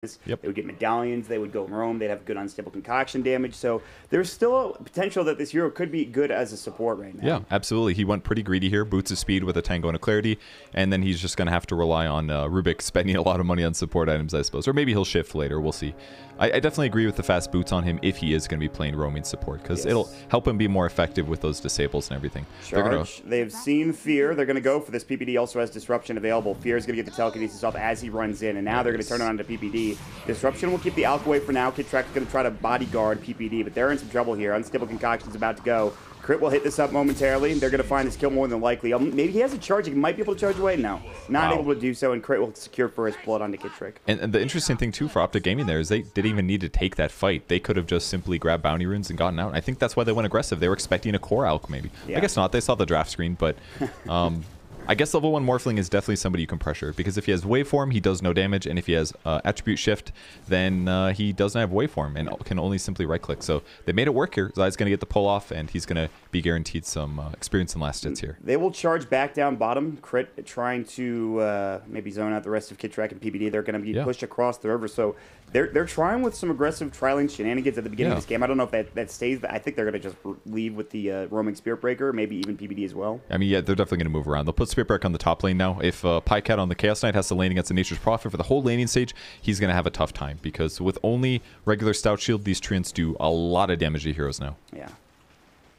Yep. They would get medallions, they would go roam, they'd have good unstable concoction damage. So there's still a potential that this hero could be good as a support right now. Yeah, absolutely. He went pretty greedy here, boots his speed with a Tango and a Clarity, and then he's just going to have to rely on Rubik spending a lot of money on support items, I suppose. Or maybe he'll shift later, we'll see. I definitely agree with the fast boots on him if he is going to be playing roaming support, because it'll help him be more effective with those disables and everything. Charge. They've seen Fear. They're going to go for this. PPD also has Disruption available. Fear is going to get the telekinesis off as he runs in, and now they're going to turn it on to PPD. Disruption will keep the Alk away for now. Kid Track is going to try to bodyguard PPD, but they're in some trouble here. Unstable Concoction's about to go. Crit will hit this up momentarily. They're going to find this kill more than likely. Maybe he has a charge. He might be able to charge away. No. Not able to do so, and Crit will secure first blood onto Kid Trick. And the interesting thing, too, for Optic Gaming there is they didn't even need to take that fight. They could have just simply grabbed bounty runes and gotten out. I think that's why they went aggressive. They were expecting a core Alk, maybe. Yeah. I guess not. They saw the draft screen, but... I guess level 1 Morphling is definitely somebody you can pressure, because if he has Waveform, he does no damage, and if he has Attribute Shift, then he doesn't have Waveform and can only simply right-click. So they made it work here. Zai's going to get the pull-off, and he's going to be guaranteed some experience in last hits here. They will charge back down bottom. Crit trying to maybe zone out the rest of Kid Track and PBD. They're going to be pushed across the river, so they're trying with some aggressive trialing shenanigans at the beginning of this game. I don't know if that stays. I think they're going to just leave with the roaming Spirit Breaker, maybe even PBD as well. I mean, yeah, they're definitely going to move around. They'll put Spirit Breaker on the top lane now. If Pycat on the Chaos Knight has to lane against the Nature's Prophet for the whole laning stage, he's going to have a tough time, because with only regular Stout Shield, these Treants do a lot of damage to heroes now. Yeah.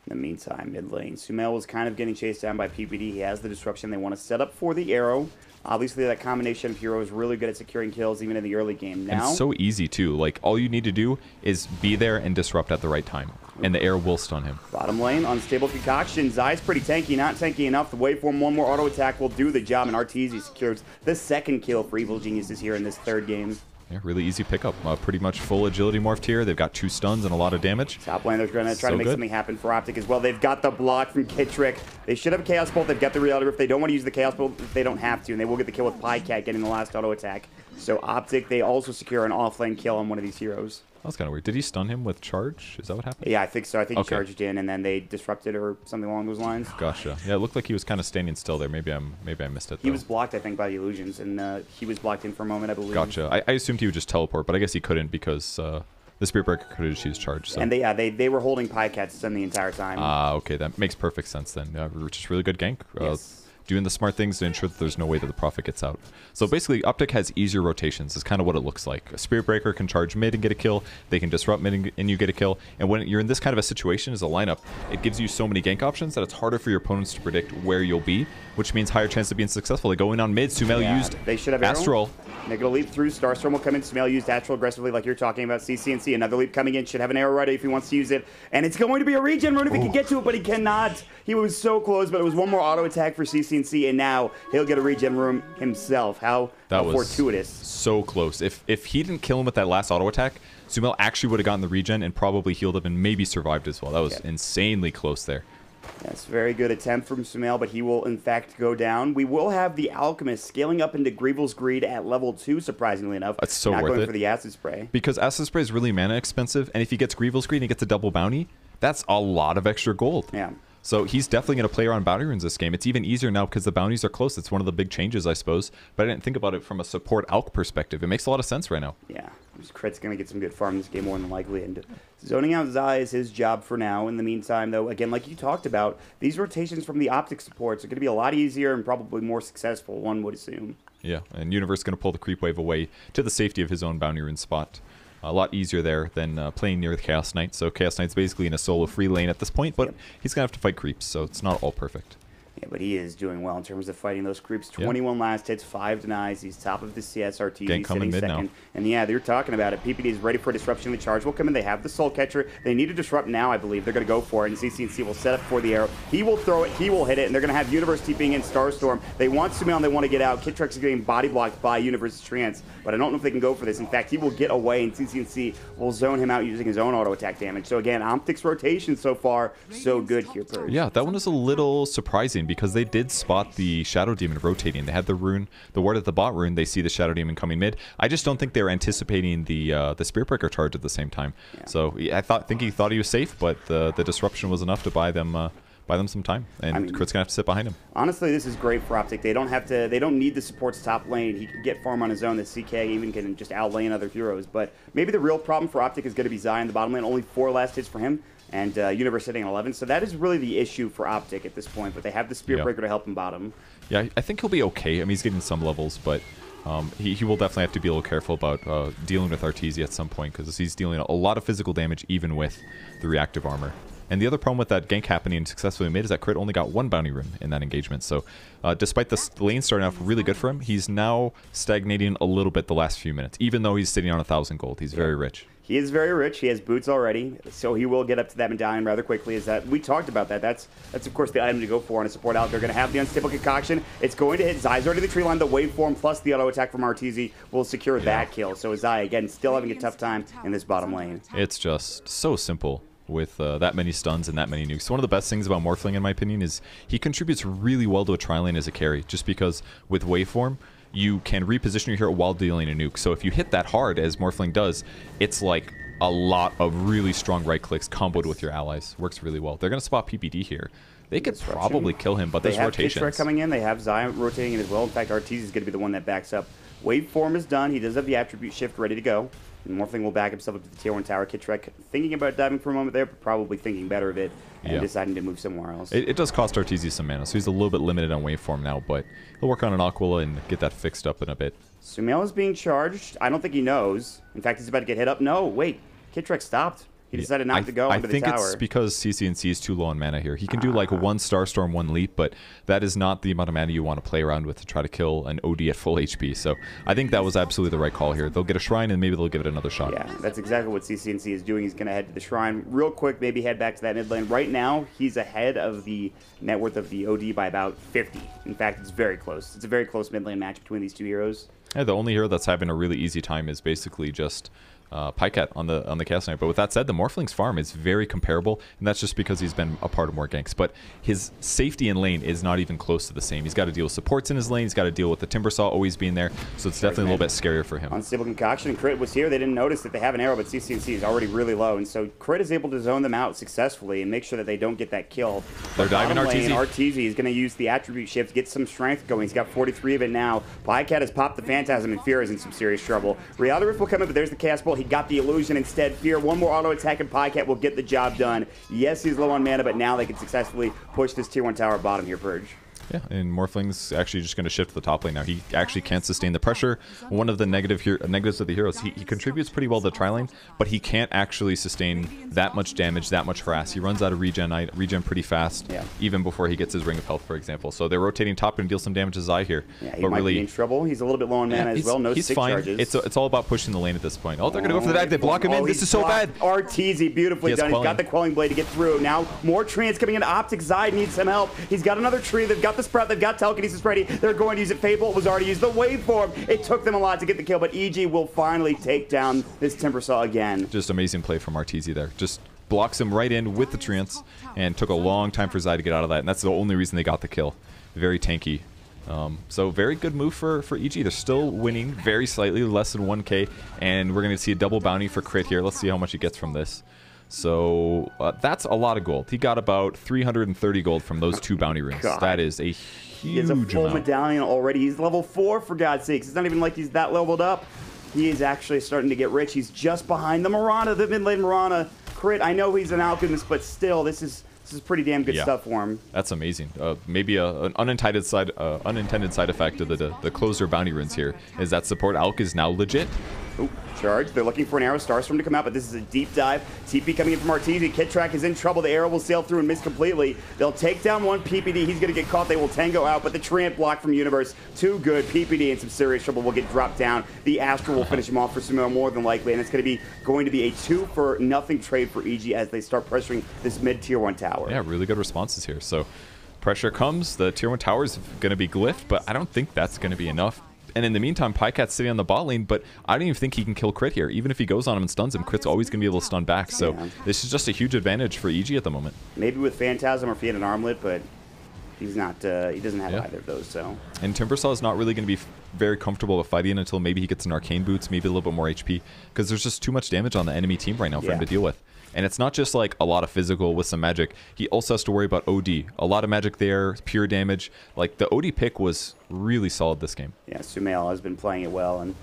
In the meantime, mid lane, Sumail was kind of getting chased down by PPD. He has the disruption. They want to set up for the arrow. Obviously, that combination of heroes is really good at securing kills, even in the early game. Now, and it's so easy, too. Like, all you need to do is be there and disrupt at the right time, and the air will stun him. Bottom lane, unstable concoction. Zai's pretty tanky, not tanky enough. The waveform, one more auto attack will do the job, and Arteezy secures the second kill for Evil Geniuses here in this third game. Yeah, really easy pickup. Pretty much full agility morphed here. They've got 2 stuns and a lot of damage. Top lane, they're going to try to make something happen for Optic as well. They've got the block from Kid Trick. They should have a Chaos Bolt. They've got the Reality Rift. They don't want to use the Chaos Bolt if they don't have to, and they will get the kill with Pycat getting the last auto attack. So Optic, they also secure an offlane kill on one of these heroes. That was kind of weird. Did he stun him with charge? Is that what happened? Yeah, I think so. I think he charged in, and then they disrupted or something along those lines. Gotcha. Yeah, it looked like he was kind of standing still there. Maybe I missed it, though. He was blocked, I think, by the illusions, and he was blocked in for a moment, I believe. Gotcha. I assumed he would just teleport, but I guess he couldn't, because the Spirit Breaker could have just used charge. So. And they were holding Pycat stun the entire time. Okay. That makes perfect sense then. Just really good gank. Yes. Doing the smart things to ensure that there's no way that the Prophet gets out. So basically, Optic has easier rotations. Is kind of what it looks like. A Spirit Breaker can charge mid and get a kill. They can disrupt mid and you get a kill. And when you're in this kind of a situation as a lineup, it gives you so many gank options that it's harder for your opponents to predict where you'll be, which means higher chance of being successful. They go in on mid. Sumail used they should have Astral. They're going to leap through. Starstorm will come in. Sumail used Astral aggressively like you're talking about. CCNC, another leap coming in. Should have an arrow ready if he wants to use it. And it's going to be a regen rune if he can get to it, but he cannot. He was so close, but it was one more auto attack for CCNC, and now he'll get a regen rune himself. How fortuitous. So close. If he didn't kill him with that last auto attack, Sumail actually would have gotten the regen and probably healed up and maybe survived as well. That was insanely close there. That's a very good attempt from Sumail, but he will, in fact, go down. We will have the Alchemist scaling up into Grievel's Greed at level 2, surprisingly enough. That's so Not worth going it. for the Acid Spray. Because Acid Spray is really mana expensive, and if he gets Grievel's Greed and he gets a double bounty, that's a lot of extra gold. Yeah. So he's definitely going to play around bounty runes this game. It's even easier now because the bounties are close. It's one of the big changes, I suppose. But I didn't think about it from a support Alk perspective. It makes a lot of sense right now. Yeah. Crit's going to get some good farm this game more than likely. And zoning out Zai is his job for now. In the meantime, though, again, like you talked about, these rotations from the Optic supports are going to be a lot easier and probably more successful, one would assume. Yeah, and Universe going to pull the creep wave away to the safety of his own bounty rune spot. A lot easier there than playing near the Chaos Knight. So Chaos Knight's basically in a solo free lane at this point, but he's going to have to fight creeps, so it's not all perfect. Yeah, but he is doing well in terms of fighting those creeps. 21 last hits, 5 denies. He's top of the CSRT. He's sitting second. Now. And yeah, they're talking about it. PPD is ready for a disruption. The charge will come in. They have the Soul Catcher. They need to disrupt now, I believe. They're going to go for it, and CCNC will set up for the arrow. He will throw it. He will hit it, and they're going to have Universe TPing in Starstorm. They want Sumail, and they want to get out. Kid Trick's getting body blocked by Universe's Trance, but I don't know if they can go for this. In fact, he will get away, and CCNC will zone him out using his own auto attack damage. So again, Optic's rotation so far, so good here, Purge. Yeah, that one is a little surprising because they did spot the Shadow Demon rotating. They had the rune, the ward at the bot rune. They see the Shadow Demon coming mid. I just don't think they were anticipating the Spirit Breaker charge at the same time. Yeah. So I think he thought he was safe, but the disruption was enough to buy them buy them some time, and Crit's gonna have to sit behind him. Honestly, this is great for Optic. They don't need the supports top lane. He can get farm on his own. The CK even can just outlane other heroes. But maybe the real problem for Optic is going to be Zion in the bottom lane. Only 4 last hits for him, and Universe hitting 11. So that is really the issue for Optic at this point. But they have the Spirit Breaker to help him bottom. Yeah, I think he'll be okay. I mean, he's getting some levels, but he will definitely have to be a little careful about dealing with Arteezy at some point, because he's dealing a lot of physical damage even with the reactive armor. And the other problem with that gank happening successfully mid is that Crit only got 1 bounty rune in that engagement. So despite the lane starting off really good for him, he's now stagnating a little bit the last few minutes, even though he's sitting on 1,000 gold. He's very rich. He is very rich. He has boots already, so he will get up to that medallion rather quickly. We talked about that. That's of course the item to go for on a support out. They're going to have the unstable concoction. It's going to hit Zai's already the tree line. The waveform plus the auto attack from Arteezy will secure that kill. So Zai again still having a tough time in this bottom lane. It's just so simple with that many stuns and that many nukes. One of the best things about Morphling, in my opinion, is he contributes really well to a tri-lane as a carry, just because with waveform, you can reposition your hero while dealing a nuke. So if you hit that hard, as Morphling does, it's like a lot of really strong right clicks comboed with your allies. Works really well. They're going to spot PPD here. They could probably kill him, but there's rotations. They have Kitchreck coming in. They have Zion rotating in as well. In fact, Arteezy is going to be the one that backs up. Waveform is done. He does have the attribute shift ready to go. And Morphling will back himself up to the tier 1 tower. Kitchreck thinking about diving for a moment there, but probably thinking better of it and deciding to move somewhere else. It does cost Arteezy some mana, so he's a little bit limited on waveform now, but he'll work on an Aquila and get that fixed up in a bit. Sumail is being charged. I don't think he knows. In fact, he's about to get hit up. No, wait. Kitchreck stopped. He decided not to go into the tower. I think it's because CC&C is too low on mana here. He can do like 1 Starstorm, 1 Leap, but that is not the amount of mana you want to play around with to try to kill an OD at full HP. So I think that was absolutely the right call here. They'll get a Shrine and maybe they'll give it another shot. Yeah, that's exactly what CC&C is doing. He's going to head to the Shrine real quick, maybe head back to that mid lane. Right now, he's ahead of the net worth of the OD by about 50. In fact, it's very close. It's a very close mid lane match between these two heroes. Yeah, the only hero that's having a really easy time is basically just Pycat on the Chaos Knight. But with that said, the Morphling's farm is very comparable, and that's just because he's been a part of more ganks. But his safety in lane is not even close to the same. He's got to deal with supports in his lane. He's got to deal with the Timbersaw always being there. So it's definitely a little bit scarier for him. Unstable Concoction. Crit was here. They didn't notice that they have an arrow, but CC&C is already really low. And so Crit is able to zone them out successfully and make sure that they don't get that kill. They're diving Arteezy. Arteezy is going to use the attribute shift, get some strength going. He's got 43 of it now. Pycat has popped the Phantasm, and Fear is in some serious trouble. Reality Rift will come in, but there's the Chaos Bolt. He got the illusion instead. Fear, one more auto attack, and Pycat will get the job done. Yes, he's low on mana, but now they can successfully push this tier 1 tower bottom here, Purge. Yeah, and Morphling's actually just going to shift to the top lane now. He actually can't sustain the pressure. One of the negatives of the heroes, he contributes pretty well to the tri-lane, but he can't actually sustain that much damage, that much harass. He runs out of regen pretty fast, even before he gets his Ring of Health, for example. So they're rotating top and deal some damage to Zai here. Yeah, he might be in trouble. He's a little bit low on mana as well. No stick charges. It's all about pushing the lane at this point. Oh, they're going to go for the bag. They block him in. This is so bad. Arteezy, beautifully done. He's got the Quelling Blade to get through. Now more trans coming into Optic. Zai needs some help. He's got another tree. They've got the Sprout. They've got Telekinesis ready. They're going to use it. Fable was already used. The waveform. It took them a lot to get the kill, but EG will finally take down this Timbersaw again. Just amazing play from Arteezy there. Just blocks him right in with the Treants, and took a long time for Zai to get out of that, and that's the only reason they got the kill. Very tanky. So very good move for EG. They're still winning very slightly, less than 1k, and we're going to see a double bounty for Crit here. Let's see how much he gets from this. So that's a lot of gold. He got about 330 gold from those 2 bounty runes. That is a huge He has a full medallion already. He's level 4, for God's sakes. It's not even like he's that leveled up. He is actually starting to get rich. He's just behind the Mirana, the mid lane Mirana. Crit, I know he's an alchemist, but still, this is pretty damn good stuff for him. That's amazing. Maybe an unintended side effect of the closer bounty runes here is that support alch is now legit. Ooh, charge. They're looking for an arrow Starstorm to come out, but this is a deep dive. TP coming in from Arteezy. Kitchreck is in trouble. The arrow will sail through and miss completely. They'll take down one PPD. He's going to get caught. They will tango out, but the Treant block from Universe. Too good. PPD in some serious trouble will get dropped down. The Astral will finish him off for Sumail more than likely, and it's going to be a 2-for-nothing trade for EG as they start pressuring this mid tier 1 tower. Yeah, really good responses here. So pressure comes. The tier 1 tower is going to be glyphed, but I don't think that's going to be enough. And in the meantime, Pycat's sitting on the bot lane, but I don't even think he can kill Crit here. Even if he goes on him and stuns him, Crit's always going to be able to stun back. So this is just a huge advantage for EG at the moment. Maybe with Phantasm or Fiat and Armlet, but he's not. He doesn't have either of those. So. And Timbersaw is not really going to be very comfortable with fighting until maybe he gets an arcane boots, maybe a little bit more HP, because there's just too much damage on the enemy team right now for him to deal with. And it's not just like a lot of physical with some magic. He also has to worry about OD. A lot of magic there, pure damage. Like, the OD pick was really solid this game. Yeah, Sumail has been playing it well. And,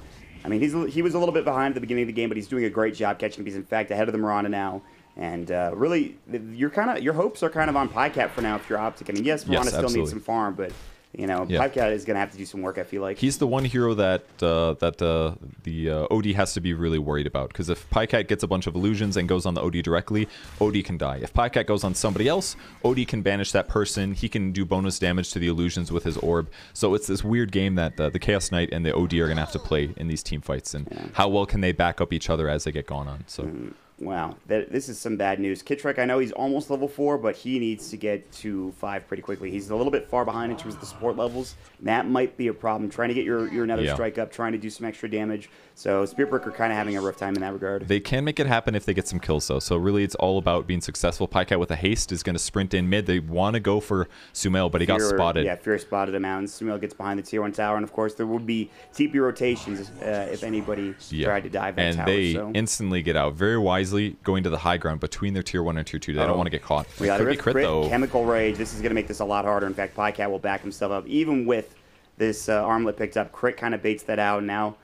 I mean, he was a little bit behind at the beginning of the game, but he's doing a great job catching. He's, in fact, ahead of the Miranda now. And really, your hopes are kind of on Pycat for now if you're Optic. I mean, yes, Miranda still needs some farm, but... You know, Pycat is going to have to do some work, I feel like. He's the one hero that the OD has to be really worried about. Because if Pycat gets a bunch of illusions and goes on the OD directly, OD can die. If Pycat goes on somebody else, OD can banish that person. He can do bonus damage to the illusions with his orb. So it's this weird game that the Chaos Knight and the OD are going to have to play in these team fights. And how well can they back up each other as they get gone on. So. Wow, this is some bad news. Kitrek, I know he's almost level 4, but he needs to get to 5 pretty quickly. He's a little bit far behind in terms of the support levels. That might be a problem. Trying to get your Nether Strike up, trying to do some extra damage. So Spiritbreaker kind of having a rough time in that regard. They can make it happen if they get some kills, though. So really, it's all about being successful. Pycat with a haste is going to sprint in mid. They want to go for Sumail, but he got spotted. Yeah, Fear spotted him out, and Sumail gets behind the tier 1 tower. And of course, there would be TP rotations if anybody tried to dive that tower. And they instantly get out very wisely, going to the high ground between their tier 1 and tier 2. They don't want to get caught. Yeah, could be crit, though. Chemical Rage. This is going to make this a lot harder. In fact, Pycat will back himself up. Even with this armlet picked up, crit kind of baits that out. Now,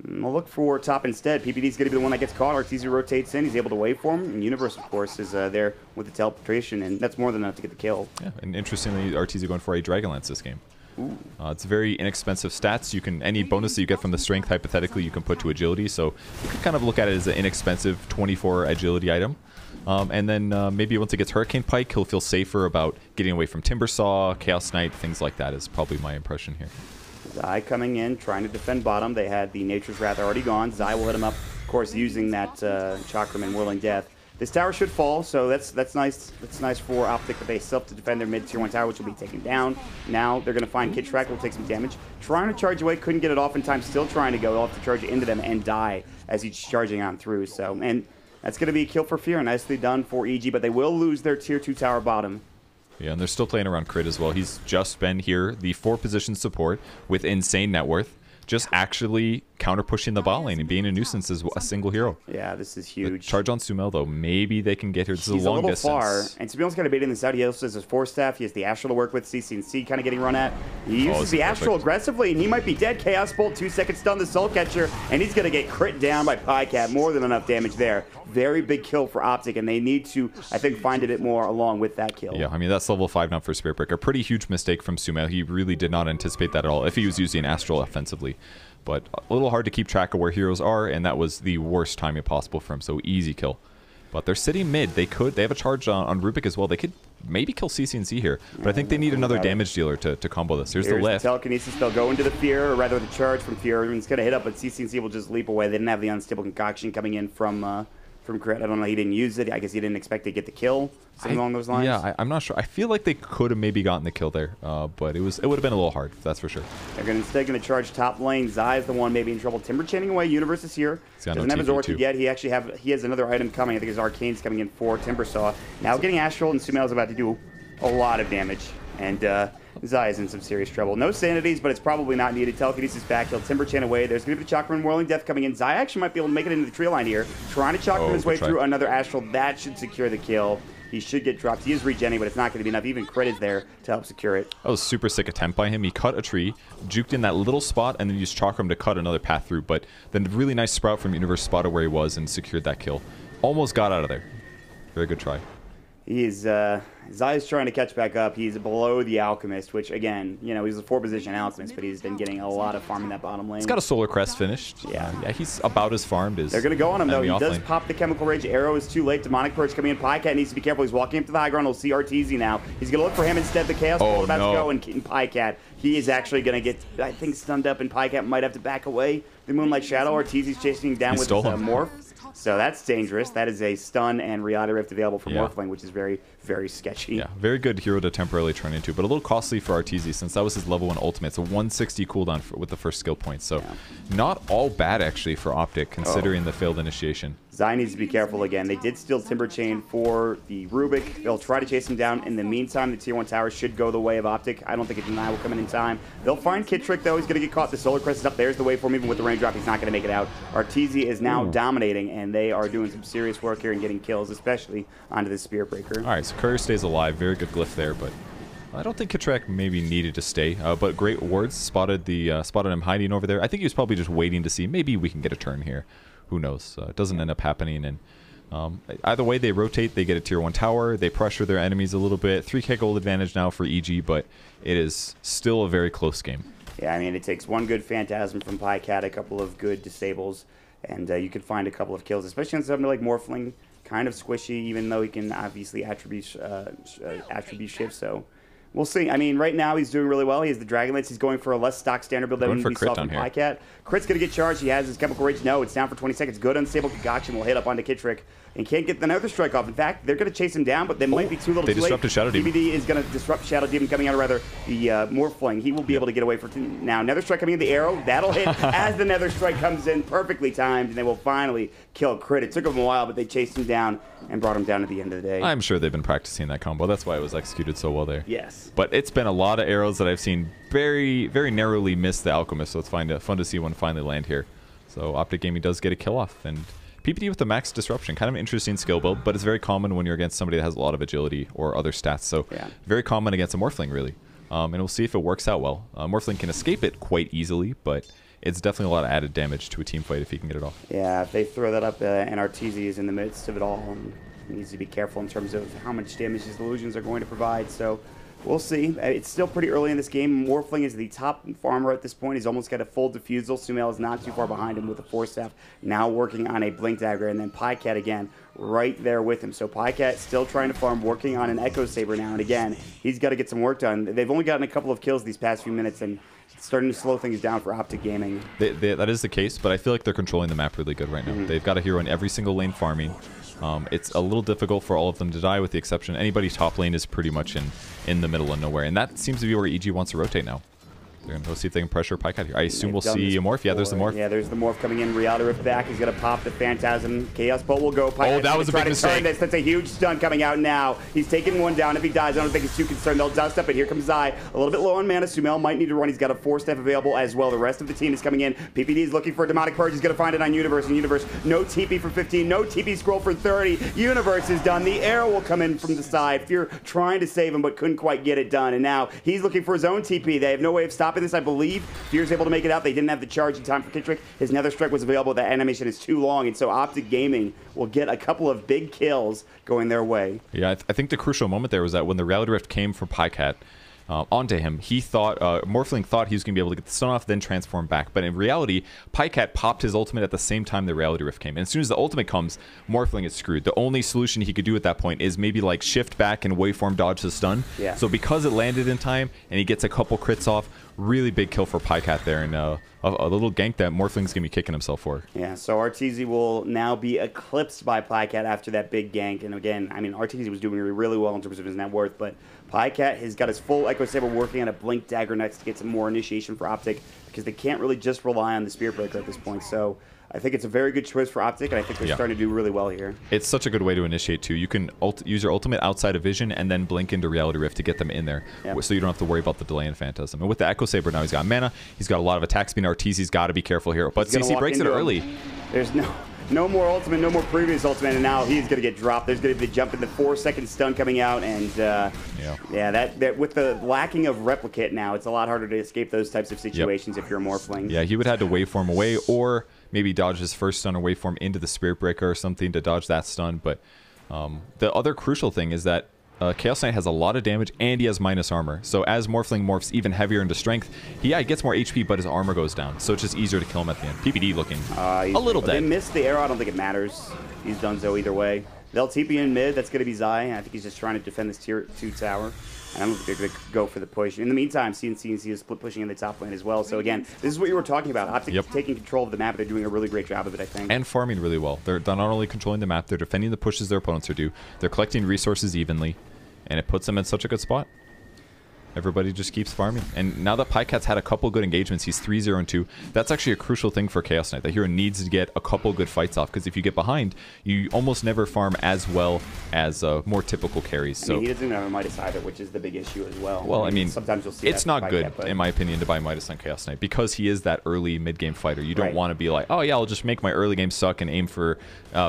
we'll look for top instead. PPD's going to be the one that gets caught. Arteezy rotates in. He's able to wait for him. And Universe, of course, is there with the teleportation. And that's more than enough to get the kill. Yeah, and interestingly, Arteezy going for a Dragonlance this game. It's very inexpensive stats. You can any bonus that you get from the strength, hypothetically, you can put to agility. So you could kind of look at it as an inexpensive 24 agility item. And then maybe once it gets Hurricane Pike, he'll feel safer about getting away from Timbersaw, Chaos Knight, things like that is probably my impression here. Zai coming in, trying to defend bottom. They had the Nature's Wrath already gone. Zai will hit him up, of course, using that Chakraman Whirling Death. This tower should fall, so that's nice. That's nice for Optic, but they still have to defend their mid tier 1 tower, which will be taken down. Now they're going to find Kitrek, will take some damage. Trying to charge away, couldn't get it off in time. Still trying to go. They'll have to charge into them and die as he's charging on through. So, and that's going to be a kill for Fear. Nicely done for EG, but they will lose their tier 2 tower bottom. Yeah, and they're still playing around crit as well. He's just been here, the 4-position support with insane net worth, just actually counter-pushing the bot lane and being a nuisance as a single hero. Yeah, this is huge. The charge on Sumail, though. Maybe they can get here. This is a long distance. Far, and Sumail's kind of baiting this out. He also has his Force Staff. He has the Astral to work with. CC kind of getting run at. He uses the Astral aggressively, and he might be dead. Chaos Bolt, 2 seconds stun the Soul Catcher, and he's going to get crit down by Pycat. More than enough damage there. Very big kill for Optic, and they need to, I think, find a bit more along with that kill. Yeah, I mean, that's level 5 now for Spiritbreaker. Pretty huge mistake from Sumail. He really did not anticipate that at all if he was using Astral offensively. But a little hard to keep track of where heroes are, and that was the worst timing possible for him, so easy kill. But they're sitting mid. They have a charge on Rubik as well. They could maybe kill CC here, but I think they need another damage dealer to combo this. Here's the lift. The telekinesis, they'll go into the Fear, or rather the charge from Fear. It's going to hit up, but CC will just leap away. They didn't have the unstable concoction coming in from crit. I don't know, he didn't use it. I guess he didn't expect to get the kill, something along those lines. Yeah, I'm not sure. I feel like they could have maybe gotten the kill there, but it would have been a little hard, that's for sure. They're instead going to charge top lane. Zai is the one maybe in trouble. Timber chaining away. Universe is here. Doesn't have his Orchid yet. He has another item coming. I think his Arcane's coming in for Timbersaw. Now getting Astral, and Sumail is about to do a lot of damage. And Zai is in some serious trouble. No Sanities, but it's probably not needed. Telekinesis back. He'll Timber Chain away. There's going to be the Chakraman Whirling Death coming in. Zai actually might be able to make it into the tree line here. Trying to Chakraman his way through another Astral. That should secure the kill. He should get dropped. He is regenning, but it's not going to be enough. Even crit is there to help secure it. That was a super sick attempt by him. He cut a tree, juked in that little spot, and then used Chakram to cut another path through. But then a really nice sprout from Universe spotted where he was and secured that kill. Almost got out of there. Very good try. He's Zai's trying to catch back up. He's below the Alchemist, which again, you know, he's a 4-position Alchemist, but he's been getting a lot of farm in that bottom lane. He's got a Solar Crest finished. Yeah, he's about as farmed as. They're gonna go on him though. He does pop the Chemical Rage. Arrow is too late. Demonic Purge coming in. Pycat needs to be careful. He's walking up to the high ground. He'll see Arteezy now. He's gonna look for him instead. The Chaos Bolt about to go, and Pycat. He is actually gonna get, I think, stunned up, and Pycat might have to back away. The Moonlight Shadow. Arteezy's chasing him down with his Morph. So that's dangerous. That is a stun and reality rift available for Yeah. Morphling, which is very, very sketchy. Yeah, very good hero to temporarily turn into, but a little costly for Arteezy since that was his level 1 ultimate. It's a 160 cooldown with the first skill point, so not all bad actually for Optic considering the failed initiation. Zai needs to be careful again. They did steal Timber Chain for the Rubik. They'll try to chase him down. In the meantime, the Tier 1 tower should go the way of Optic. I don't think a deny will come in time. They'll find Kid Trick, though. He's going to get caught. The Solar Crest is up. There's the waveform. Even with the raindrop, he's not going to make it out. Arteezy is now dominating, and they are doing some serious work here and getting kills, especially onto the Spirit Breaker. All right, so Courier stays alive. Very good glyph there, but I don't think Kitrak maybe needed to stay. But great wards. Spotted him hiding over there. I think he was probably just waiting to see maybe we can get a turn here. Who knows? It doesn't end up happening, and either way, they rotate, they get a tier 1 tower, they pressure their enemies a little bit. 3k gold advantage now for EG, but it is still a very close game. Yeah, I mean, it takes one good Phantasm from Pycat, a couple of good disables, and you could find a couple of kills, especially on something like Morphling, kind of squishy, even though he can obviously attribute shift, so we'll see. I mean, right now he's doing really well. He has the Dragon Lance. He's going for a less stock standard build than we saw from Pycat. Crit's going to get charged. He has his Chemical Rage. No, it's down for 20 seconds. Good unstable concoction will hit up onto Kittrick and can't get another strike off. In fact, they're going to chase him down, but they might be too little too late. They disrupted Shadow Demon. DBD is going to disrupt Shadow Demon coming out, or rather the Morphling. He will be able to get away for now. Nether Strike coming in, the arrow. That'll hit as the Nether Strike comes in, perfectly timed, and they will finally kill Crit. It took them a while, but they chased him down and brought him down at the end of the day. I'm sure they've been practicing that combo. That's why it was executed so well there. Yes. But it's been a lot of arrows that I've seen very, very narrowly miss the Alchemist, so it's fun to see one finally land here. So Optic Gaming does get a kill off, and PPD with the max disruption, kind of an interesting skill build, but it's very common when you're against somebody that has a lot of agility or other stats, so very common against a Morphling, really. And we'll see if it works out well. Morphling can escape it quite easily, but it's definitely a lot of added damage to a team fight if he can get it off. Yeah, if they throw that up, and Arteezy is in the midst of it all, and he needs to be careful in terms of how much damage his illusions are going to provide, so we'll see. It's still pretty early in this game. Morphling is the top farmer at this point. He's almost got a full diffusal. Sumail is not too far behind him with a Force Staff, now working on a Blink Dagger, and then Pycat again right there with him. So Pycat still trying to farm, working on an Echo Saber now, and again, he's got to get some work done. They've only gotten a couple of kills these past few minutes, and it's starting to slow things down for Optic Gaming. That is the case, but I feel like they're controlling the map really good right now. They've got a hero in every single lane farming. It's a little difficult for all of them to die, with the exception anybody's top lane is pretty much in the middle of nowhere, and that seems to be where EG wants to rotate now. They're going to go see if they can pressure Pycat here. I assume we'll see a Morph. Yeah, there's the Morph. Yeah, there's the Morph coming in. Reality Rift back. He's going to pop the Phantasm. Chaos Bolt will go. Oh, that was a big mistake. That's a huge stun coming out now. He's taking one down. If he dies, I don't think he's too concerned. They'll dust up, and here comes Zai. A little bit low on mana. Sumail might need to run. He's got a Force Staff available as well. The rest of the team is coming in. PPD is looking for a Demonic Purge. He's going to find it on Universe. And Universe, no TP for 15. No TP scroll for 30. Universe is done. The arrow will come in from the side. Fear trying to save him, but couldn't quite get it done. And now he's looking for his own TP. They have no way of stopping this, I believe. Fear's able to make it out. They didn't have the charge in time for Kittrick. His Nether Strike was available. That animation is too long, and so Optic Gaming will get a couple of big kills going their way. Yeah, I think the crucial moment there was that when the Reality Rift came for Pycat onto him, he thought, Morphling thought he was going to be able to get the stun off, then transform back. But in reality, Pycat popped his ultimate at the same time the Reality Rift came. And as soon as the ultimate comes, Morphling is screwed. The only solution he could do at that point is maybe like shift back and waveform dodge the stun. Yeah. So because it landed in time and he gets a couple crits off, really big kill for Pycat there, and a little gank that Morphling's going to be kicking himself for. Yeah, so Arteezy will now be eclipsed by Pycat after that big gank. And again, I mean, Arteezy was doing really well in terms of his net worth, but Pycat has got his full Echo Saber working on a Blink Dagger next to get some more initiation for Optic, because they can't really just rely on the Spirit Breaker at this point. So I think it's a very good choice for Optic, and I think they're starting to do really well here. It's such a good way to initiate, too. You can use your ultimate outside of vision and then blink into Reality Rift to get them in there, so you don't have to worry about the delay in Phantasm. And with the Echo Saber now, he's got mana, he's got a lot of attack speed. Arteezy's got to be careful here, but CC breaks it early. There's no more ultimate, no more previous ultimate, and now he's going to get dropped. There's going to be the jump in the 4-second stun coming out, and that with the lacking of replicate now, it's a lot harder to escape those types of situations if you're a Morphling. Yeah, he would have to waveform away, or maybe dodge his first stun or waveform into the Spirit Breaker or something to dodge that stun. But the other crucial thing is that Chaos Knight has a lot of damage, and he has minus armor. So as Morphling morphs even heavier into strength, he gets more HP, but his armor goes down. So it's just easier to kill him at the end. PPD looking a little dead. They missed the arrow. I don't think it matters. He's done so either way. They'll TP in mid. That's going to be Zai. I think he's just trying to defend this tier 2 tower. And I don't think they're going to go for the push. In the meantime, CNC is split pushing in the top lane as well. So again, this is what you were talking about. Optic taking control of the map. They're doing a really great job of it, I think. And farming really well. They're not only controlling the map, they're defending the pushes their opponents are due. They're collecting resources evenly. And it puts them in such a good spot. Everybody just keeps farming. And now that Pycat's had a couple good engagements, he's 3-0-2. That's actually a crucial thing for Chaos Knight. The hero needs to get a couple good fights off, because if you get behind, you almost never farm as well as more typical carries. So I mean, he doesn't have a Midas either, which is the big issue as well. Well, I mean, sometimes you'll see it's that not good, in my opinion, to buy Midas on Chaos Knight, because he is that early mid-game fighter. You don't want to be like, oh yeah, I'll just make my early game suck and aim for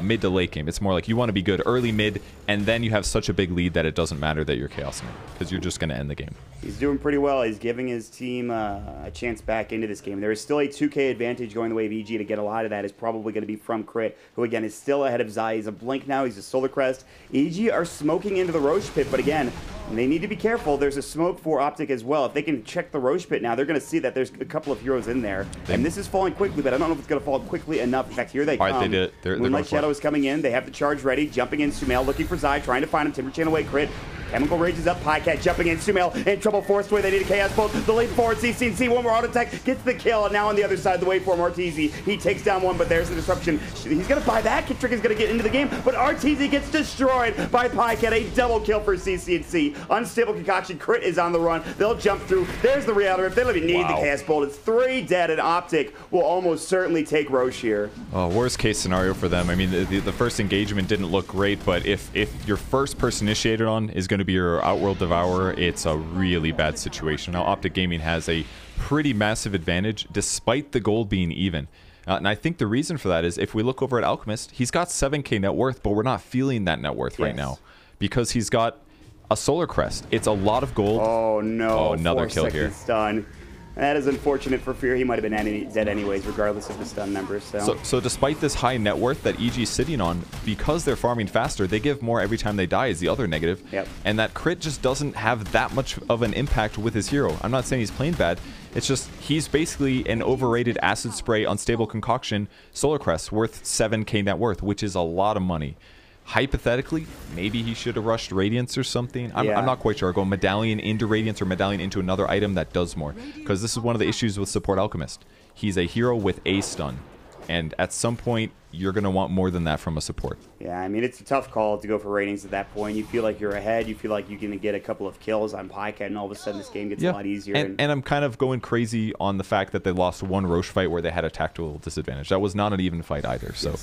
mid to late game. It's more like you want to be good early, mid, and then you have such a big lead that it doesn't matter that you're Chaos Knight, because you're just going to end the game. He's doing pretty well. He's giving his team a chance back into this game. There is still a 2K advantage going the way of EG. To get a lot of that is probably going to be from Crit, who again is still ahead of Zai. He's a Blink now. He's a Solar Crest. EG are smoking into the Roche Pit, but again, they need to be careful. There's a smoke for Optic as well. If they can check the Roche Pit now, they're going to see that there's a couple of heroes in there. And this is falling quickly, but I don't know if it's going to fall quickly enough. In fact, here they come. All right, they did it. Moonlight Shadow is coming in. They have the charge ready. Jumping in, Sumail looking for Zai, trying to find him. Timber Chain away, Crit. Chemical Rage is up. Pycat jumping in. Sumail in trouble. Forced away. They need a Chaos Bolt. The lead forward. CCNC. One more auto attack. Gets the kill. And now on the other side of the waveform, Arteezy. He takes down one, but there's the disruption. He's going to buy that. Trick is going to get into the game, but Arteezy gets destroyed by Pycat. A double kill for CCNC. Unstable Concoction. Crit is on the run. They'll jump through. There's the Reality Rift. They don't even need the Chaos Bolt. It's 3 dead, and Optic will almost certainly take Roche here. Oh, worst case scenario for them. I mean, the first engagement didn't look great, but if your first person initiated on is going to be your Outworld Devourer, it's a really bad situation. Now, Optic Gaming has a pretty massive advantage, despite the gold being even. And I think the reason for that is, if we look over at Alchemist, he's got 7k net worth, but we're not feeling that net worth right now, because he's got a Solar Crest. It's a lot of gold. Oh, no. Oh, another kill here. Stun. That is unfortunate for Fear. He might have been dead anyways, regardless of the stun numbers. So despite this high net worth that EG is sitting on, because they're farming faster, they give more every time they die is the other negative. And that Crit just doesn't have that much of an impact with his hero. I'm not saying he's playing bad. It's just he's basically an overrated Acid Spray, Unstable Concoction, Solar Crest worth 7k net worth, which is a lot of money. Hypothetically, maybe he should have rushed Radiance or something. I'm not quite sure. Go Medallion into Radiance or Medallion into another item that does more. Because this is one of the issues with Support Alchemist. He's a hero with a stun. And at some point, you're going to want more than that from a support. Yeah, I mean, it's a tough call to go for ratings at that point. You feel like you're ahead. You feel like you're going to get a couple of kills on Pycat, and all of a sudden this game gets a lot easier. And I'm kind of going crazy on the fact that they lost one Roche fight where they had a tactical disadvantage. That was not an even fight either. So,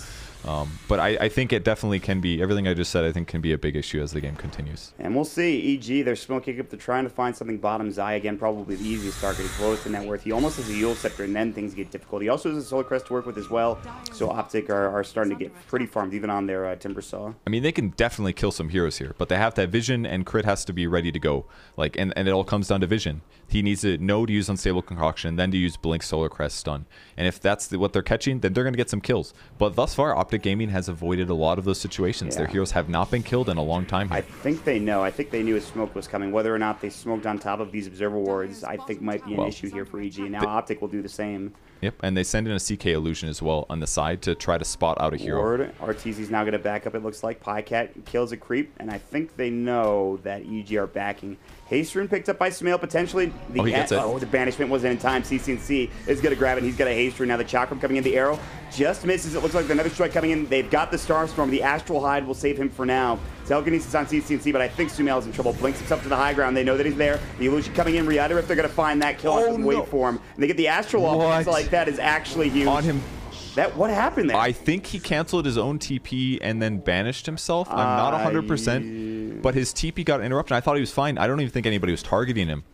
but I think it definitely can be, everything I just said, I think can be a big issue as the game continues. And we'll see. EG, they're smoking up. They're trying to find something bottom. Zai, again, probably the easiest target. He's lowest in net worth. He almost has a Yule Scepter, and then things get difficult. He also has a Solar Crest to work with as well. So Optic are starting to get pretty farmed, even on their Timber Saw. I mean, they can definitely kill some heroes here, but they have to have vision, and Crit has to be ready to go. Like, and it all comes down to vision. He needs to know to use Unstable Concoction, then to use Blink, Solar Crest, Stun. And if that's what they're catching, then they're going to get some kills. But thus far, Optic Gaming has avoided a lot of those situations. Their heroes have not been killed in a long time here. I think they know. I think they knew a smoke was coming. Whether or not they smoked on top of these Observer Wards, I think might be an issue here for EG. Now Optic will do the same. Yep, and they send in a CK Illusion as well on the side to try to spot out a hero. Arteezy's now going to back up, it looks like. Pycat kills a creep, and I think they know that EG are backing. Haste Rune picked up by Sumail, potentially. He gets it. Oh, the Banishment wasn't in time. CCNC is going to grab it. He's got a Haste Rune. Now the Chakram coming in. The arrow just misses. It looks like another strike coming in. They've got the Starstorm. The Astral Hide will save him for now. Telekinesis on CCNC, but I think Sumail's in trouble. Blinks himself to the high ground. They know that he's there. The Illusion coming in. Reality Rift, they're going to find that kill on the waveform. And they get the Astral off. So like that is actually huge. On him. What happened there? I think he canceled his own TP and then banished himself. I'm not 100%, but his TP got interrupted. I thought he was fine. I don't even think anybody was targeting him.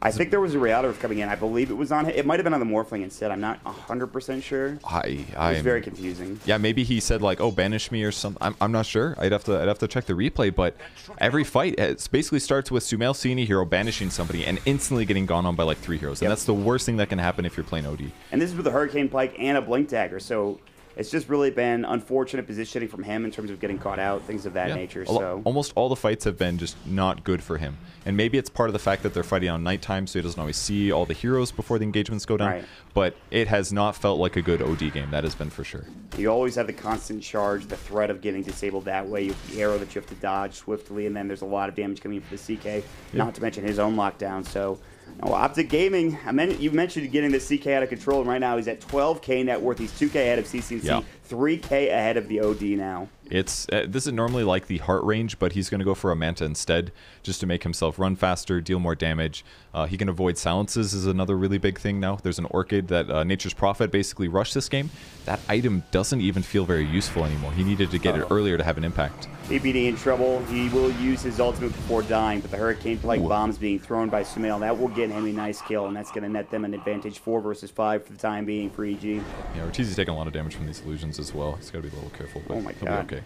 I think there was a Reality Rift coming in. I believe it was on him. It might have been on the Morphling instead. I'm not 100% sure. It was very confusing. Yeah, maybe he said like, "Oh, banish me" or something. I'm not sure. I'd have to check the replay. But every fight it basically starts with Sumail seeing a hero banishing somebody and instantly getting gone on by like 3 heroes. And that's the worst thing that can happen if you're playing OD. And this is with a Hurricane Pike and a Blink Dagger. So It's just really been unfortunate positioning from him in terms of getting caught out, things of that nature. So almost all the fights have been just not good for him. And maybe it's part of the fact that they're fighting on nighttime, so he doesn't always see all the heroes before the engagements go down. But it has not felt like a good OD game. That has been for sure. You always have the constant charge, the threat of getting disabled that way. You have the arrow that you have to dodge swiftly, and then there's a lot of damage coming in for the CK, not to mention his own lockdown. So Optic Gaming, you mentioned getting the CK out of control, and right now he's at 12K net worth. He's 2K ahead of CCNC, 3K ahead of the OD now. It's this is normally like the heart range, but he's going to go for a Manta instead, just to make himself run faster, deal more damage. He can avoid silences is another really big thing now. There's an Orchid that Nature's Prophet basically rushed this game. That item doesn't even feel very useful anymore. He needed to get it earlier to have an impact. PPD in trouble. He will use his ultimate before dying, but the Hurricane-like bombs being thrown by Sumail, that will get him a nice kill, and that's going to net them an advantage 4 versus 5 for the time being for EG. Yeah, Ortiz taking a lot of damage from these illusions as well. He's got to be a little careful, but oh my he'll God. be okay.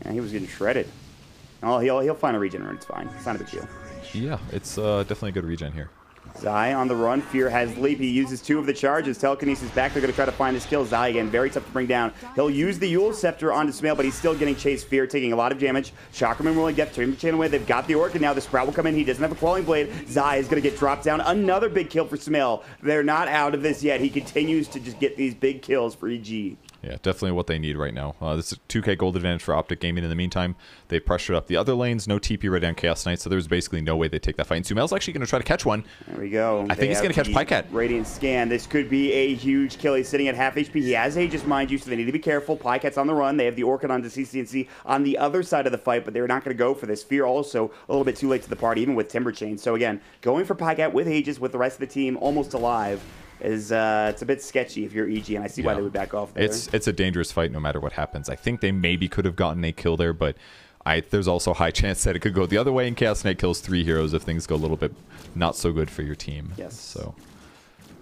Yeah, he was getting shredded. Oh, he'll find a regen rune. It's fine. It's not a big deal. Yeah, it's definitely a good regen here. Zai on the run. Fear has leap. He uses 2 of the charges. Telekinesis back. They're going to try to find this kill. Zai again, very tough to bring down. He'll use the Yule Scepter onto Sumail, but he's still getting chased. Fear taking a lot of damage. Chakraman will get turn the chain away. They've got the Orchid now. The Sprout will come in. He doesn't have a Quelling Blade. Zai is going to get dropped down. Another big kill for Sumail. They're not out of this yet. He continues to just get these big kills for EG. Yeah, definitely what they need right now. This is a 2K gold advantage for Optic Gaming in the meantime. They pressured up the other lanes, no TP right on Chaos Knight, so there's basically no way they take that fight. And Sumail's actually going to try to catch one. There we go. I think he's going to catch Pycat. Radiant Scan. This could be a huge kill. He's sitting at half HP. He has Aegis, mind you, so they need to be careful. Pycat's on the run. They have the Orchid onto CCNC on the other side of the fight, but they're not going to go for this. Fear also a little bit too late to the party, even with Timber Chain. So again, going for Pycat with Aegis, with the rest of the team almost alive, is it's a bit sketchy if you're EG, and I see why they would back off there. It's a dangerous fight no matter what happens. I think they maybe could have gotten a kill there, but there's also a high chance that it could go the other way, and Chaos Knight kills 3 heroes if things go a little bit not so good for your team. Yes. So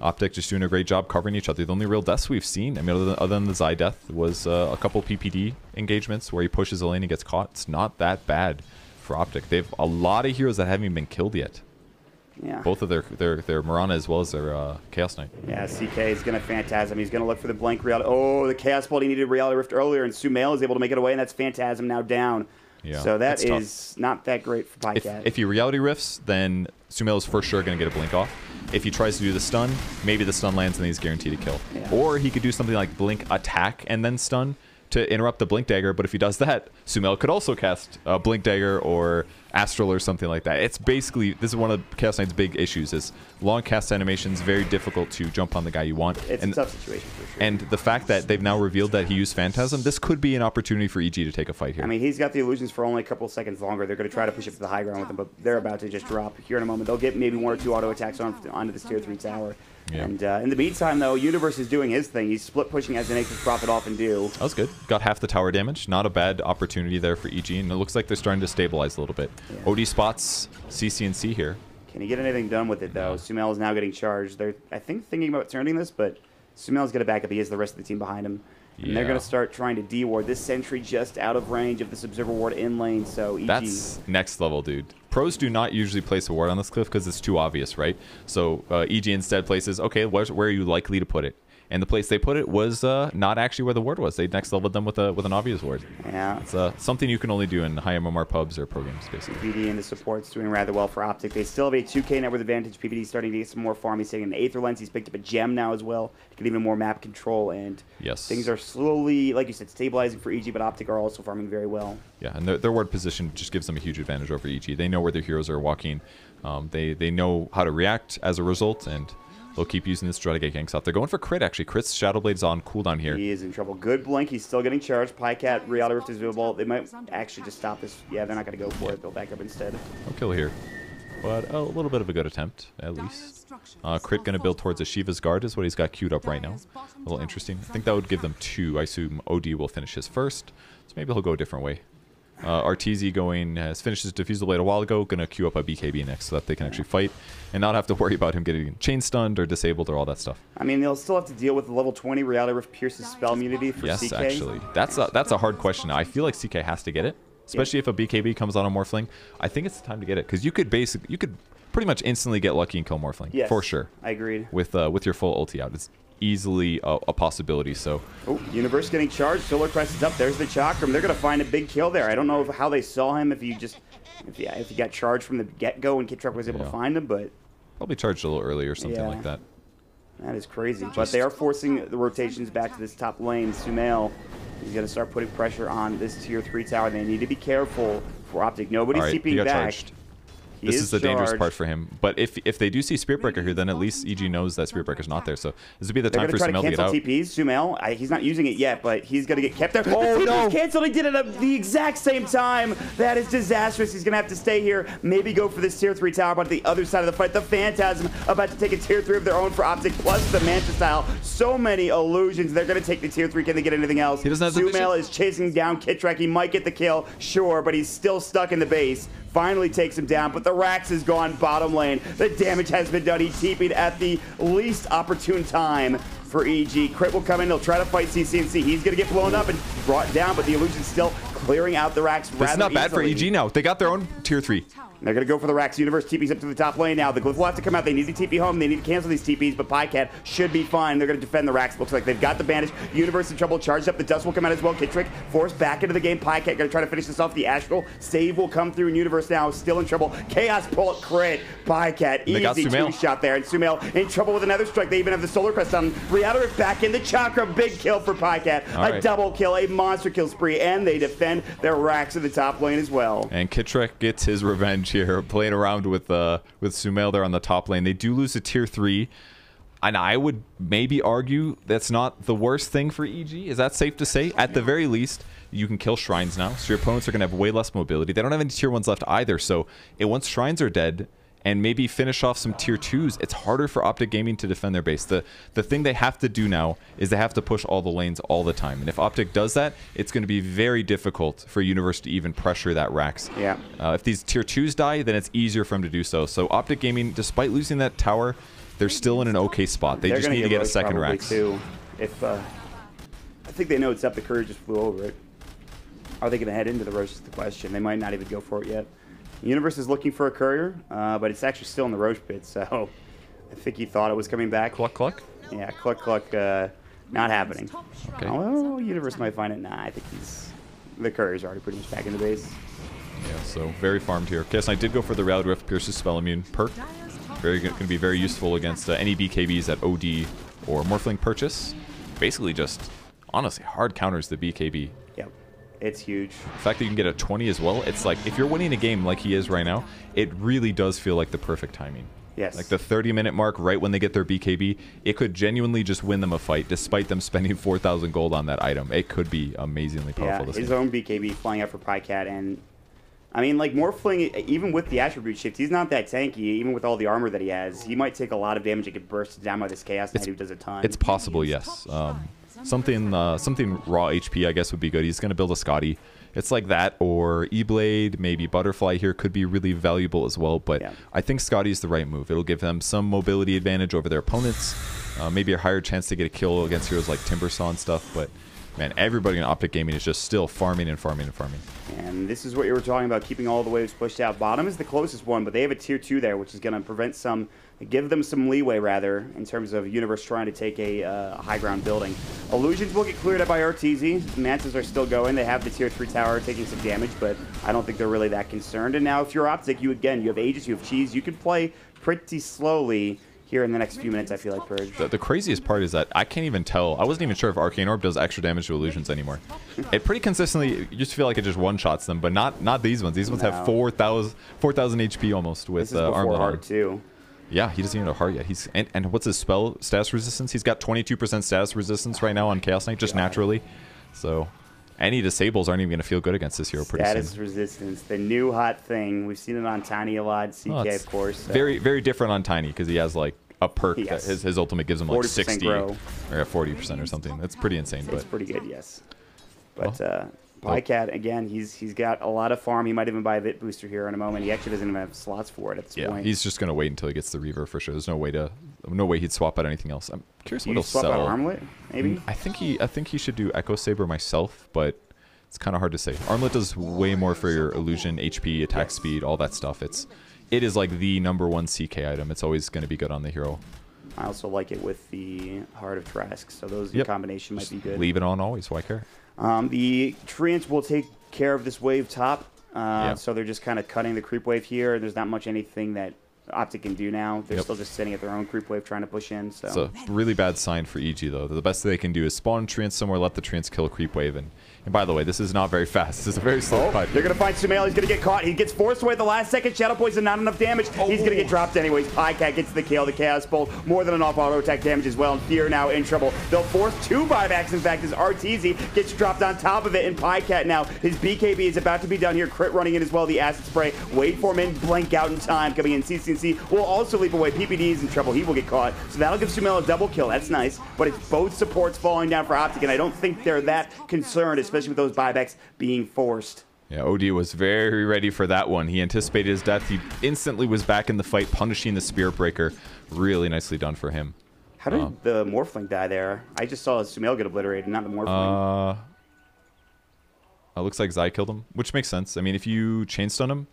Optic just doing a great job covering each other. The only real deaths we've seen, I mean, other than the Zai death, was a couple PPD engagements where he pushes a lane and gets caught. It's not that bad for Optic. They have a lot of heroes that haven't even been killed yet. Yeah. Both of their Mirana as well as their Chaos Knight. Yeah, CK is going to Phantasm. He's going to look for the blank reality. Oh, the Chaos Bolt. He needed Reality Rift earlier, and Sumail is able to make it away, and that's Phantasm now down. Yeah, so that is not that great for Pycat. If he Reality Rifts, then Sumail is for sure going to get a blink off. If he tries to do the stun, maybe the stun lands and he's guaranteed a kill. Yeah. Or he could do something like blink attack and then stun to interrupt the Blink Dagger, but if he does that, Sumail could also cast Blink Dagger or Astral or something like that. It's basically, this is one of Chaos Knight's big issues, is long cast animations, very difficult to jump on the guy you want. It's a tough situation for sure. And the fact that they've now revealed that he used Phantasm, this could be an opportunity for EG to take a fight here. I mean, he's got the illusions for only a couple of seconds longer. They're going to try to push up to the high ground with him, but they're about to just drop here in a moment. They'll get maybe 1 or 2 auto attacks onto this tier 3 tower. Yeah. And in the meantime, though, Universe is doing his thing. He's split pushing as Nature's Prophet often do. That was good. Got half the tower damage. Not a bad opportunity there for EG, and it looks like they're starting to stabilize a little bit. Yeah. OD spots CCNC here. Can he get anything done with it, though? Sumail is now getting charged. They're, I think, thinking about turning this, but Sumail's going to back up. He has the rest of the team behind him. And they're going to start trying to D-ward. This sentry just out of range of this Observer ward in lane, so EG... That's next level, dude. Pros do not usually place a ward on this cliff because it's too obvious, right? So EG instead places, okay, where are you likely to put it? And the place they put it was not actually where the ward was. They next leveled them with an obvious ward. Yeah. It's something you can only do in high MMR pubs or pro games, basically. PPD and the support's doing rather well for Optic. They still have a 2K net worth advantage. PPD starting to get some more farm. He's taking an Aether Lens. He's picked up a gem now as well to get even more map control. And things are slowly, like you said, stabilizing for EG, but Optic are also farming very well. Yeah, and their ward position just gives them a huge advantage over EG. They know where their heroes are walking. They know how to react as a result, and they'll keep using this draw to get ganks out. They're going for crit, actually. Crit's Shadow Blade's on cooldown here. He is in trouble. Good blink. He's still getting charged. Pycat, Reality Rift is visible. They might actually just stop this. Yeah, they're not going to go for it. They'll back up instead. No kill here. But a little bit of a good attempt, at least. Crit going to build towards a Shiva's Guard is what he's got queued up right now. A little interesting. I think that would give them 2. I assume OD will finish his first, so maybe he'll go a different way. RTZ has finished his Diffusal Blade a while ago, going to queue up a BKB next so that they can actually fight and not have to worry about him getting chain stunned or disabled or all that stuff. I mean, they'll still have to deal with the level 20 Reality Rift Pierce's spell immunity for CK. Yes, actually. That's a hard question now. I feel like CK has to get it, especially if a BKB comes on a Morphling. I think it's the time to get it, because you could pretty much instantly get lucky and kill Morphling. Yes, for sure. I agreed. With your full ulti out. easily a possibility. So, oh, Universe getting charged. Solar Crest is up. There's the Chakram. They're going to find a big kill there. I don't know how they saw him, if he got charged from the get-go and Kitruck was able to find him, but probably charged a little early or something like that. That is crazy. But they are forcing the rotations back to this top lane. Sumail is going to start putting pressure on this tier 3 tower. They need to be careful for Optic. Nobody's TPing back. Charged. This is the dangerous part for him. But if they do see Spirit Breaker here, then at least EG knows that Spirit Breaker's not there. So this would be the time for Sumail to get out. TPs. Sumail, he's not using it yet, but he's going to get kept there. Oh, no! Canceled. He did it at the exact same time. That is disastrous. He's going to have to stay here. Maybe go for this tier 3 tower, but at the other side of the fight, the Phantasm about to take a tier 3 of their own for Optic, plus the Manta style. So many illusions. They're going to take the tier 3. Can they get anything else? He doesn't have the Sumail is chasing down Kitruck. He might get the kill, sure, but he's still stuck in the base. Finally takes him down, but the Rax is gone bottom lane. The damage has been done. He TP'd at the least opportune time for EG. Crit will come in. He'll try to fight CCNC. He's going to get blown up and brought down, but the illusion's still clearing out the Rax rather This is not bad for EG now. They got their own tier 3. They're going to go for the Rax. Universe TP's up to the top lane now. The Glyph will have to come out. They need to TP home. They need to cancel these TPs, but Pycat should be fine. They're going to defend the Rax. Looks like they've got the bandage. Universe in trouble. Charged up. The Dust will come out as well. Kittrick forced back into the game. Pycat going to try to finish this off. The Astral save will come through. And Universe now still in trouble. Chaos pull crit. Pycat easy two-shot there. And Sumail in trouble with another strike. They even have the Solar Crest on. Rihanna back in the Chakra. Big kill for Pycat. A double kill. A monster kill spree. And they defend their Rax in the top lane as well. And Kittrick gets his revenge here, playing around with Sumail there on the top lane. They do lose to tier 3, and I would maybe argue that's not the worst thing for EG. Is that safe to say? At the very least, you can kill shrines now, so your opponents are going to have way less mobility. They don't have any tier 1s left either, so once shrines are dead and maybe finish off some tier 2s, it's harder for Optic Gaming to defend their base. The thing they have to do now is they have to push all the lanes all the time. And if Optic does that, it's going to be very difficult for Universe to even pressure that Rax. Yeah. If these tier 2s die, then it's easier for them to do so. So Optic Gaming, despite losing that tower, they're still in an okay spot. They just need to get a second Rax. Too. If I think they know it's up. The Courier just flew over it. Are they going to head into the Roche is the question. They might not even go for it yet. Universe is looking for a Courier, but it's actually still in the Roche pit, so I think he thought it was coming back. Cluck, cluck? Yeah, cluck, cluck, not happening. Okay. Oh, Universe might find it. Nah, I think the Courier's already pretty much back in the base. Yeah, so very farmed here. Chaos Knight did go for the Reality Rift Pierce's Spell Immune perk. Going to be very useful against any BKBs at OD or Morphling Purchase. Basically just, honestly, hard counters the BKB. Yep. It's huge. The fact that you can get a 20 as well, it's like, if you're winning a game like he is right now, it really does feel like the perfect timing. Yes. Like the 30-minute mark, right when they get their BKB, it could genuinely just win them a fight, despite them spending 4,000 gold on that item. It could be amazingly powerful. Yeah, his own BKB flying out for Pycat, and I mean, like, Morphling, even with the attribute shift, he's not that tanky, even with all the armor that he has. He might take a lot of damage and get bursted down by this Chaos Knight who does a ton. It's possible, yes. Something raw HP, I guess, would be good. He's going to build a Scotty. It's like that, or E-Blade, maybe Butterfly here could be really valuable as well, but yeah. I think Scotty's the right move. It'll give them some mobility advantage over their opponents, maybe a higher chance to get a kill against heroes like Timbersaw and stuff, but man, everybody in Optic Gaming is just still farming and farming and farming. And this is what you were talking about, keeping all the waves pushed out. Bottom is the closest one, but they have a tier 2 there, which is going to prevent give them some leeway, rather, in terms of Universe trying to take a high ground building. Illusions will get cleared up by RTZ. Mantas are still going. They have the tier 3 tower taking some damage, but I don't think they're really that concerned. And now if you're Optic, you have Aegis, you have Cheese. You can play pretty slowly here in the next few minutes, I feel like, Purge. The craziest part is that I can't even tell. I wasn't even sure if Arcane Orb does extra damage to illusions anymore. It pretty consistently, you just feel like it just one-shots them, but not these ones. These ones have 4,000 HP almost with Armlet Heart too. Yeah, he doesn't even have a heart yet. And what's his spell status resistance? He's got 22% status resistance right now on Chaos Knight, just naturally. So any disables aren't even going to feel good against this hero pretty soon. Status resistance, the new hot thing. We've seen it on Tiny a lot, CK, of course. So. Very, very different on Tiny because he has like a perk that his ultimate gives him like 60 grow. or 40% or something. That's pretty insane. It's pretty good, yes. But Pycat, again, he's got a lot of farm. He might even buy a Vit booster here in a moment. He actually doesn't even have slots for it at this point. He's just gonna wait until he gets the Reaver for sure. There's no way he'd swap out anything else. I'm curious what he'll swap sell. Out Armlet, maybe. I think he should do Echo Saber myself, but it's kind of hard to say. Armlet does way more for your illusion, HP, attack speed, all that stuff. It is like the #1 CK item. It's always going to be good on the hero. I also like it with the Heart of Trask, so those in combination might be good. Leave it on always. Why care? The Treants will take care of this wave top, so they're just kind of cutting the creep wave here. There's not much anything that Optic can do now. They're still just sitting at their own creep wave trying to push in. So. It's a really bad sign for EG, though. The best they can do is spawn Treants somewhere, let the Treants kill a creep wave. And by the way, this is not very fast. This is a very slow fight. They're going to find Sumail. He's going to get caught. He gets forced away at the last second. Shadow Poison, not enough damage. He's going to get dropped anyways. Pycat gets the kill. The Chaos Bolt, more than enough auto attack damage as well. And Fear now in trouble. They'll force 2 buybacks, in fact, as RTZ gets dropped on top of it. And Pycat now, his BKB is about to be done here. Crit running in as well. The Acid Spray. Wait for him in. Blink out in time. Coming in. CCNC will also leap away. PPD is in trouble. He will get caught. So that'll give Sumail a double kill. That's nice. But it's both supports falling down for Optic. And I don't think they're that concerned, especially with those buybacks being forced. Yeah, OD was very ready for that one. He anticipated his death. He instantly was back in the fight, punishing the Spirit Breaker. Really nicely done for him. How did the Morphling die there? I just saw Sumail get obliterated, not the Morphling. It looks like Zai killed him, which makes sense. I mean, if you chain stun him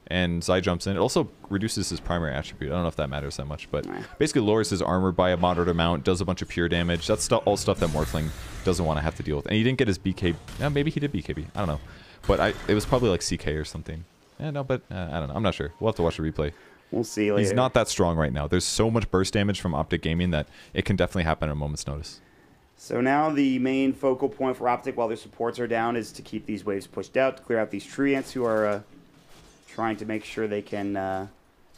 and Zai jumps in, it also reduces his primary attribute. I don't know if that matters that much, but basically lowers his armor by a moderate amount, does a bunch of pure damage. That's all stuff that Morphling doesn't want to have to deal with. And he didn't get his BK. Yeah, maybe he did BKB. I don't know. But it was probably like CK or something. Yeah, no, but I don't know. I'm not sure. We'll have to watch the replay. We'll see later. He's not that strong right now. There's so much burst damage from Optic Gaming that it can definitely happen at a moment's notice. So now the main focal point for Optic while their supports are down is to keep these waves pushed out, to clear out these Treants who are trying to make sure they can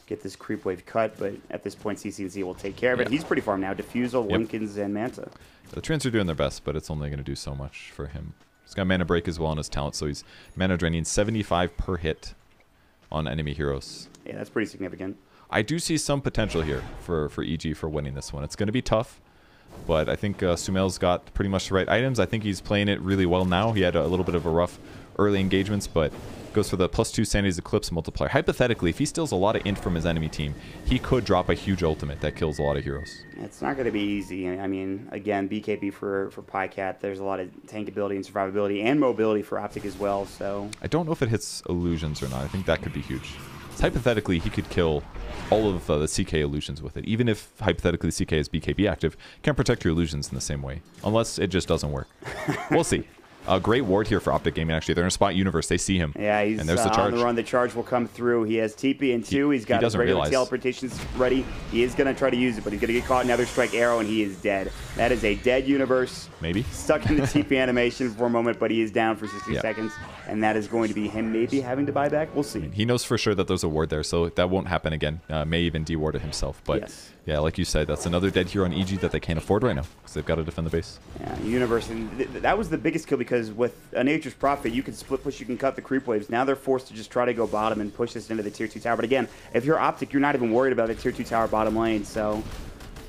get this creep wave cut, but at this point CCNZ will take care of it. He's pretty farm now. Diffusal, Wimpkins, and Manta. The Treants are doing their best, but it's only going to do so much for him. He's got Mana Break as well on his talent, so he's mana draining 75 per hit on enemy heroes. Yeah, that's pretty significant. I do see some potential here for EG for winning this one. It's going to be tough, but I think Sumail's got pretty much the right items. I think he's playing it really well now. He had a little bit of a rough early engagements, but goes for the +2 Sanity's Eclipse multiplier. Hypothetically, if he steals a lot of int from his enemy team, he could drop a huge ultimate that kills a lot of heroes. It's not going to be easy. I mean, again, BKB for Pycat, there's a lot of tankability and survivability and mobility for Optic as well. So I don't know if it hits illusions or not. I think that could be huge. So hypothetically, he could kill all of the CK illusions with it. Even if hypothetically CK is BKB active, can't protect your illusions in the same way. Unless it just doesn't work. We'll see. A great ward here for Optic Gaming, actually. They're in a spot Universe. They see him. Yeah, he's and there's the charge. On the run. The charge will come through. He has TP in 2. He's got his regular teleportations ready. He is going to try to use it, but he's going to get caught in another strike arrow, and he is dead. That is a dead Universe. Maybe. Stuck in the TP animation for a moment, but he is down for 60 seconds, and that is going to be him maybe having to buy back. We'll see. I mean, he knows for sure that there's a ward there, so that won't happen again. May even deward it himself. But yeah, like you said, that's another dead hero on EG that they can't afford right now because they've got to defend the base. Yeah, Universe, and that was the biggest kill because with a Nature's Prophet, you can split push, you can cut the creep waves. Now they're forced to just try to go bottom and push this into the tier 2 tower. But again, if you're Optic, you're not even worried about the tier 2 tower bottom lane. So,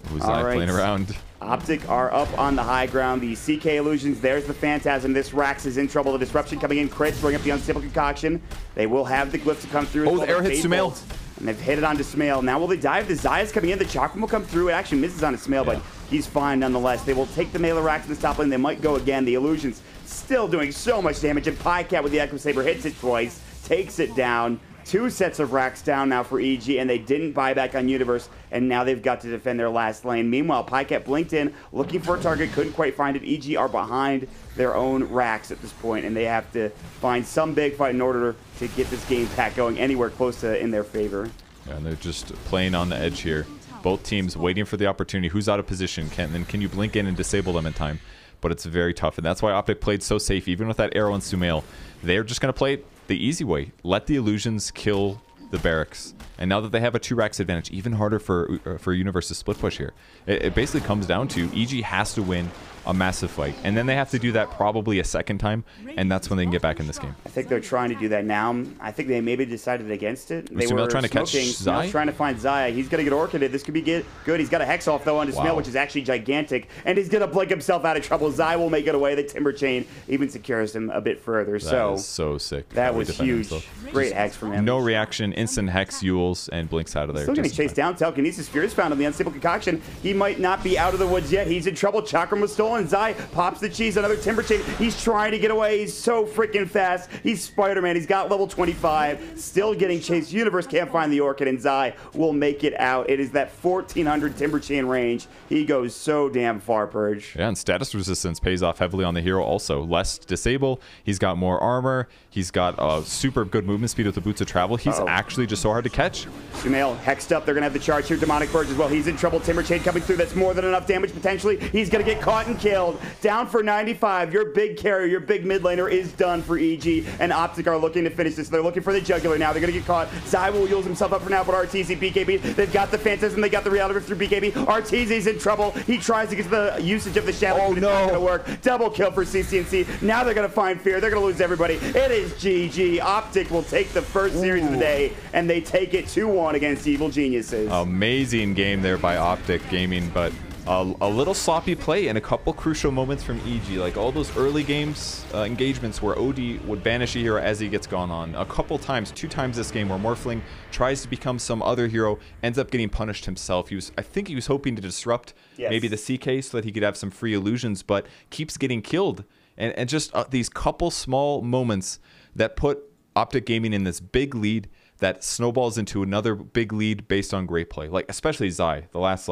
who's playing around? Optic are up on the high ground. The CK illusions, there's the Phantasm. This Rax is in trouble. The disruption coming in. Crits bring up the Unstable Concoction. They will have the glyph to come through. Oh, the air hits Sumail. And they've hit it onto Sumail. Now will they dive? The Zaya's coming in. The Chakram will come through. It actually misses on Sumail, but he's fine nonetheless. They will take the melee racks in the top lane. They might go again. The illusions still doing so much damage. And Pycat with the Echo Saber hits it twice, takes it down. 2 sets of racks down now for EG, and they didn't buy back on Universe, and now they've got to defend their last lane. Meanwhile, Pycat blinked in, looking for a target, couldn't quite find it. EG are behind their own racks at this point, and they have to find some big fight in order to get this game pack going anywhere close to in their favor. Yeah, and they're just playing on the edge here. Both teams waiting for the opportunity. Who's out of position? Can you blink in and disable them in time? But it's very tough, and that's why Optic played so safe. Even with that arrow and Sumail, they're just going to play it the easy way. Let the illusions kill the barracks. And now that they have a 2 racks advantage, even harder for Universe to split push here. It basically comes down to EG has to win a massive fight, and then they have to do that probably a second time, and that's when they can get back in this game. I think they're trying to do that now. I think they maybe decided against it. They were trying to catch Zai? Trying to find Zaya. He's going to get orchided. This could be good. He's got a Hex off though on Sumail, which is actually gigantic, and he's going to blink himself out of trouble. Zai will make it away. The Timber Chain even secures him a bit further. That is so sick. That was huge. Great Hex from him. No reaction instant hex Yules and blinks out of there. Still getting chased down. Telekinesis Sphere is found on the Unstable Concoction. He might not be out of the woods yet. He's in trouble. Chakram was stolen. Zai pops the cheese. Another Timber Chain. He's trying to get away. He's so freaking fast. He's Spider-Man. He's got level 25. Still getting chased. Universe can't find the Orchid, and Zai will make it out. It is that 1400 Timber Chain range. He goes so damn far, Purge. Yeah, and status resistance pays off heavily on the hero also. Less disable. He's got more armor. He's got super good movement speed with the Boots of Travel. He's actually just so hard to catch. Sumail hexed up. They're going to have the charge here. Demonic Purge as well. He's in trouble. Timber Chain coming through. That's more than enough damage potentially. He's going to get caught and killed. Down for 95. Your big carrier, your big mid laner is done for EG. And Optic are looking to finish this. They're looking for the jugular now. They're going to get caught. Zai will use himself up for now, but RTZ, BKB, they've got the Phantasm. They got the reality through BKB. RTZ's in trouble. He tries to get to the usage of the Shadow. Oh, It's not going to work. Double kill for CCNC. Now they're going to find Fear. They're going to lose everybody. It is GG. Optic will take the first series of the day, and they take it 2-1 against Evil Geniuses. Amazing game there by Optic Gaming, but a little sloppy play and a couple crucial moments from EG. Like all those early games engagements where OD would banish a hero as he gets gone on. A couple times, 2 times this game where Morphling tries to become some other hero, ends up getting punished himself. I think he was hoping to disrupt maybe the CK so that he could have some free illusions, but keeps getting killed. And just these couple small moments that put Optic Gaming in this big lead that snowballs into another big lead based on great play. Like especially Zai, the last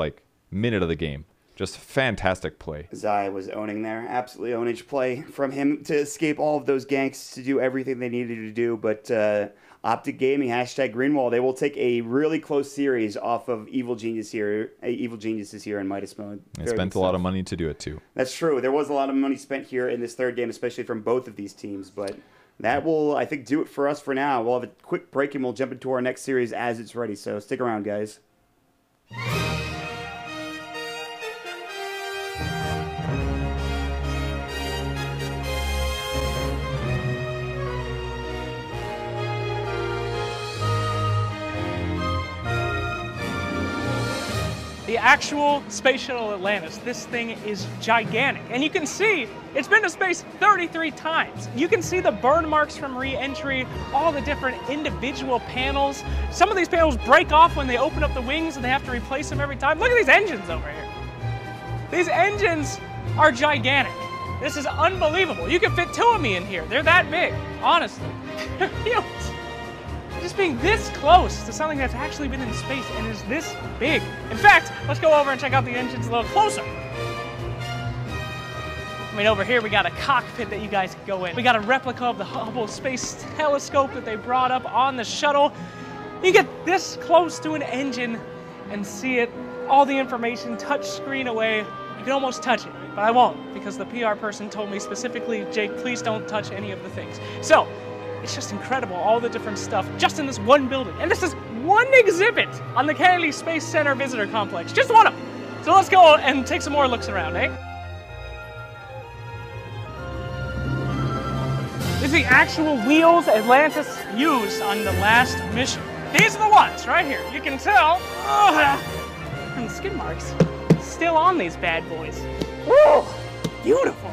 minute of the game. Just fantastic play. Zai was owning there. Absolutely ownage play from him to escape all of those ganks, to do everything they needed to do. But Optic Gaming, #Greenwall, they will take a really close series off of Evil Geniuses here in Midas mode. They spent a lot of money to do it too. That's true. There was a lot of money spent here in this third game, especially from both of these teams. But that will, I think, do it for us for now. We'll have a quick break and we'll jump into our next series as it's ready. So stick around, guys. The actual Space Shuttle Atlantis, this thing is gigantic. And you can see, it's been to space 33 times. You can see the burn marks from re-entry, all the different individual panels. Some of these panels break off when they open up the wings and they have to replace them every time. Look at these engines over here. These engines are gigantic. This is unbelievable. You can fit 2 of me in here. They're that big, honestly. They're huge. Just being this close to something that's actually been in space and is this big. In fact, let's go over and check out the engines a little closer. I mean, over here we got a cockpit that you guys can go in. We got a replica of the Hubble Space Telescope that they brought up on the shuttle. You get this close to an engine and see it, all the information, touch screen away. You can almost touch it, but I won't because the PR person told me specifically, Jake, please don't touch any of the things. So, it's just incredible, all the different stuff, just in this one building. And this is one exhibit on the Kennedy Space Center Visitor Complex. Just one of them. So let's go and take some more looks around, eh? This is the actual wheels Atlantis used on the last mission. These are the ones right here. You can tell, and the skid marks still on these bad boys. Woo! Beautiful.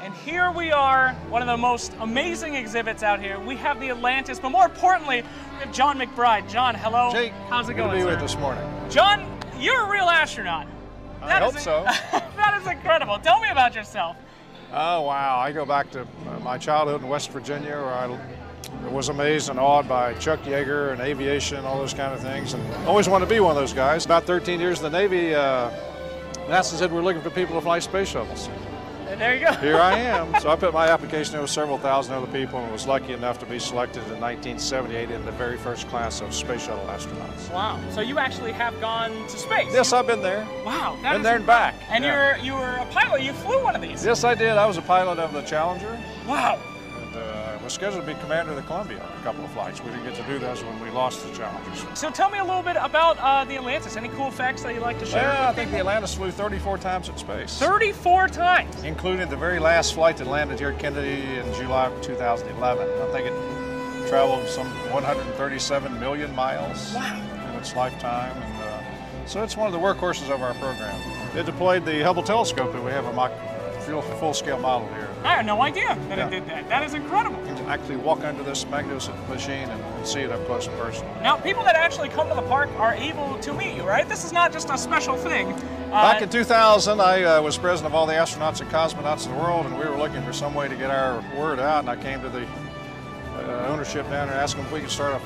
And here we are, one of the most amazing exhibits out here. We have the Atlantis, but more importantly, we have John McBride. John, hello. Jake, how's it going, good to be sir? with this morning. John, you're a real astronaut. I hope so. That is incredible. Tell me about yourself. Oh, wow. I go back to my childhood in West Virginia where I was amazed and awed by Chuck Yeager and aviation, all those kind of things, and always wanted to be one of those guys. About 13 years in the Navy, NASA said we're looking for people to fly space shuttles. And there you go. Here I am. So I put my application in with several thousand other people and was lucky enough to be selected in 1978 in the very first class of space shuttle astronauts. Wow. So you actually have gone to space. Yes, I've been there. Wow. Been there and back. And yeah. you were a pilot. You flew one of these. Yes, I did. I was a pilot of the Challenger. Wow. And was scheduled to be commander of the Columbia on a couple of flights. We didn't get to do those when we lost the Challengers. So tell me a little bit about the Atlantis. Any cool facts that you'd like to share? Yeah, I think the Atlantis flew 34 times in space. 34 times? Including the very last flight that landed here at Kennedy in July of 2011. I think it traveled some 137 million miles in its lifetime. And so it's one of the workhorses of our program. It deployed the Hubble telescope that we have a Mach full-scale model here. I had no idea that Yeah. it did that. That is incredible. You can actually walk under this magnificent machine and see it up close and personal. Now, people that actually come to the park are able to meet you, right? This is not just a special thing. Back in 2000, I was president of all the astronauts and cosmonauts in the world, and we were looking for some way to get our word out, and I came to the ownership down there and asked them if we could start a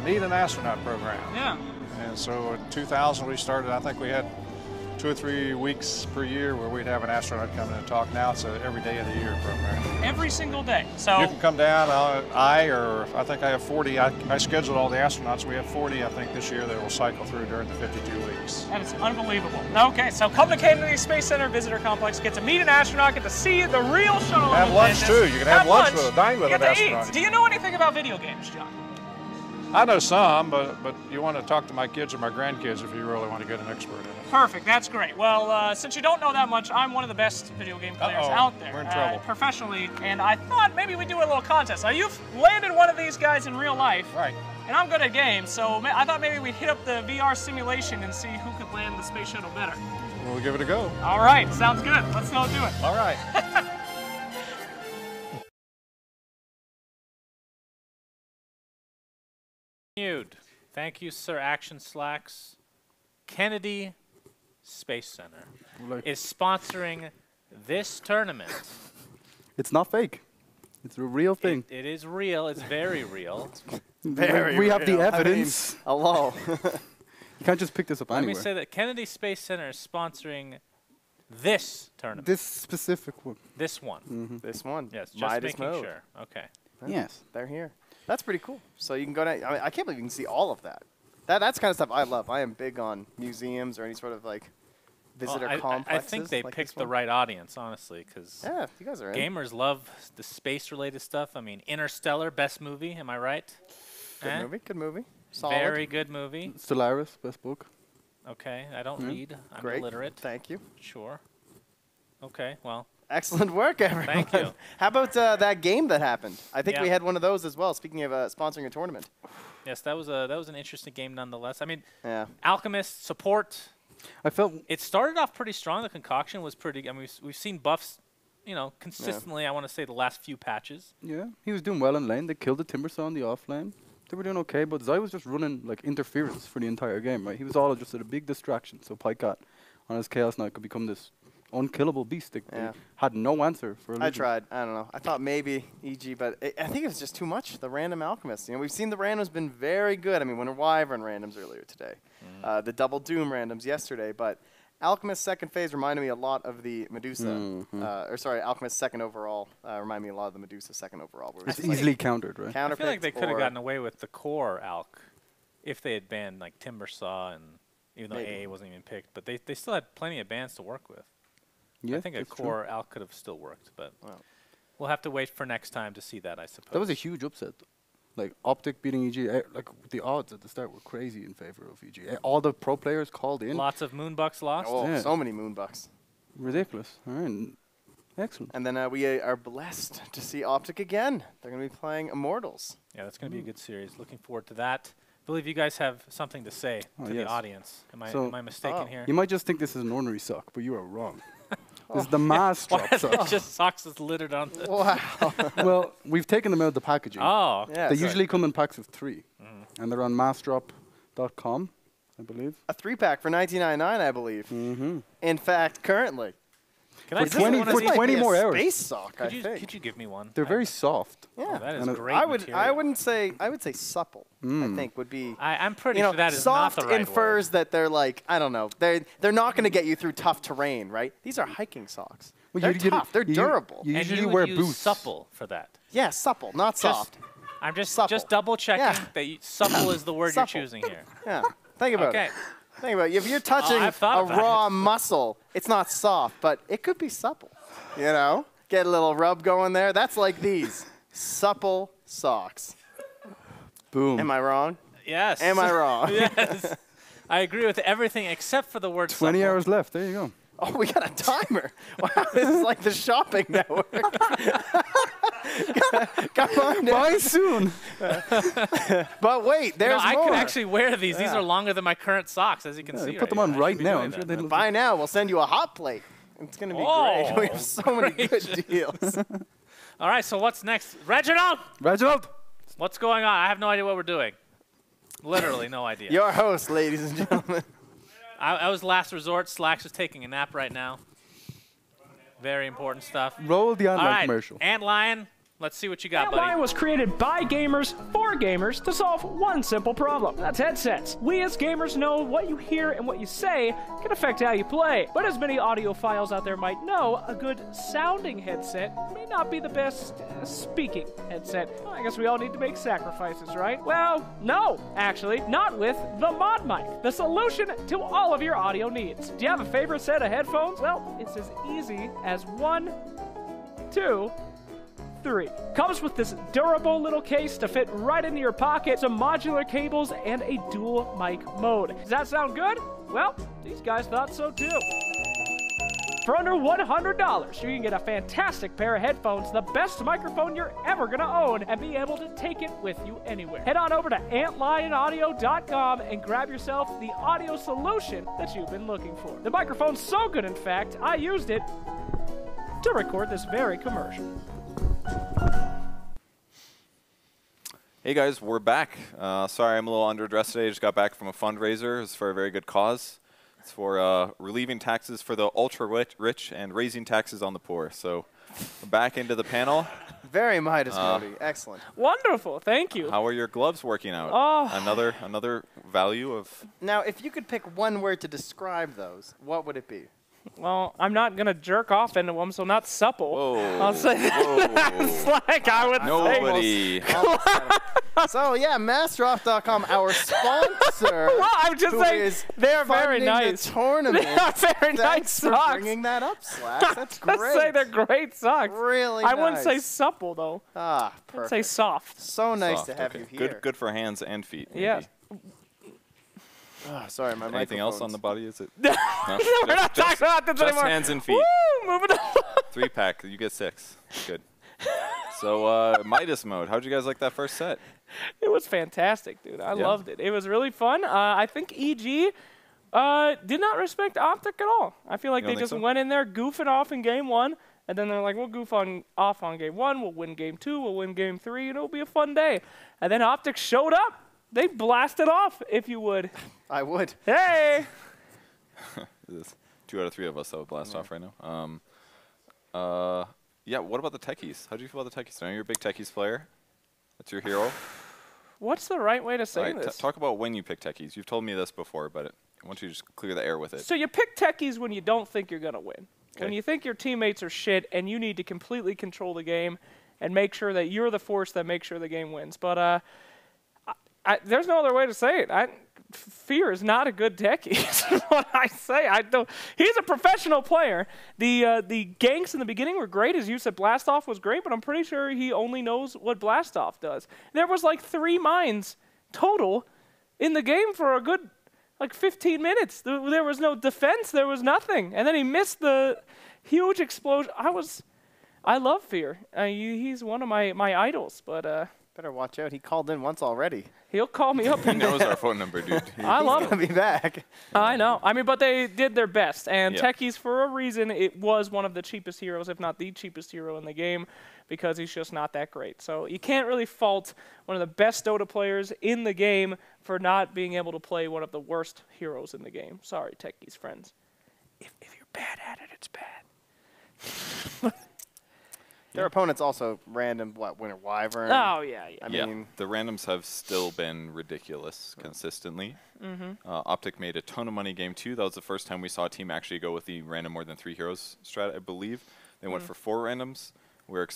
Meet an Astronaut program. Yeah. And so in 2000 we started, I think we had 2 or 3 weeks per year where we'd have an astronaut come in and talk. Now it's a every day of the year program. Every single day. So You can come down, I think I have 40, I scheduled all the astronauts. We have 40, I think, this year that will cycle through during the 52 weeks. that is unbelievable. Okay, so come to Kennedy Space Center Visitor Complex, get to meet an astronaut, get to see the real shuttle. Have in lunch Atlantis. too. You can have lunch with dine with You an get to astronaut. eat. Do you know anything about video games, John? I know some, but you want to talk to my kids or my grandkids if you really want to get an expert in it. Perfect, that's great. Well, since you don't know that much, I'm one of the best video game players Uh-oh, out there. we're in trouble. Professionally, and I thought maybe we'd do a little contest. Now, you've landed one of these guys in real life. Right. And I'm good at games, so I thought maybe we'd hit up the VR simulation and see who could land the space shuttle better. We'll give it a go. All right, sounds good. Let's go do it. All right. Thank you, Sir Action Slacks. Kennedy Space Center is sponsoring this tournament. It's not fake. It's a real thing. It is real. It's very real. We have the evidence. Hello. You can't just pick this up Let anywhere. me say that Kennedy Space Center is sponsoring this tournament. This specific one. This one. This one. Yes, just Midas making mode. sure. Okay. Yes. They're here. That's pretty cool. So you can go down. I mean, I can't believe you can see all of that. That's kind of stuff I love. I am big on museums or any sort of like visitor Well, complexes. I think they like picked this the one. right audience, honestly, because Yeah, you guys are in. gamers love the space-related stuff. I mean, Interstellar, best movie. Am I right? Good movie. Good movie. Solid. Very good movie. Stellaris, best book. Okay, I don't read. I'm Great. illiterate. Thank you. Sure. Okay, well, Excellent work, everyone. Thank you. How about that game that happened? I think Yeah. we had one of those as well. Speaking of sponsoring a tournament. yes, that was an interesting game nonetheless. I mean, Yeah. Alchemist support. I felt It started off pretty strong. The concoction was pretty. I mean, we've seen buffs, consistently. I want to say the last few patches. yeah, he was doing well in lane. They killed the Timbersaw in the off lane. They were doing okay, but Zai was just running like interference for the entire game, right? He was all just at a big distraction. So Pycat on his Chaos Knight could become this unkillable beast that Yeah. had no answer for. I Illusion. tried. I don't know. I thought maybe EG, but I think it was just too much. The random alchemist. We've seen the randoms been very good. I mean, Winter Wyvern randoms earlier today, the Double Doom randoms yesterday, but Alchemist second phase reminded me a lot of the Medusa. Alchemist second overall reminded me a lot of the Medusa second overall. Where it was It's just, easily countered, right? I feel like they counterpicked could have or- gotten away with the core Alch if they had banned like Timbersaw, and even though Maybe. AA wasn't even picked, but they still had plenty of bans to work with. Yeah, I think a that's true. core Alch could have still worked, but Wow. we'll have to wait for next time to see that, I suppose. That was a huge upset. Like Optic beating EG, like the odds at the start were crazy in favor of EG. All the pro players called in. Lots of Moonbucks lost. Oh, Yeah. so many Moonbucks. Ridiculous. All right. Excellent. And then we are blessed to see Optic again. They're going to be playing Immortals. Yeah, that's going to be a good series. Looking forward to that. I believe you guys have something to say Oh, to the yes. audience. Am So- I mistaken Oh. here? You might just think this is an ornery sock, but you are wrong. This is the mass Why drop are they sock. just socks that's littered on the... Wow. Well, we've taken them out of the packaging. Oh, Yeah, They sorry. usually come in packs of 3. And they're on massdrop.com, I believe. A 3-pack for $19.99, I believe. Mm-hmm. In fact, currently. can For I see 20 one of for these? might 20 be a more hours. Space sock, I Could think. you give me one? They're very soft. Yeah. Oh, that is And it- great I would material. say supple. I think would be I'm pretty sure that is soft not the right infers that they're like, I don't know. They're not going to get you through tough terrain, right? These are hiking socks. Well, They're you- tough. They're you- durable. you word. And usually you would wear use boots. supple for that. Yeah, supple, not soft. I'm just Supple. double checking Yeah. that supple is the word Supple. you're choosing here. Yeah. Think about Okay. it. Think about it. If you're touching I've thought a about raw it. muscle, it's not soft, but it could be supple. You know? Get a little rub going there. That's like these supple socks. Boom. Am I wrong? Yes. Am I wrong? Yes. I agree with everything except for the word 20 supple. hours left. There you go. Oh, we got a timer. Wow, this is like the shopping network. Come on now. Buy soon. But wait, You know, there's I more. could actually wear these. These Yeah. are longer than my current socks, as you can Yeah, see. you put them right on here. I right should be now. doing I'm sure that. they look. Buy now. We'll send you a hot plate. It's going to be great. We have so many gracious. good deals. All right, so what's next? Reginald! Reginald! What's going on? I have no idea what we're doing. Literally no idea. Your host, ladies and gentlemen. I was last resort. Slacks is taking a nap right now. Very important stuff. Roll the All online right, commercial. Antlion, let's see what you got, Antlion buddy. was created by gamers for gamers to solve one simple problem. That's headsets. We as gamers know what you hear and what you say can affect how you play. But as many audiophiles out there might know, a good sounding headset may not be the best speaking headset. Well, I guess we all need to make sacrifices, right? Well, no, actually, not with the Mod Mic, the solution to all of your audio needs. Do you have a favorite set of headphones? Well, it's as easy as 1, 2, 3. Comes with this durable little case to fit right into your pocket, some modular cables, and a dual mic mode. Does that sound good? Well, these guys thought so too. For under $100, you can get a fantastic pair of headphones, the best microphone you're ever gonna own, and be able to take it with you anywhere. Head on over to antlionaudio.com and grab yourself the audio solution that you've been looking for. The microphone's so good, in fact, I used it to record this very commercial. Hey guys, we're back. Sorry I'm a little underdressed today. Just got back from a fundraiser. It's for a very good cause. It's for relieving taxes for the ultra-rich and raising taxes on the poor. So we're back into the panel. Very Midas Modi. Excellent. Wonderful, thank you. How are your gloves working out? Oh. Another value of... Now, if you could pick one word to describe those, what would it be? Well, I'm not going to jerk off into them, so not supple. Whoa. I'll say that's like I would Nobody. So, yeah, masteroff.com, our sponsor. Well, I'm just who saying, is they're very funding nice. The tournament. They are very nice Thanks for socks. bringing that up, Slacks. That's Let's great. say they're great socks. Really I wouldn't say nice. supple, though. Ah, I'd perfect. say soft. So nice Soft, to have okay. you here. Good for hands and feet. Maybe. Yeah. Oh, sorry, my Anything else on the body? Is it? We're not talking about this just anymore. hands and feet. Woo, moving on. 3-pack. You get 6. Good. So Midas mode. How'd you guys like that first set? It was fantastic, dude. I Yeah. loved it. It was really fun. I think EG did not respect Optic at all. I feel like You they don't just think so? went in there goofing off in game 1, and then they're like, we'll goof off on game 1, we'll win game 2, we'll win game 3, and it'll be a fun day. And then Optic showed up. They blasted off, if you would. I would. Hey! There's 2 out of 3 of us that would blast off right now. Yeah, what about the techies? How do you feel about the techies? I know you're a big techies player. That's your hero. What's the right way to say All right, this? talk about when you pick techies. You've told me this before, but I want you to just clear the air with it. So you pick techies when you don't think you're going to win. When Okay. you think your teammates are shit and you need to completely control the game and make sure that you're the force that makes sure the game wins. But there's no other way to say it. Fear is not a good techie. Is what I say. He's a professional player. The ganks in the beginning were great. As you said, Blastoff was great, but I'm pretty sure he only knows what Blastoff does. There was like 3 mines total in the game for a good 15 minutes. There was no defense. There was nothing. And then he missed the huge explosion. I love Fear. He's one of my idols, but Better watch out. He called in once already. he'll call me up. He knows our phone number, dude. I love He'll him. be back. I know. I mean, but they did their best. And Yeah. Techies, for a reason, it was one of the cheapest heroes, if not the cheapest hero in the game, because he's just not that great. So you can't really fault one of the best Dota players in the game for not being able to play one of the worst heroes in the game. Sorry, Techies friends. If you're bad at it, it's bad. Their opponent's also random, Winter Wyvern. Oh, yeah. I Yeah, mean, the randoms have still been ridiculous consistently. Optic made a ton of money game 2. That was the first time we saw a team actually go with the random more than 3 heroes strat, I believe. They went for 4 randoms.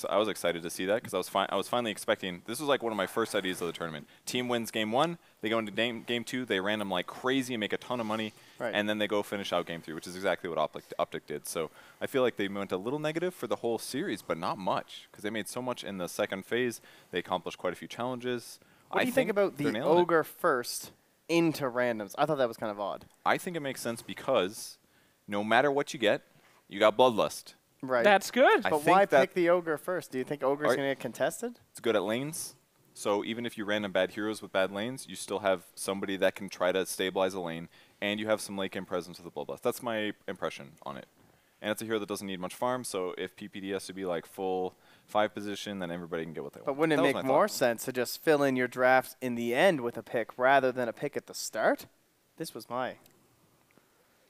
I was excited to see that because I was finally expecting. This was like one of my first ideas of the tournament. Team wins game 1, they go into game 2, they random like crazy and make a ton of money, Right. and then they go finish out game 3, which is exactly what Optic did. So I feel like they went a little negative for the whole series, but not much because they made so much in the second phase. They accomplished quite a few challenges. what do you think about they're the nailing it. Ogre first into randoms? I thought that was kind of odd. I think it makes sense because no matter what you get, you got Bloodlust. Right. That's good. I but think why that- pick the Ogre first? Do you think Ogre's Are- going to get contested? It's good at lanes. So even if you random bad heroes with bad lanes, you still have somebody that can try to stabilize a lane, and you have some late game presence with the Bloodlust. That's my impression on it. And it's a hero that doesn't need much farm, so if PPD has to be like full 5 position, then everybody can get what they want. But wouldn't it make more sense to just fill in your draft in the end with a pick rather than a pick at the start? This was my...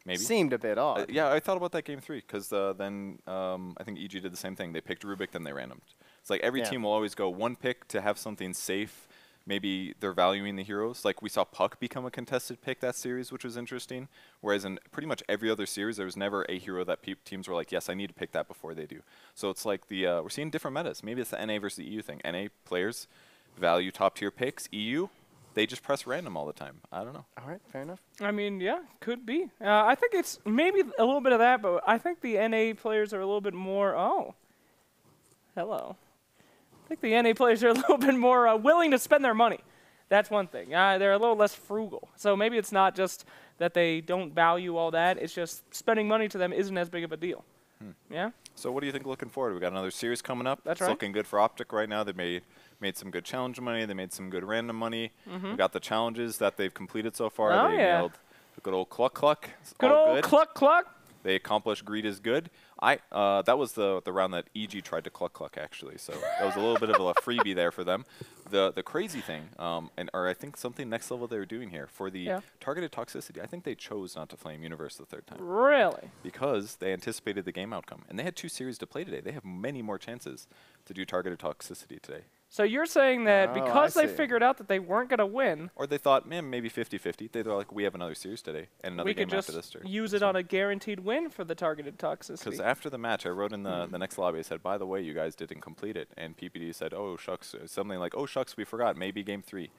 Maybe. Seemed a bit odd. Yeah, I thought about that game 3, because then I think EG did the same thing. They picked Rubik, then they randomed. It's like every team will always go 1 pick to have something safe. Maybe they're valuing the heroes. Like we saw Puck become a contested pick that series, which was interesting. Whereas in pretty much every other series, there was never a hero that teams were like, yes, I need to pick that before they do. So it's like we're seeing different metas. Maybe it's the NA versus the EU thing. NA players value top-tier picks. EU, they just press random all the time. I don't know. All right, fair enough. I mean, yeah, could be. I think it's maybe a little bit of that, but I think the NA players are a little bit more... Oh. Hello. I think the NA players are a little bit more willing to spend their money. That's one thing. They're a little less frugal. So maybe it's not just that they don't value all that. It's just spending money to them isn't as big of a deal. Yeah? So what do you think looking forward? We got another series coming up. That's it's right. looking good for Optic right now. They made some good challenge money. They made some good random money. We got the challenges that they've completed so far. Oh, they nailed the good old Cluck Cluck. It's Good all old Cluck Cluck. They accomplished Greed is good. That was the round that EG tried to Cluck Cluck, actually. So that was a little bit of a freebie there for them. The crazy thing, or I think something next level they were doing here, for the targeted toxicity, I think they chose not to flame Universe the 3rd time. Really? Because they anticipated the game outcome. And they had 2 series to play today. They have many more chances to do targeted toxicity today. So you're saying that because they figured out that they weren't going to win, or they thought, man, maybe 50-50. They thought, like, we have another series today and another we game could after this just turn. use it on a guaranteed win for the targeted Because toxicity. after the match, I wrote in the next lobby, I said, by the way, you guys didn't complete it. And PPD said, oh, shucks, something like, oh, shucks, we forgot, maybe game 3.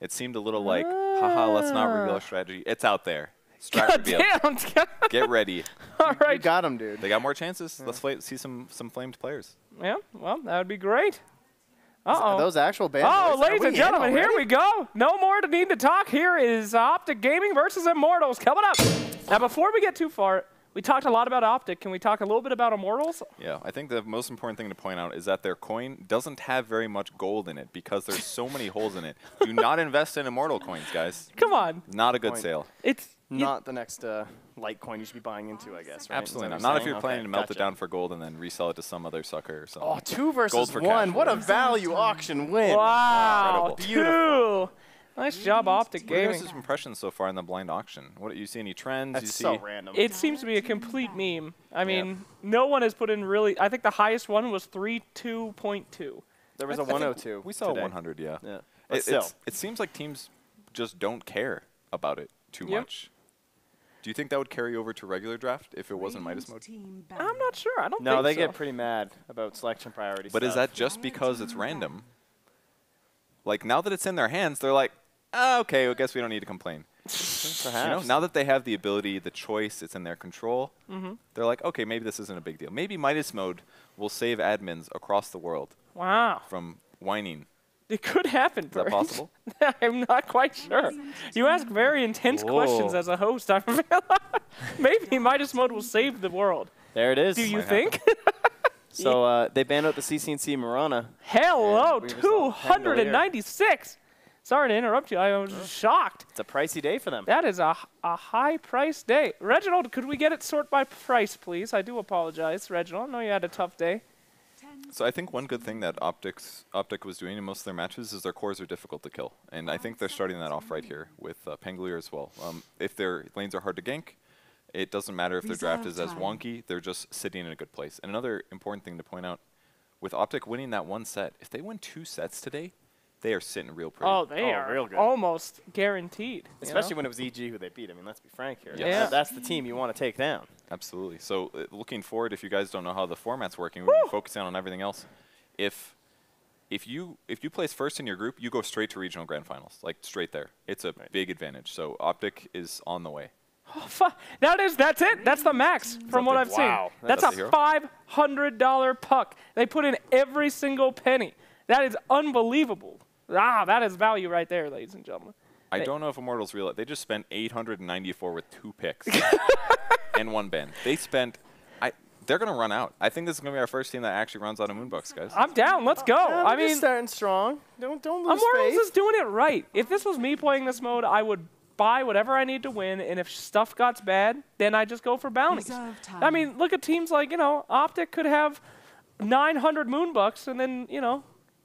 It seemed a little like, haha, let's not reveal our strategy. It's out there. Strat reveal. Damn. Get ready. All right. You got him, dude. They got more chances. Let's see some flamed players. Yeah, well, that would be great. Uh-oh. Are those actual band Oh, boys? ladies and gentlemen, here we go. No more to need to talk. Here is Optic Gaming versus Immortals coming up. Now, before we get too far, we talked a lot about Optic. Can we talk a little bit about Immortals? Yeah, I think the most important thing to point out is that their coin doesn't have very much gold in it because there's so many holes in it. Do not invest in Immortal coins, guys. Come on. Not a good sale. It's not the next Litecoin you should be buying into, I guess, right? Absolutely not. Is that what Not you're if you're saying? planning Okay, to melt gotcha. it down for gold and then resell it to some other sucker or something. Oh, 2 versus Gold for 1. cash. What a value auction win. wow. Incredible. 2. Nice job, Optic What are your Gaming. guys' impressions so far in the blind auction? What do you see any trends? That's you see so random. It seems to be a complete meme. I mean, no one has put in really. I think the highest one was 32.2. There was a I think 102. We saw today. 100, yeah. But still. It seems like teams just don't care about it too Yep. much. Do you think that would carry over to regular draft if it wasn't Midas mode? I'm not sure. I don't No, think they so. get pretty mad about selection priorities. But is that just because it's random? Like, now that it's in their hands, they're like, okay, I guess we don't need to complain. perhaps? You know, now that they have the ability, the choice, it's in their control, they're like, okay, maybe this isn't a big deal. Maybe Midas mode will save admins across the world Wow. from whining. It could happen, Is that Bert. possible? I'm not quite sure. You ask very intense questions as a host. I feel maybe Midas mode will save the world. There it is. Do you Might think? So they banned out the CCNC Marana. Hello, And we resolved 296. Sorry to interrupt you. I was shocked. It's a pricey day for them. That is a high price day. Reginald, could we get it sort by price, please? I do apologize, Reginald. I know you had a tough day. So I think one good thing that Optic was doing in most of their matches is their cores are difficult to kill. And I think they're starting that off right here with Pangolier as well. If their lanes are hard to gank, it doesn't matter if their draft is as wonky, they're just sitting in a good place. And another important thing to point out, with Optic winning that 1 set, if they win 2 sets today, they are sitting real pretty. Oh, they are real good. almost guaranteed. Especially when it was EG who they beat. I mean, let's be frank here. Yes. Yeah. That's the team you want to take down. Absolutely. So looking forward, if you guys don't know how the format's working, we're focusing on everything else. If you place first in your group, you go straight to regional grand finals, like straight there. It's a big advantage. So Optic is on the way. Oh, that's it. That's the max from what I've Wow. seen. That's That's a the hero. $500 puck. They put in every single penny. That is unbelievable. That is value right there, ladies and gentlemen. I don't know if Immortals realize they just spent 894 with 2 picks and 1 ban. They spent. They're gonna run out. I think this is gonna be our first team that actually runs out of Moonbucks, guys. I'm down. Let's go. I We're just mean, starting strong. Don't lose Immortals faith. is doing it right. If this was me playing this mode, I would buy whatever I need to win, and if stuff got bad, then I just go for bounties. I mean, look at teams like, Optic could have 900 Moonbucks and then,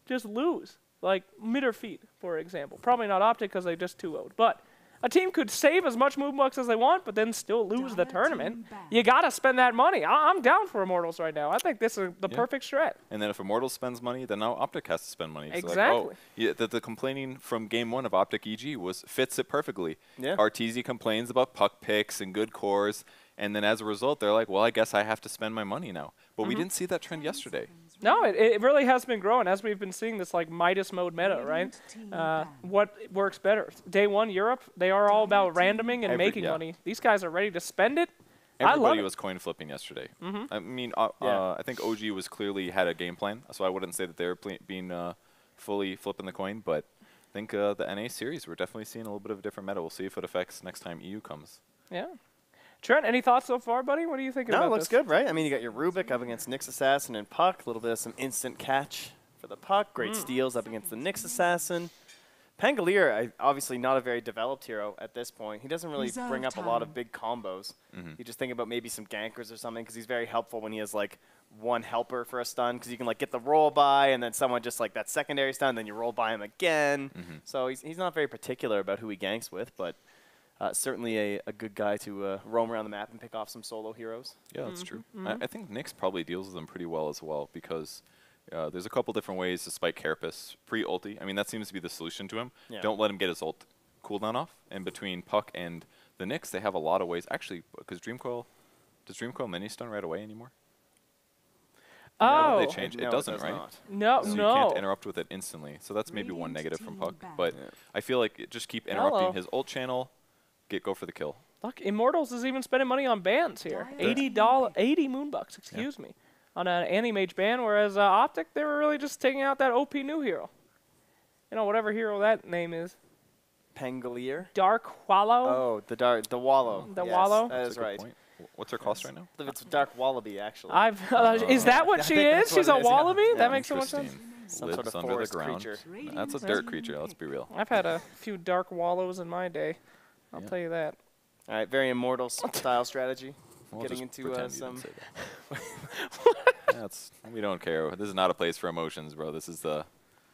just lose. Like Mitterfeet, for example. Probably not Optic because they just 2-0'd. But a team could save as much Moonbucks as they want, but then still lose the tournament. You got to spend that money. I'm down for Immortals right now. I think this is the perfect strat. And then if Immortals spends money, then now Optic has to spend money. Exactly. So like, the complaining from game 1 of Optic EG fits it perfectly. Yeah. Arteezy complains about puck picks and good cores, and then as a result, they're like, well, I guess I have to spend my money now. But we didn't see that trend yesterday. No, it really has been growing as we've been seeing this like Midas mode meta, right? What works better? Day 1 Europe, they are all about randoming and making money. These guys are ready to spend it. Everybody was coin flipping yesterday. I mean, I think OG was clearly had a game plan, so I wouldn't say that they were being fully flipping the coin, but I think the NA series, we're definitely seeing a little bit of a different meta. We'll see if it affects next time EU comes. Yeah. Trent, any thoughts so far, buddy? What are you thinking about this? No, it looks good, right? I mean, you got your Rubik up against Nyx Assassin and Puck. A little bit of some instant catch for the Puck. Great steals up against the Nyx Assassin. Pangolier, obviously not a very developed hero at this point. He doesn't really bring up a lot of big combos. You just think about maybe some gankers or something because he's very helpful when he has like one helper for a stun because you can like get the roll by and then someone just like that secondary stun, then you roll by him again. So he's not very particular about who he ganks with, but certainly a good guy to roam around the map and pick off some solo heroes. Yeah, that's true. I think Nyx probably deals with them pretty well as well because there's a couple different ways to spike Carapace pre-ulti. I mean, that seems to be the solution to him. Yeah. Don't let him get his ult cooldown off. And between Puck and the Nyx, they have a lot of ways. Actually, because Dreamcoil, does Dreamcoil mini stun right away anymore? Oh. They changed. No, it doesn't, does right? not. No, so you can't interrupt with it instantly. So that's maybe one negative from Puck. But I feel like just keep interrupting his ult channel. Go for the kill. Look, Immortals is even spending money on bans here. $80 Moonbucks, excuse me, on an anti-mage ban, whereas Optic, they were really just taking out that OP new hero. Whatever hero that name is. Pangolier? Dark Wallow? Oh, the Wallow. The yes, Wallow? That is right. Point. What's her cost right now? It's Dark Wallaby, actually. Is that what she is? She's a wallaby? Yeah. That makes so much sense. Some Lives sort of under the forest ground. creature. That's a dirt creature, let's be real. I've had a few Dark Wallows in my day. I'll tell you that. All right, very Immortals style strategy. We'll Getting just into pretend you some. didn't say that. We don't care. This is not a place for emotions, bro. This is the.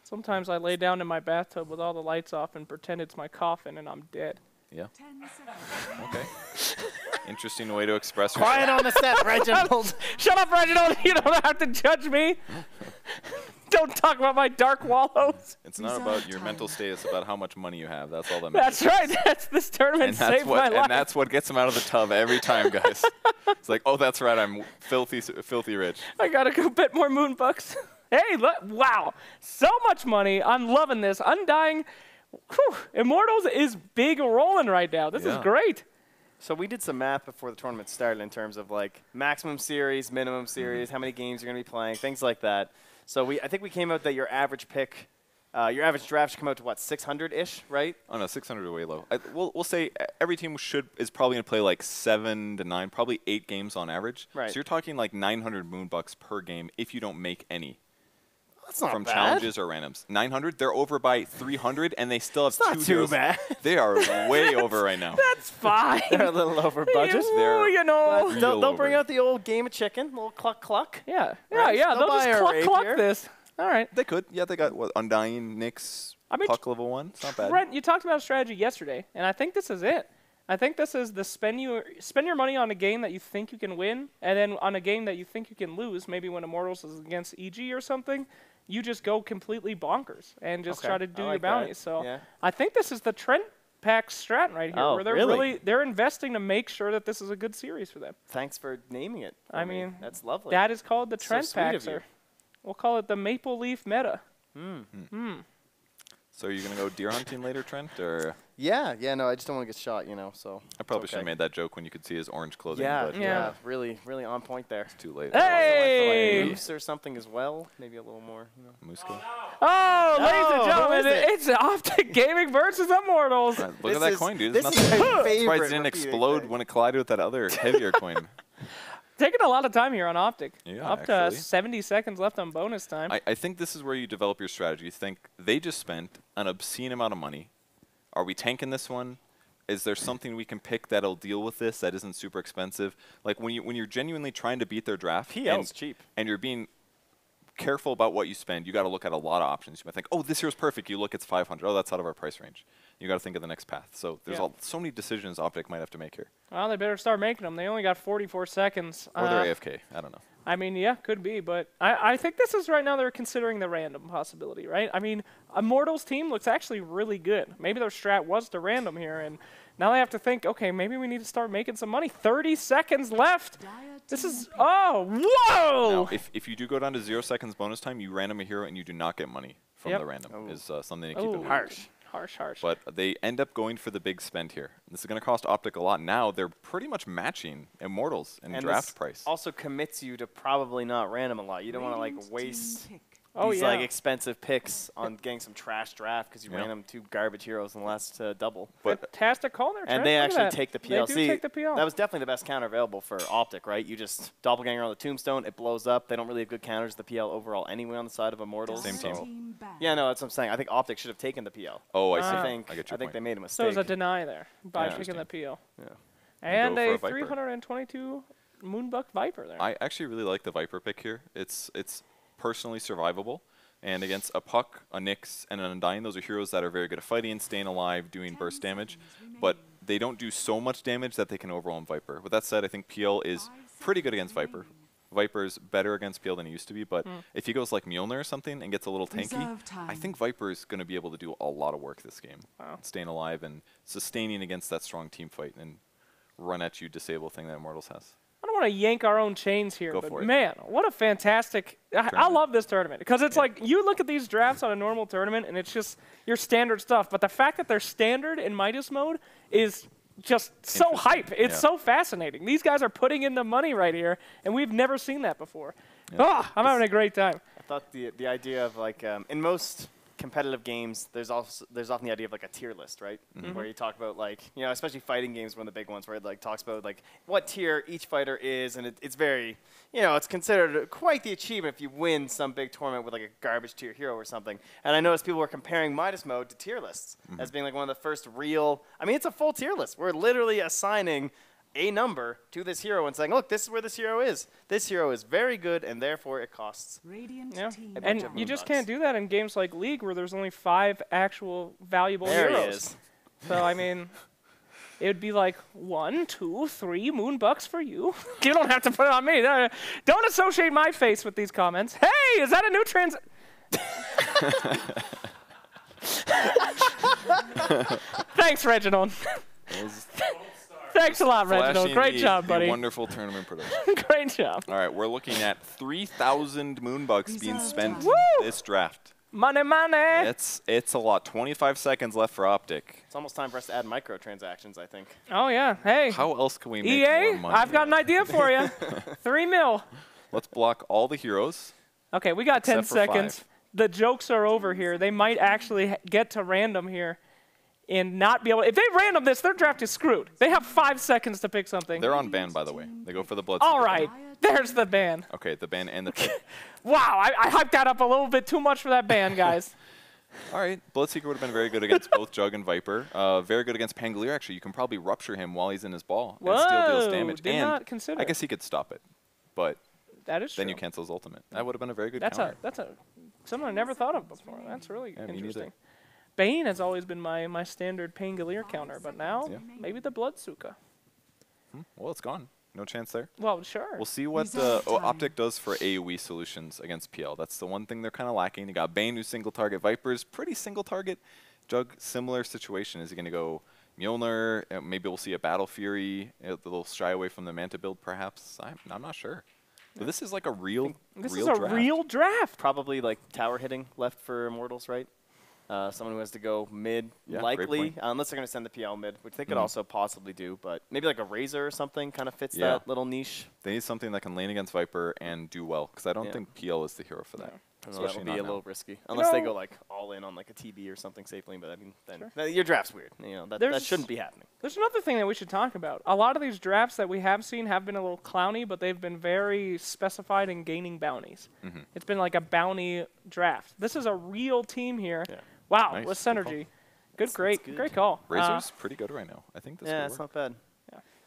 Sometimes I lay down in my bathtub with all the lights off and pretend it's my coffin and I'm dead. Yeah. Okay. Interesting way to express Quiet on the set, Reginald. Shut up, Reginald. You don't have to judge me. Don't talk about my Dark Wallows. It's not about your mental state. It's about how much money you have. That's all that matters. That's right. That's this tournament saved my life. And that's what gets him out of the tub every time, guys. It's like, oh, that's right. I'm filthy rich. I got to go bet more Moonbucks. Hey, look. Wow. So much money. I'm loving this. Undying. Whew, Immortals is big rolling right now. This is great. So we did some math before the tournament started in terms of like maximum series, minimum series, how many games you're going to be playing, things like that. So I think we came out that your average pick, your average draft should come out to what, 600-ish, right? Oh no, 600 are way low. We'll say every team is probably going to play like 7 to 9, probably 8 games on average. Right. So you're talking like 900 Moonbucks per game if you don't make any. That's not from bad. Challenges or randoms. 900, they're over by 300, and they still have not too bad. They are way over right now. That's fine. They're a little over budget. They'll bring out the old game of chicken, little cluck cluck. Yeah, right? They'll just cluck this. All right. They could. Yeah, they got what, Undying, Nyx, Puck level 1. It's not bad. Brent, you talked about strategy yesterday, and I think this is it. I think this is the spend your money on a game that you think you can win, and then on a game that you think you can lose. Maybe when Immortals is against EG or something. You just go completely bonkers and just try to do your bounties. So I think this is the Trent Pack strat right here, where they're investing to make sure that this is a good series for them. Thanks for naming it. I mean, that's lovely. That is called the Trent Pack, sir. We'll call it the Maple Leaf meta. So are you going to go deer hunting later, Trent? Or Yeah, no, I just don't want to get shot, so. I probably should have made that joke when you could see his orange clothing. Yeah, but yeah, really on point there. It's too late. Hey! Like moose or something as well, maybe a little more. Moose kill. Oh, ladies and gentlemen, it's Optic Gaming versus Immortals. Look at that coin, dude. This is my That's favorite why it didn't explode when it collided with that other heavier coin. Taking a lot of time here on Optic. Yeah, Up to 70 seconds left on bonus time. I think this is where you develop your strategy. You think they just spent an obscene amount of money. Are we tanking this one? is there something we can pick that'll deal with this that isn't super expensive? Like when you're genuinely trying to beat their draft, PL's cheap, and you're being careful about what you spend. You got to look at a lot of options. You might think, oh, this hero's perfect. You look, it's 500. Oh, that's out of our price range. You got to think of the next path. So there's so many decisions Optic might have to make here. Well, they better start making them. They only got 44 seconds. Or they're AFK. I don't know. I mean, yeah, could be, but I think this is right now they're considering the random possibility, right? I mean, Immortals team looks actually really good. Maybe their strat was to random here, and now they have to think, okay, maybe we need to start making some money. 30 seconds left. This is, oh, whoa! Now, if you do go down to 0 seconds bonus time, you random a hero and you do not get money from the random. Is something to keep in mind. Harsh. But they end up going for the big spend here. This is going to cost Optic a lot. Now they're pretty much matching Immortals in draft price. Also commits you to probably not random a lot. You don't want to like waste these like expensive picks on getting some trash draft because you random 2 garbage heroes in the last double. Fantastic call there, Trent. And they actually take the PL. They do take the PL. That was definitely the best counter available for Optic, right? You just doppelganger on the Tombstone, it blows up. They don't really have good counters the PL overall anyway on the side of Immortals. Same team. Yeah, no, that's what I'm saying. I think Optic should have taken the PL. Oh, I see. I think they made a mistake. So it was a deny there by taking the PL. Yeah. And a 322 Moonbuck Viper there. I actually really like the Viper pick here. It's personally survivable. And against a Puck, a Nyx, and an Undying, those are heroes that are very good at fighting, staying alive, doing burst damage. But they don't do so much damage that they can overwhelm Viper. With that said, I think PL is pretty good against Viper. Viper's better against PL than he used to be, but if he goes like Mjolnir or something and gets a little tanky, I think Viper is going to be able to do a lot of work this game. Staying alive and sustaining against that strong team fight and run at you disable thing that Immortals has. I don't want to yank our own chains here, but for it. man, what a fantastic... I love this tournament because it's like you look at these drafts on a normal tournament and it's just your standard stuff, but the fact that they're standard in Midas mode is just so hype. It's so fascinating. These guys are putting in the money right here, and we've never seen that before. Oh, I'm having a great time. I thought the idea of like in most competitive games, there's often the idea of like a tier list, right? Where you talk about like, you know, especially fighting games, one of the big ones where it like talks about like what tier each fighter is, and it's very, you know, it's considered quite the achievement if you win some big tournament with like a garbage tier hero or something. And I noticed people were comparing Midas mode to tier lists as being like one of the first real, I mean, it's a full tier list. We're literally assigning a number to this hero and saying, look, this is where this hero is. This hero is very good, and therefore it costs. And you just can't do that in games like League where there's only 5 actual valuable heroes. There he is. So, I mean, it would be like 1, 2, 3 Moonbucks for you. You don't have to put it on me. Don't associate my face with these comments. Hey, is that a new trans... Thanks, Reginald. Thanks a lot, Reginald. Great job, buddy. Wonderful tournament production. Great job. All right, we're looking at 3,000 Moonbucks being spent this draft. Money. It's a lot. 25 seconds left for Optic. It's almost time for us to add microtransactions, I think. Oh, yeah. Hey. How else can we make EA, more money? I've got an idea for you. 3 mil. Let's block all the heroes. Okay, we got 10 seconds. 5. The jokes are over here. They might actually get to random here and not be able to. If they random this, their draft is screwed. They have 5 seconds to pick something. They're on ban, by the way. They go for the blood. All right. There's the ban. Okay, the ban and the pick. Wow, I hyped that up a little bit too much for that ban, guys. All right, Bloodseeker would have been very good against both Jug and Viper. Very good against Pangolier, actually. You can probably rupture him while he's in his ball and still deals damage. Did not consider. I guess he could stop it, but that is true. Then you cancel his ultimate. That would have been a very good that's counter. That's something I never thought of before. That's really interesting. Bane has always been my standard Pangolier counter, but now maybe the Bloodsuka. Well, it's gone. No chance there. Well, sure. We'll see what Optic does for AoE solutions against PL. That's the one thing they're kind of lacking. You got Bane, who's single target. Viper's pretty single target. Jug, similar situation. Is he going to go Mjolnir? Maybe we'll see a Battle Fury. They'll shy away from the Manta build, perhaps. I'm not sure. But this is like a real draft. Probably like tower hitting left for Immortals, right? Someone who has to go mid, likely, unless they're going to send the PL mid, which they could also possibly do. But maybe like a Razor or something kind of fits that little niche. They need something that can lane against Viper and do well, because I don't think PL is the hero for that. That would be a little risky, unless they go like all in on like a TB or something safely. But I mean, then your draft's weird. You know, that shouldn't be happening. There's another thing that we should talk about. A lot of these drafts that we have seen have been a little clowny, but they've been very specified in gaining bounties. It's been like a bounty draft. This is a real team here. Wow, with Synergy. Great call. Razor's pretty good right now. I think this Yeah, could it's work. not bad.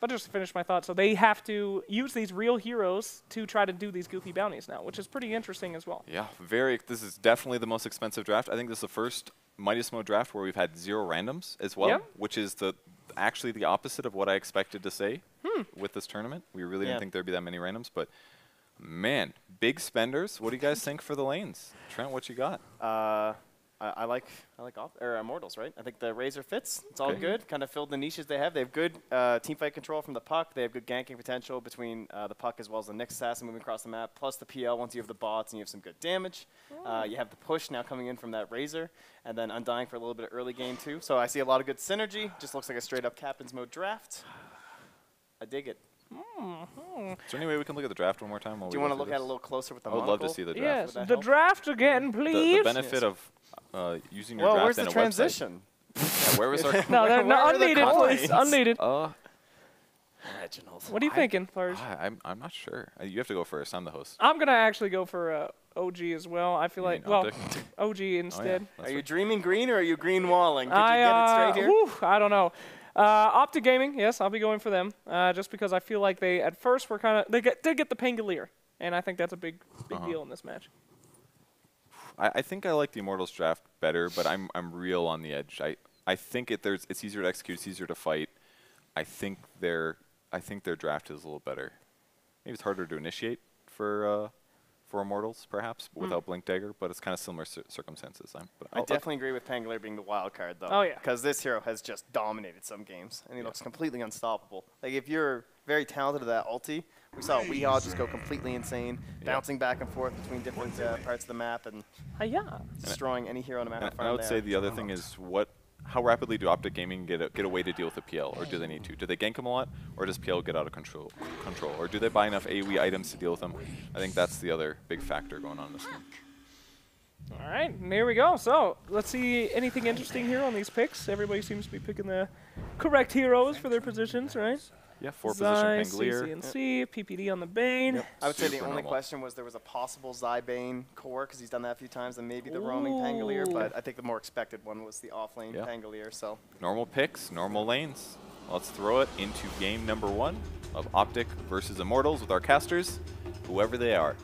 But just to finish my thought, so they have to use these real heroes to try to do these goofy bounties now, which is pretty interesting as well. Yeah, this is definitely the most expensive draft. I think this is the first Midas Mode draft where we've had 0 randoms as well, which is actually the opposite of what I expected to say with this tournament. We really didn't think there'd be that many randoms, but man, big spenders. What do you guys think for the lanes? Trent, what you got? I like Immortals, right? I think the Razor fits. It's all good. Kind of filled the niches they have. They have good team fight control from the puck. They have good ganking potential between the puck as well as the Nyx assassin moving across the map. Plus the PL once you have the bots and you have some good damage. You have the push now coming in from that Razor, and then Undying for a little bit of early game too. So I see a lot of good synergy. Just looks like a straight up Captain's Mode draft. I dig it. Is there any way we can look at the draft one more time? Do you want to look at it a little closer with the I would love to see the draft. Yes, the draft again, please. The benefit of using your well, draft where's in the a transition? website. Yeah, where was our... No, they're not unneeded, please. Unneeded. Reginald. What are you thinking, Farge? I'm not sure. You have to go first. I'm the host. I'm going to actually go for OG as well. I feel You like, mean well, Optic? OG instead. Are you dreaming green or are you green walling? Could you get it straight here? I don't know. Optic Gaming, yes, I'll be going for them. Just because I feel like they, at first, were kind of, they did get the Pangolier. And I think that's a big deal in this match. I think I like the Immortals draft better, but I'm real on the edge. I think it's easier to execute, it's easier to fight. I think their draft is a little better. Maybe it's harder to initiate for Immortals, perhaps, without Blink Dagger, but it's kind of similar circumstances. I definitely agree with Pangolier being the wild card, though. Oh, yeah. Because this hero has just dominated some games, and he looks completely unstoppable. Like, if you're very talented at that ulti, we saw Weehaw just go completely insane, bouncing back and forth between different parts of the map and destroying any hero on the map. And I would say the other thing is how rapidly do Optic Gaming get a way to deal with the PL, or do they need to? Do they gank him a lot, or does PL get out of control? Or do they buy enough AoE items to deal with them? I think that's the other big factor going on in this one. All right, here we go. So let's see anything interesting here on these picks. Everybody seems to be picking the correct heroes for their positions, right? Yeah, 4-position Pangolier. CCNC, PPD on the Bane. Yep. I would say the Super only normal. question was there was a possible Bane core, because he's done that a few times, and maybe the roaming Pangolier, but I think the more expected one was the off-lane Pangolier. So normal picks, normal lanes. Let's throw it into game number 1 of Optic versus Immortals with our casters, whoever they are.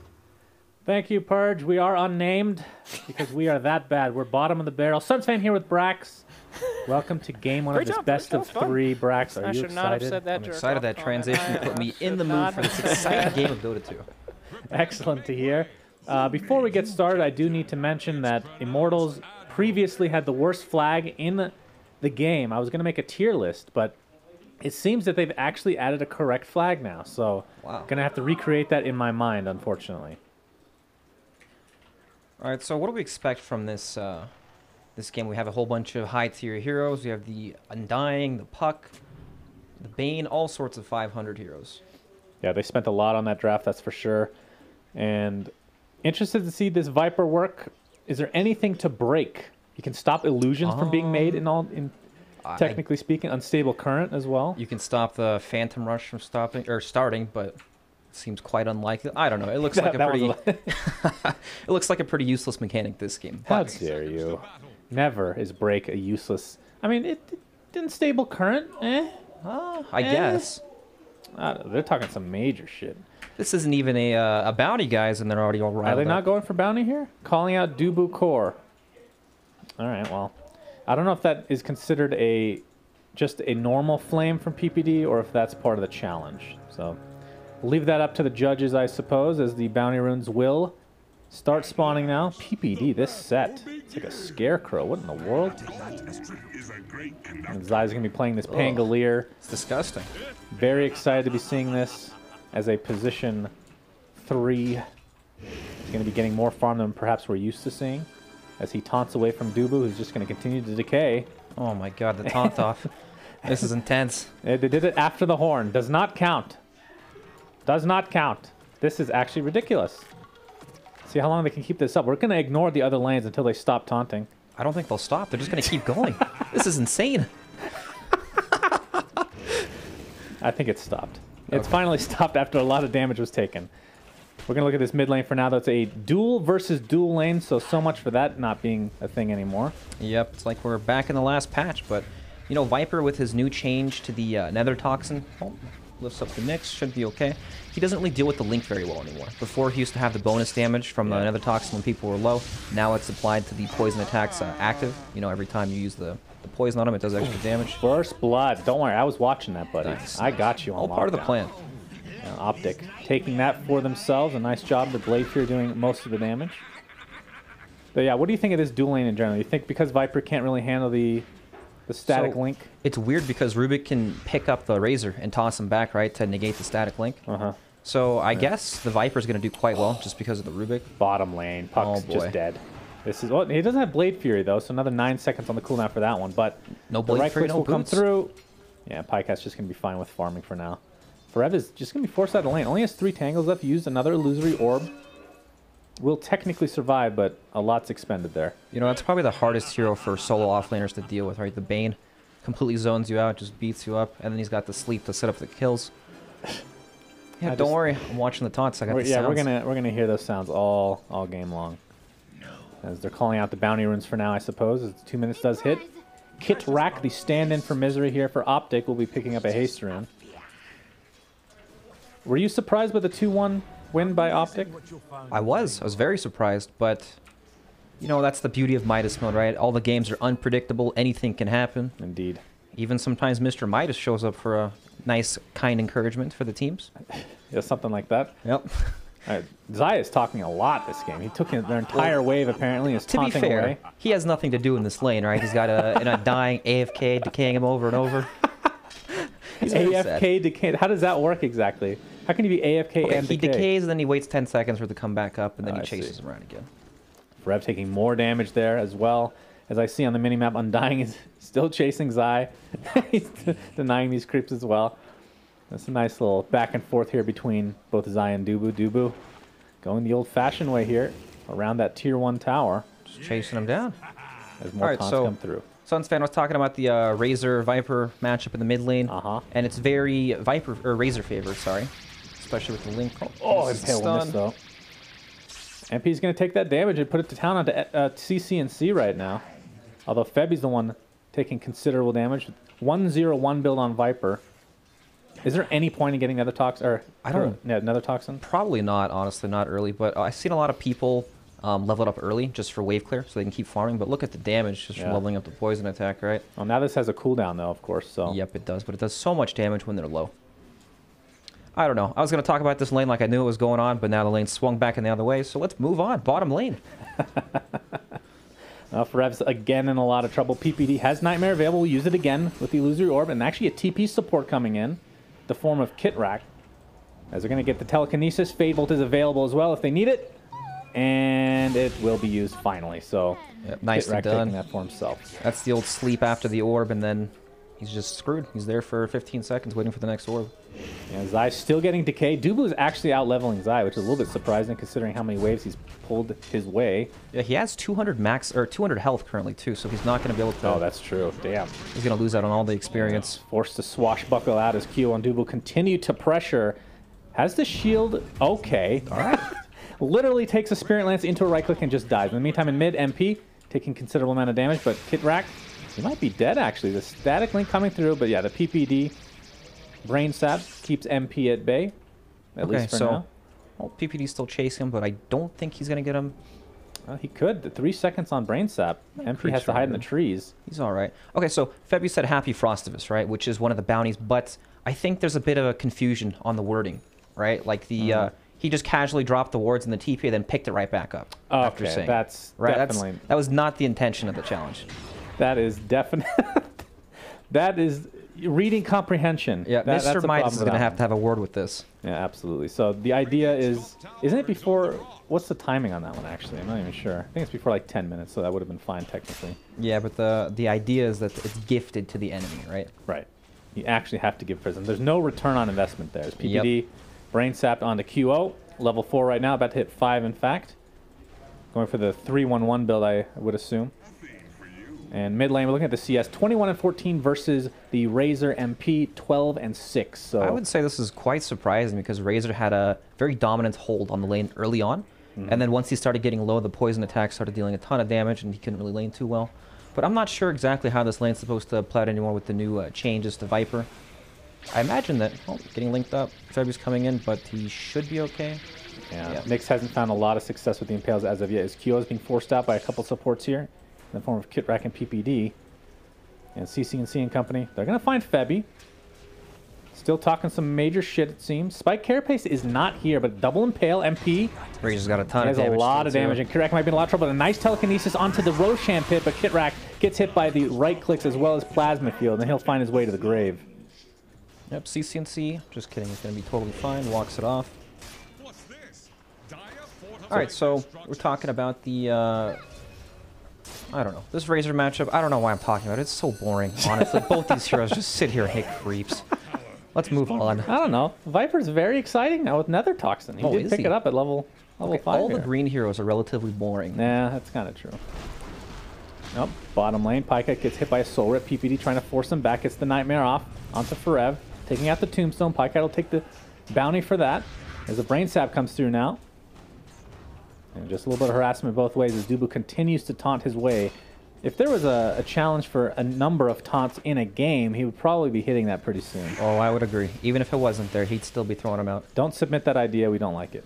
Thank you, Purge. We are unnamed because we are that bad. We're bottom of the barrel. Sunsfan here with Brax. Welcome to game 1 of this best of 3. Brax, are you excited? Not have said that. I'm excited that transition put me in the mood for this exciting game of Dota 2. Excellent to hear. Before we get started, I do need to mention that Immortals previously had the worst flag in the game. I was going to make a tier list, but it seems that they've actually added a correct flag now. So I'm going to have to recreate that in my mind, unfortunately. All right, so what do we expect from this this game? We have a whole bunch of high-tier heroes. We have the Undying, the Puck, the Bane, all sorts of 500 heroes. Yeah, they spent a lot on that draft, that's for sure. And interested to see this Viper work. Is there anything to break? You can stop illusions from being made technically speaking, unstable current as well. You can stop the Phantom Rush from starting, but seems quite unlikely. I don't know. It looks like a pretty it looks like a pretty useless mechanic this game. How dare you? Never is break a useless. I mean, it unstable current. I guess. They're talking some major shit. This isn't even a bounty, guys, and they're already all riled Are they not up. going for bounty here? Calling out Dubu Core. All right, well, I don't know if that is considered just a normal flame from PPD or if that's part of the challenge. So we'll leave that up to the judges, I suppose, as the bounty runes will start spawning now. PPD, this set. It's like a scarecrow. What in the world? And Zai's going to be playing this Pangolier. It's disgusting. Very excited to be seeing this as a position 3. He's going to be getting more farm than perhaps we're used to seeing, as he taunts away from Dubu, who's just going to continue to decay. Oh my god, the taunt off. This is intense. They did it after the horn. Does not count. Does not count. This is actually ridiculous. See how long they can keep this up. We're going to ignore the other lanes until they stop taunting. I don't think they'll stop. They're just going to keep going. This is insane. I think it's stopped. It's finally stopped after a lot of damage was taken. We're going to look at this mid lane for now. That's a dual versus dual lane, so much for that not being a thing anymore. Yep, it's like we're back in the last patch, but, you know, Viper with his new change to the Nether Toxin, lifts up the Nyx, should be okay. He doesn't really deal with the Link very well anymore. Before, he used to have the bonus damage from the Nether Toxin when people were low. Now it's applied to the poison attacks active. You know, every time you use the poison on him, it does extra damage. First blood. Don't worry, I was watching that, buddy. Nice. I got you on All part of the plan. Optic taking that for themselves. A nice job. The Blade Fear doing most of the damage. But yeah, what do you think of this dual lane in general? You think because Viper can't really handle the static link? It's weird because Rubik can pick up the Razor and toss him back, right, to negate the static link. So I guess the Viper's going to do quite well just because of the Rubik. Bottom lane. Puck's just dead. This is he doesn't have Blade Fury though, so another 9 seconds on the cooldown for that one. But no Blade Fury, no will come boots. through. Yeah, Pycat's just going to be fine with farming for now. Forev is just going to be forced out of the lane. Only has 3 tangles left. Used another illusory orb. Will technically survive, but a lot's expended there. You know, that's probably the hardest hero for solo offlaners to deal with, right? The Bane completely zones you out, just beats you up, and then he's got the sleep to set up the kills. Yeah, don't worry. I'm watching the taunts. I got the sounds. We're gonna hear those sounds all game long. As they're calling out the bounty runes for now, I suppose, as 2 minutes does hit. Kit Rack, the stand-in for Misery here for Optic, will be picking up a haste rune. Were you surprised by the 2-1 win by Optic? I was very surprised, but you know, that's the beauty of Midas mode, right? All the games are unpredictable. Anything can happen. Indeed. Even sometimes Mr. Midas shows up for a nice, kind encouragement for the teams. Yeah, something like that. Yep. Zaya is talking a lot this game. He took their entire wave, apparently, is taunting taunting away. He has nothing to do in this lane, right? He's got a dying AFK decaying him over and over. He's AFK decay. How does that work exactly? How can he be AFK and he decay? decays, and then he waits 10 seconds for it to come back up, and then he chases him around again. Rev taking more damage there as well. As I see on the minimap, Undying is still chasing Zai. He's denying these creeps as well. That's a nice little back and forth here between both Zai and Dubu. Dubu going the old-fashioned way here around that tier 1 tower. Just chasing him down. As more taunts come through. Sunsfan was talking about the Razor Viper matchup in the mid lane, and it's very Viper or Razor favored, sorry, especially with the Link. Impale will miss though. MP's going to take that damage and put it to town onto CC and C right now. Although Feby's the one taking considerable damage. 1-0-1 build on Viper. Is there any point in getting another toxin? Another toxin? Probably not, honestly, not early. But I've seen a lot of people level it up early just for wave clear, so they can keep farming. But look at the damage just from leveling up the poison attack, right? Well, now this has a cooldown though, of course. So. Yep, it does. But it does so much damage when they're low. I don't know. I was going to talk about this lane like I knew it was going on, but now the lane swung back in the other way. So let's move on. Bottom lane. Forev's again in a lot of trouble. PPD has Nightmare available. We'll use it again with the Illusory Orb, and actually a TP support coming in, the form of Kit Rack. As they're going to get the Telekinesis, Fade Bolt is available as well if they need it, and it will be used finally. So nicely Kit Rack done. taking that for himself. That's the old sleep after the orb, and then he's just screwed. He's there for 15 seconds waiting for the next orb. Yeah, Zai's still getting decay. Dubu is actually out-leveling Zai, which is a little bit surprising considering how many waves he's pulled his way. Yeah, he has 200 max or 200 health currently too, so he's not going to be able to. Oh, that's true. Damn. He's going to lose out on all the experience. Forced to swashbuckle out as Q on Dubu continue to pressure. Has the shield. Okay. All right. Literally takes a Spirit Lance into a right click and just dies. In the meantime, in mid, MP taking considerable amount of damage, but Kit Rack, he might be dead actually. The static link coming through, but yeah, the PPD. Brain Sap keeps MP at bay, at least for now. Well, PPD's still chasing him, but I don't think he's going to get him. He could. The 3 seconds on Brain Sap. MP has to hide in the trees. He's all right. Okay, so Febby said Happy Frostivus, right, which is one of the bounties, but I think there's a bit of a confusion on the wording, right? Like the he just casually dropped the wards in the TP and then picked it right back up. After saying. That's definitely... that was not the intention of the challenge. That is definitely... that is... reading comprehension. Yeah, Mr. Midas is going to have a word with this. Yeah, absolutely. So the idea is, isn't it before, what's the timing on that one actually? I'm not even sure. I think it's before like 10 minutes, so that would have been fine technically. Yeah, but the idea is that it's gifted to the enemy, right? Right. You actually have to give Prism. There's no return on investment there. It's PPD, Brain Sapped onto QO, level 4 right now, about to hit 5 in fact. Going for the 3-1-1 build, I would assume. And mid lane, we're looking at the CS 21-14 versus the Razor MP 12-6. So I would say this is quite surprising because Razor had a very dominant hold on the lane early on. And then once he started getting low, the poison attack started dealing a ton of damage and he couldn't really lane too well. But I'm not sure exactly how this lane's supposed to play out anymore with the new changes to Viper. I imagine that, getting linked up, Febby's coming in, but he should be okay. Yeah. Nyx hasn't found a lot of success with the Impales as of yet. His Kyo is being forced out by a couple supports here in the form of Kitrak and PPD. And CC&C and company, they're going to find Febby. Still talking some major shit, it seems. Spike Carapace is not here, but double Impale, MP. Razor's got a ton of damage. Has a lot of damage, and Kitrak might be in a lot of trouble. A nice telekinesis onto the Roshan pit, but Kitrak gets hit by the right clicks as well as Plasma Field, and he'll find his way to the grave. Yep, CC&C, just kidding, he's going to be totally fine, walks it off. Alright, so we're talking about the, I don't know, this Razor matchup. I don't know why I'm talking about it. It's so boring, honestly. Both these heroes just sit here and hit creeps. Let's move on. I don't know. Viper's very exciting now with Nether Toxin. He did pick it up at level 5 all here. the green heroes are relatively boring. Nah, that's kind of true. Nope, bottom lane. Pycat gets hit by a Soul Rip. PPD trying to force him back. Gets the Nightmare off onto Forev. Taking out the Tombstone. Pycat will take the bounty for that. As the Brain Sap comes through now. And just a little bit of harassment both ways as Dubu continues to taunt his way. If there was a challenge for a number of taunts in a game, he would probably be hitting that pretty soon. Oh, I would agree. Even if it wasn't there, he'd still be throwing him out. Don't submit that idea. We don't like it.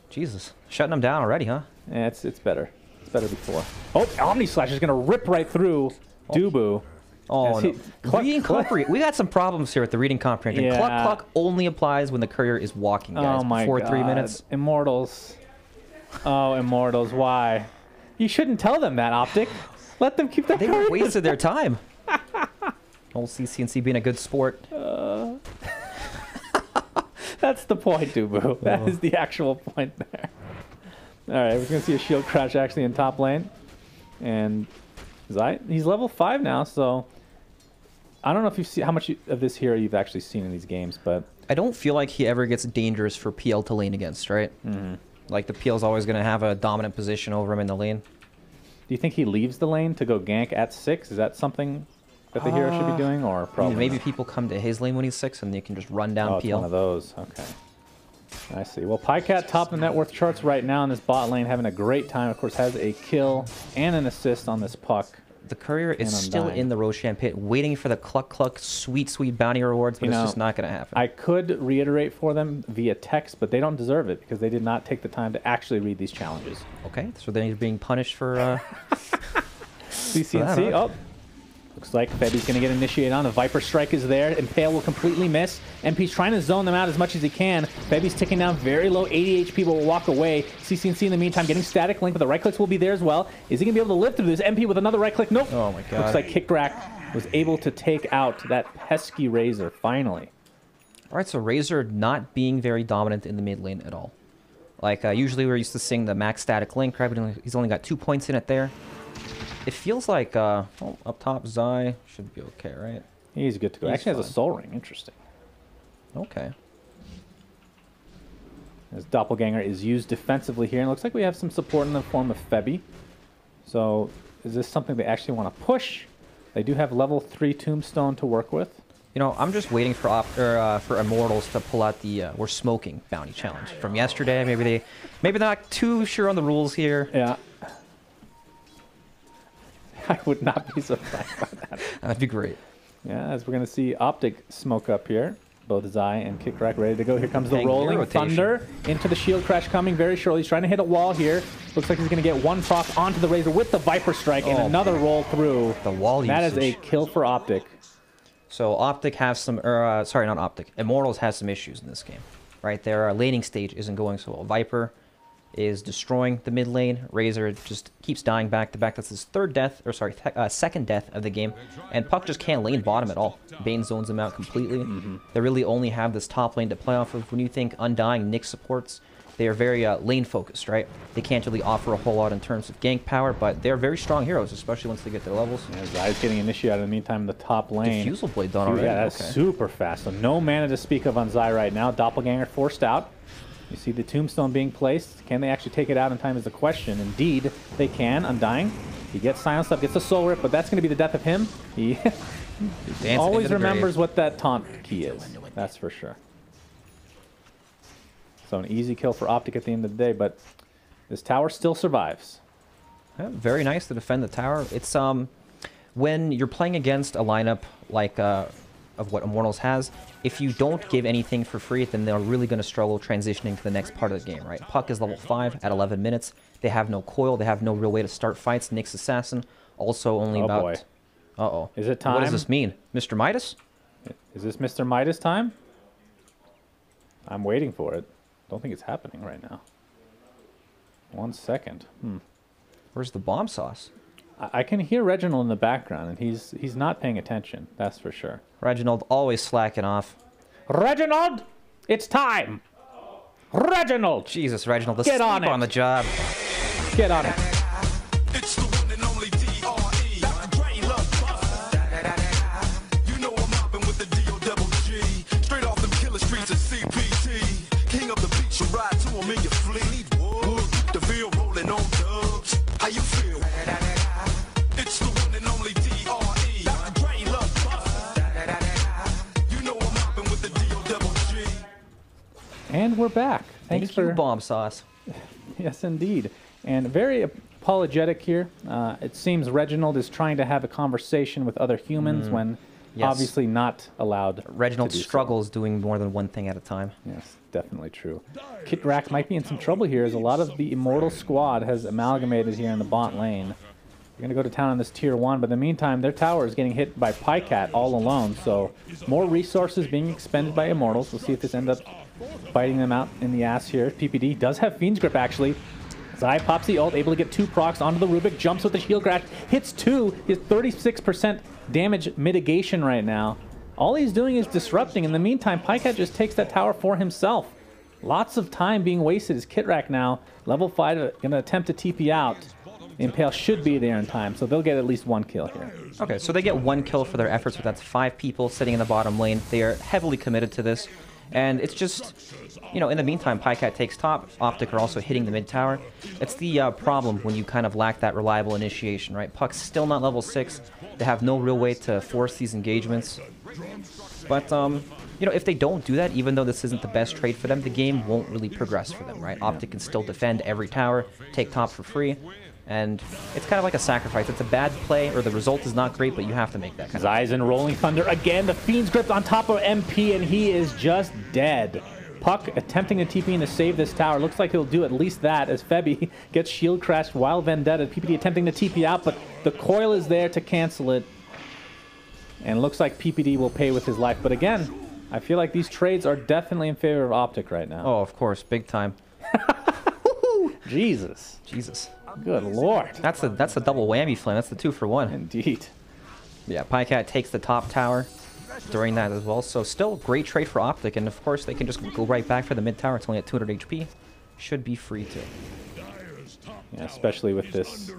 Jesus. Shutting him down already, huh? Yeah, it's better. It's better before. Oh, Omni Slash is going to rip right through Dubu. Oh, no. Reading comprehension. We got some problems here with the reading comprehension. Yeah. Cluck Cluck only applies when the courier is walking, guys. Oh my before God. 3 minutes. Immortals. Oh, Immortals. Why? You shouldn't tell them that, Optic. Let them keep that. They wasted their time. Old CC&C being a good sport. That's the point, Dubu. That is the actual point there. All right, we're going to see a shield crash actually in top lane. And he's level 5 now, so I don't know if you've seen how much of this hero you've actually seen in these games, but I don't feel like he ever gets dangerous for PL to lane against, right? Like the PL's always going to have a dominant position over him in the lane. Do you think he leaves the lane to go gank at 6? Is that something that the hero should be doing, or probably maybe not? people come to his lane when he's 6 and they can just run down Oh, it's PL. one of those. Okay. I see. Well, Pycat top the net worth charts right now in this bot lane, having a great time. Of course, has a kill and an assist on this puck. The courier is And still Undying. in the Roshan pit, waiting for the Cluck Cluck sweet, sweet bounty rewards, but it's just not going to happen. I could reiterate for them via text, but they don't deserve it because they did not take the time to actually read these challenges. Okay, so they're being punished for... CC&C. Oh, looks like Febby's going to get initiated on. The Viper Strike is there. Impale will completely miss. MP's trying to zone them out as much as he can. Febby's ticking down very low. 80 HP, but will walk away. CC&C in the meantime getting static link, but the right clicks will be there as well. Is he going to be able to live through this? MP with another right click. Nope. Oh my God. Looks like Kickdrack was able to take out that pesky Razor finally. All right, so Razor not being very dominant in the mid lane at all. Like, usually we're used to seeing the max static link, right? But he's only got 2 points in it there. It feels like, up top, Zai should be okay, right? He's good to go. He's Actually has a fine. Soul Ring. Interesting. Okay. As Doppelganger is used defensively here. And it looks like we have some support in the form of Febby. So is this something they actually want to push? They do have level 3 Tombstone to work with. You know, I'm just waiting for for Immortals to pull out the "We're Smoking" bounty challenge from yesterday. Maybe they're not too sure on the rules here. Yeah. I would not be surprised by that. That'd be great. Yeah, as we're going to see Optic smoke up here. Both Zai and Kickdrack ready to go. Here comes the Paying rolling rotation. thunder into the shield crash coming very shortly. He's trying to hit a wall here. Looks like he's going to get one proc onto the Razor with the Viper Strike and another roll through. The wall That is a usage. kill for Optic. So Optic has some, sorry, not Optic. Immortals has some issues in this game, right? Their laning stage isn't going so well. Viper is destroying the mid lane. Razor just keeps dying back to back. That's his second death of the game. And Puck just can't lane bottom at all. Bane zones him out completely. They really only have this top lane to play off of. When you think Undying, Nyx supports, they are very lane focused, right? They can't really offer a whole lot in terms of gank power, but they're very strong heroes, especially once they get their levels. Yeah, Zai's getting initiated in the meantime in the top lane. Diffusal Blade done already. Yeah, that's super fast. So no mana to speak of on Zai right now. Doppelganger forced out. You see the Tombstone being placed. Can they actually take it out in time is the question. Indeed, they can. Undying He gets silenced up, gets the soul rip, but that's going to be the death of him. He always remembers what that taunt key is. That's for sure. So an easy kill for Optic at the end of the day, but this tower still survives. Yeah, very nice to defend the tower. It's when you're playing against a lineup like of what Immortals has, if you don't give anything for free, then they're really going to struggle transitioning to the next part of the game, right? Puck is level 5 at 11 minutes. They have no coil. They have no real way to start fights. Nyx Assassin also only about... Boy. Uh-oh. Is it time? What does this mean? Mr. Midas? Is this Mr. Midas time? I'm waiting for it. Don't think it's happening right now. 1 second. Where's the bomb sauce? I can hear Reginald in the background, and he's not paying attention. That's for sure. Reginald always slacking off. Reginald, it's time. Reginald, Jesus, Reginald, get on the job. Get on it. It's the one and only D.R.E. Dr. Dre love you know I'm mobbing with the D.O.double-G. Straight off them killer streets of CPT. King of the beach, you ride to him in your fleet. Wood, the Ville rolling on dubs. How you feel? It's the one and only D.R.E. Dr. Dre love you know I'm mobbing with the D.O.double-G. And we're back. Thanks Thank you, for bomb sauce. Yes, indeed. And very apologetic here. It seems Reginald is trying to have a conversation with other humans when Yes. obviously not allowed. Reginald to do struggles doing more than one thing at a time. So. Yes, definitely true. Kit Rack might be in some trouble here as a lot of the Immortal squad has amalgamated here in the bot lane. They're going to go to town on this tier 1, but in the meantime, their tower is getting hit by Pycat all alone, so more resources being expended by Immortals. We'll see if this ends up biting them out in the ass here. PPD does have Fiend's Grip, actually. Zai pops the ult, able to get 2 procs onto the Rubik, jumps with the shield crash, hits 2, he has 36% damage mitigation right now. All he's doing is disrupting. In the meantime, Pycat just takes that tower for himself. Lots of time being wasted as Kitrak now, level 5, going to attempt to TP out. Impale should be there in time, so they'll get at least 1 kill here. Okay, so they get 1 kill for their efforts, but that's 5 people sitting in the bottom lane. They are heavily committed to this. And it's just, you know, in the meantime, Pycat takes top. Optic are also hitting the mid tower. It's the problem when you kind of lack that reliable initiation, right? Puck's still not level 6. They have no real way to force these engagements. But, you know, if they don't do that, even though this isn't the best trade for them, the game won't really progress for them, right? Optic can still defend every tower, take top for free. And it's kind of like a sacrifice. It's a bad play, or the result is not great, but you have to make that kind Zai's in Rolling Thunder again. The Fiend's Grip on top of MP, and he is just dead. Puck attempting to TP in to save this tower. Looks like he'll do at least that as Febby gets shield crashed while Vendetta. PPD attempting to TP out, but the coil is there to cancel it. And looks like PPD will pay with his life. But again, I feel like these trades are definitely in favor of Optic right now. Oh, of course. Big time. Jesus. Jesus. Good lord. That's a double whammy flame. That's the 2 for 1. Indeed. Yeah, Pycat takes the top tower during that as well. So still great trade for Optic, and of course they can just go right back for the mid tower. It's only at 200 HP. Should be free too. Yeah, especially with this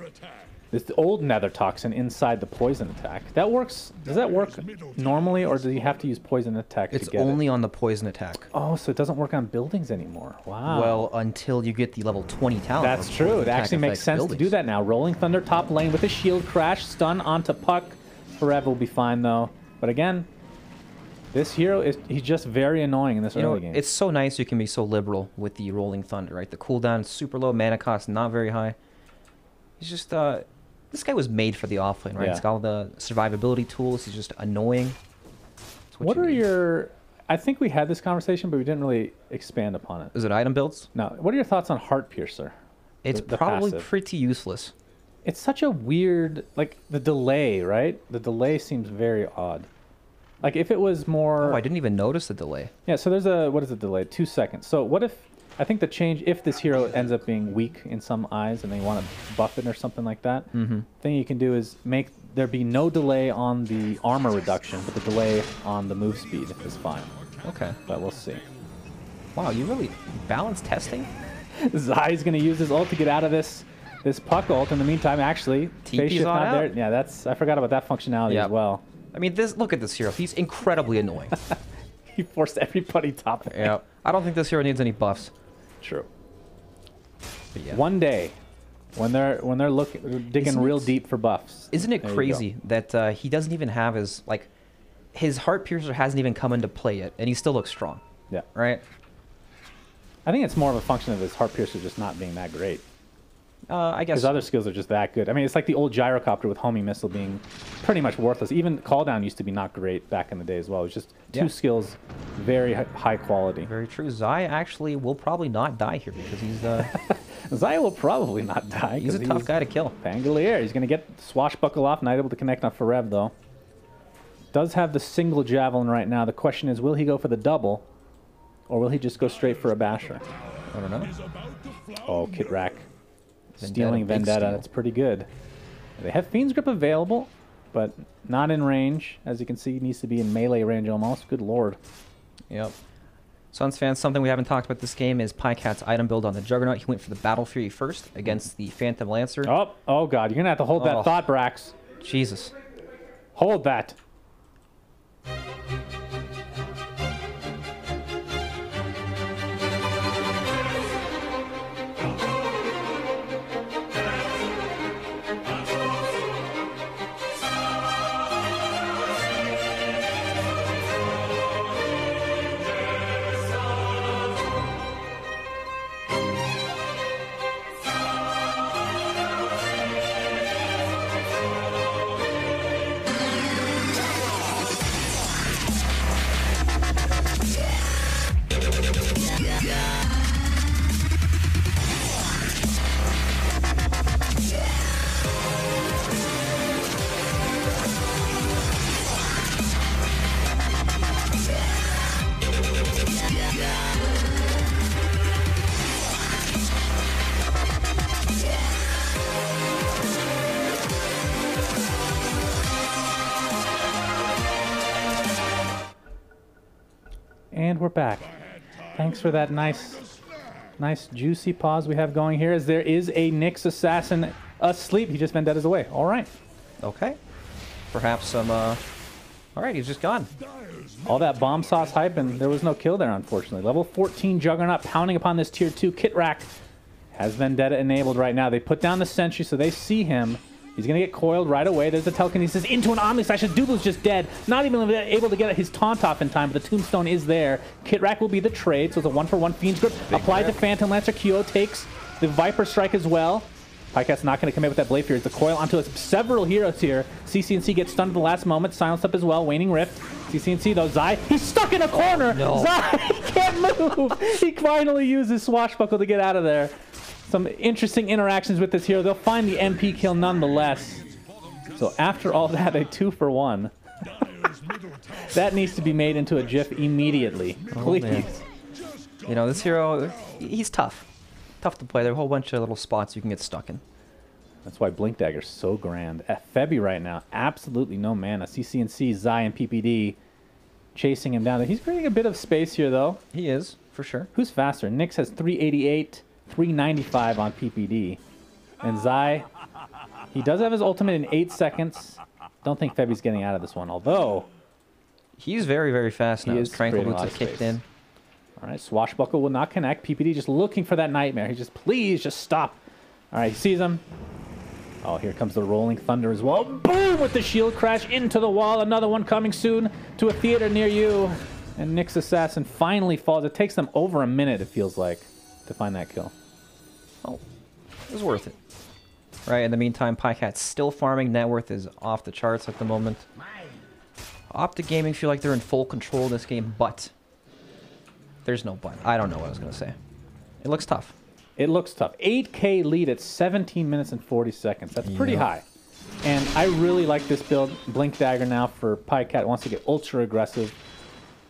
old nether toxin inside the poison attack. That works. Does that work normally, or do you have to use poison attack to get it? It's only on the poison attack. Oh, so it doesn't work on buildings anymore. Wow. Well, until you get the level 20 talent. That's true. It actually makes sense to do that now. Rolling Thunder top lane with a shield crash, stun onto Puck. Forever will be fine though. But again, this hero he's just very annoying in this early game. It's so nice you can be so liberal with the Rolling Thunder, right? The cooldown is super low, mana cost not very high. He's just this guy was made for the offlane, right? Yeah. He's got all the survivability tools. He's just annoying. What are your... I think we had this conversation, but we didn't really expand upon it. Is it item builds? No. What are your thoughts on Heart Piercer? It's probably pretty useless. It's such a weird... Like, the delay, right? The delay seems very odd. Like, if it was more... Oh, I didn't even notice the delay. Yeah, so there's a... What is the delay? 2 seconds. So what if... I think the change, if this hero ends up being weak in some eyes and they want to buff it or something like that, thing you can do is make there be no delay on the armor reduction, but the delay on the move speed is fine. Okay. But we'll see. Wow, you really balanced testing? Zai's going to use his ult to get out of this Puck ult. In the meantime, actually, phase shift not there. Yeah, that's... I forgot about that functionality as well. I mean, look at this hero. He's incredibly annoying. He forced everybody top. Yeah. I don't think this hero needs any buffs. True. But yeah. One day, When they're looking, digging real deep for buffs. Isn't it crazy that he doesn't even have his heart piercer hasn't even come into play yet, and he still looks strong. Yeah. Right. I think it's more of a function of his heart piercer just not being that great. I guess his other skills are just that good. I mean, it's like the old gyrocopter with homing missile being pretty much worthless. Even call down used to be not great back in the day as well. It was just two skills, very high quality. Very true. Zai actually will probably not die here because he's. Zai will probably not die. He's a tough guy to kill. Pangolier. He's going to get swashbuckle off. Not able to connect on Forev though. Does have the single javelin right now. The question is, will he go for the double, or will he just go straight for a basher? I don't know. Oh, Kitrak. Stealing Vendetta, that's pretty good. They have Fiend's Grip available, but not in range. As you can see, he needs to be in melee range almost. Good lord. Yep. Suns fans, something we haven't talked about this game is Pycat's item build on the Juggernaut. He went for the Battle Fury first against the Phantom Lancer. Oh god, you're going to have to hold that thought, Brax. Jesus. Hold that. And we're back. Thanks for that nice juicy pause we have going here, as there is a Nyx assassin asleep. He just Vendetta's away. All right. Okay. Perhaps some... All right, he's just gone. All that bomb sauce hype, and there was no kill there, unfortunately. Level 14 Juggernaut pounding upon this tier 2. Kitrak has Vendetta enabled right now. They put down the sentry, so they see him. He's going to get coiled right away. There's the telekinesis into an Omni Slash. Dubu's just dead. Not even able to get his taunt off in time, but the Tombstone is there. Kitrak will be the trade, so it's a 1-for-1 Fiend's Grip. Applied to Phantom Lancer. Kyo takes the Viper Strike as well. Pycat's not going to commit with that Blade Fury. The coil onto several heroes here. CCNC gets stunned at the last moment. Silenced up as well. Waning Rift. CCNC though. Zai, he's stuck in a corner. No. Zai, he can't move. He finally uses Swashbuckle to get out of there. Some interesting interactions with this hero. They'll find the MP kill nonetheless. So after all that, a 2-for-1. That needs to be made into a GIF immediately. Please. Man. You know, this hero, he's tough. Tough to play. There are a whole bunch of little spots you can get stuck in. That's why Blink Dagger's so grand. At Febby right now, absolutely no mana. CCNC, Zai, and PPD chasing him down. He's creating a bit of space here, though. He is, for sure. Who's faster? Nyx has 388, 395 on PPD. And Zai, he does have his ultimate in 8 seconds. Don't think Febby's getting out of this one, although... He's very, very fast now. His Tranquil Boots have kicked in. All right, Swashbuckle will not connect. PPD just looking for that Nightmare. He just, please, just stop. All right, he sees him. Oh, here comes the Rolling Thunder as well. Boom! With the shield crash into the wall. Another one coming soon to a theater near you. And Nyx Assassin finally falls. It takes them over a minute, it feels like, to find that kill. Oh, it was worth it. Right, in the meantime, Pycat's still farming. Net worth is off the charts at the moment. Optic Gaming feel like they're in full control of this game, but... There's no but. I don't know what I was going to say. It looks tough. It looks tough. 8K lead at 17 minutes and 40 seconds. That's pretty high. And I really like this build. Blink Dagger now for Pycat. Wants to get ultra aggressive.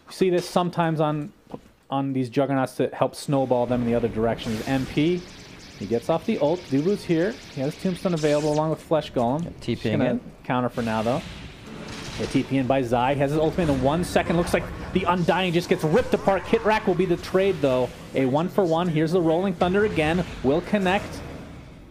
You see this sometimes on these Juggernauts to help snowball them in the other directions. MP, he gets off the ult. Dubu's here. He has Tombstone available along with Flesh Golem. TPing in. Counter for now, though. The TP in by Zai. He has his ultimate in 1 second. Looks like the Undying just gets ripped apart. Kitrak will be the trade, though. A 1-for-1. Here's the Rolling Thunder again. Will connect.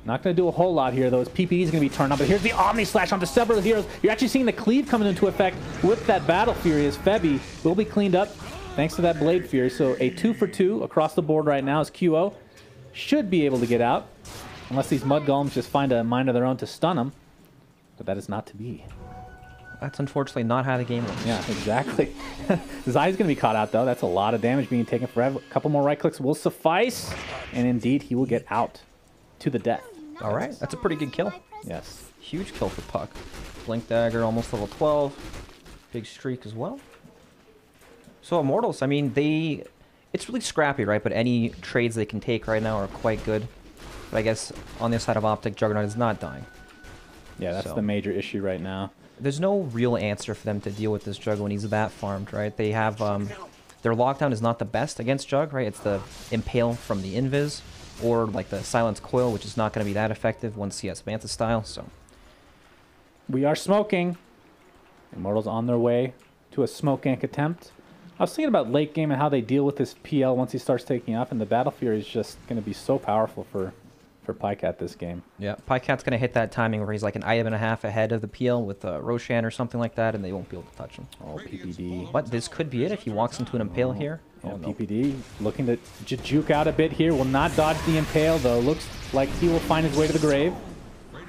Not going to do a whole lot here, though. His PPD is going to be turned on. But here's the Omni Slash onto several heroes. You're actually seeing the cleave coming into effect with that Battle Fury, as Febby will be cleaned up thanks to that Blade Fury. So a 2-for-2 across the board right now as QO should be able to get out. Unless these mud golems just find a mind of their own to stun them. But that is not to be. That's unfortunately not how the game works. Yeah, exactly. Zai's going to be caught out, though. That's a lot of damage being taken forever. A couple more right clicks will suffice. And indeed, he will get out to the death. All right. That's a pretty good kill. Yes. Huge kill for Puck. Blink Dagger, almost level 12. Big streak as well. So Immortals, I mean, it's really scrappy, right? But any trades they can take right now are quite good. But I guess on the side of Optic, Juggernaut is not dying. Yeah, that's the major issue right now. There's no real answer for them to deal with this Jug when he's that farmed, right? They have, their lockdown is not the best against Jug, right? It's the Impale from the Invis, or like the Silence Coil, which is not going to be that effective once he has Manta style, so. We are smoking. Immortals on their way to a smoke gank attempt. I was thinking about late game and how they deal with this PL once he starts taking off, and the Battle Fury is just going to be so powerful for Pycat this game. Yeah, Pycat's going to hit that timing where he's like an item and a half ahead of the PL with Roshan or something like that, and they won't be able to touch him. Oh, PPD. But this could be it if he walks into an Impale here. Yeah, Oh, no. PPD looking to juke out a bit here. Will not dodge the Impale, though. Looks like he will find his way to the grave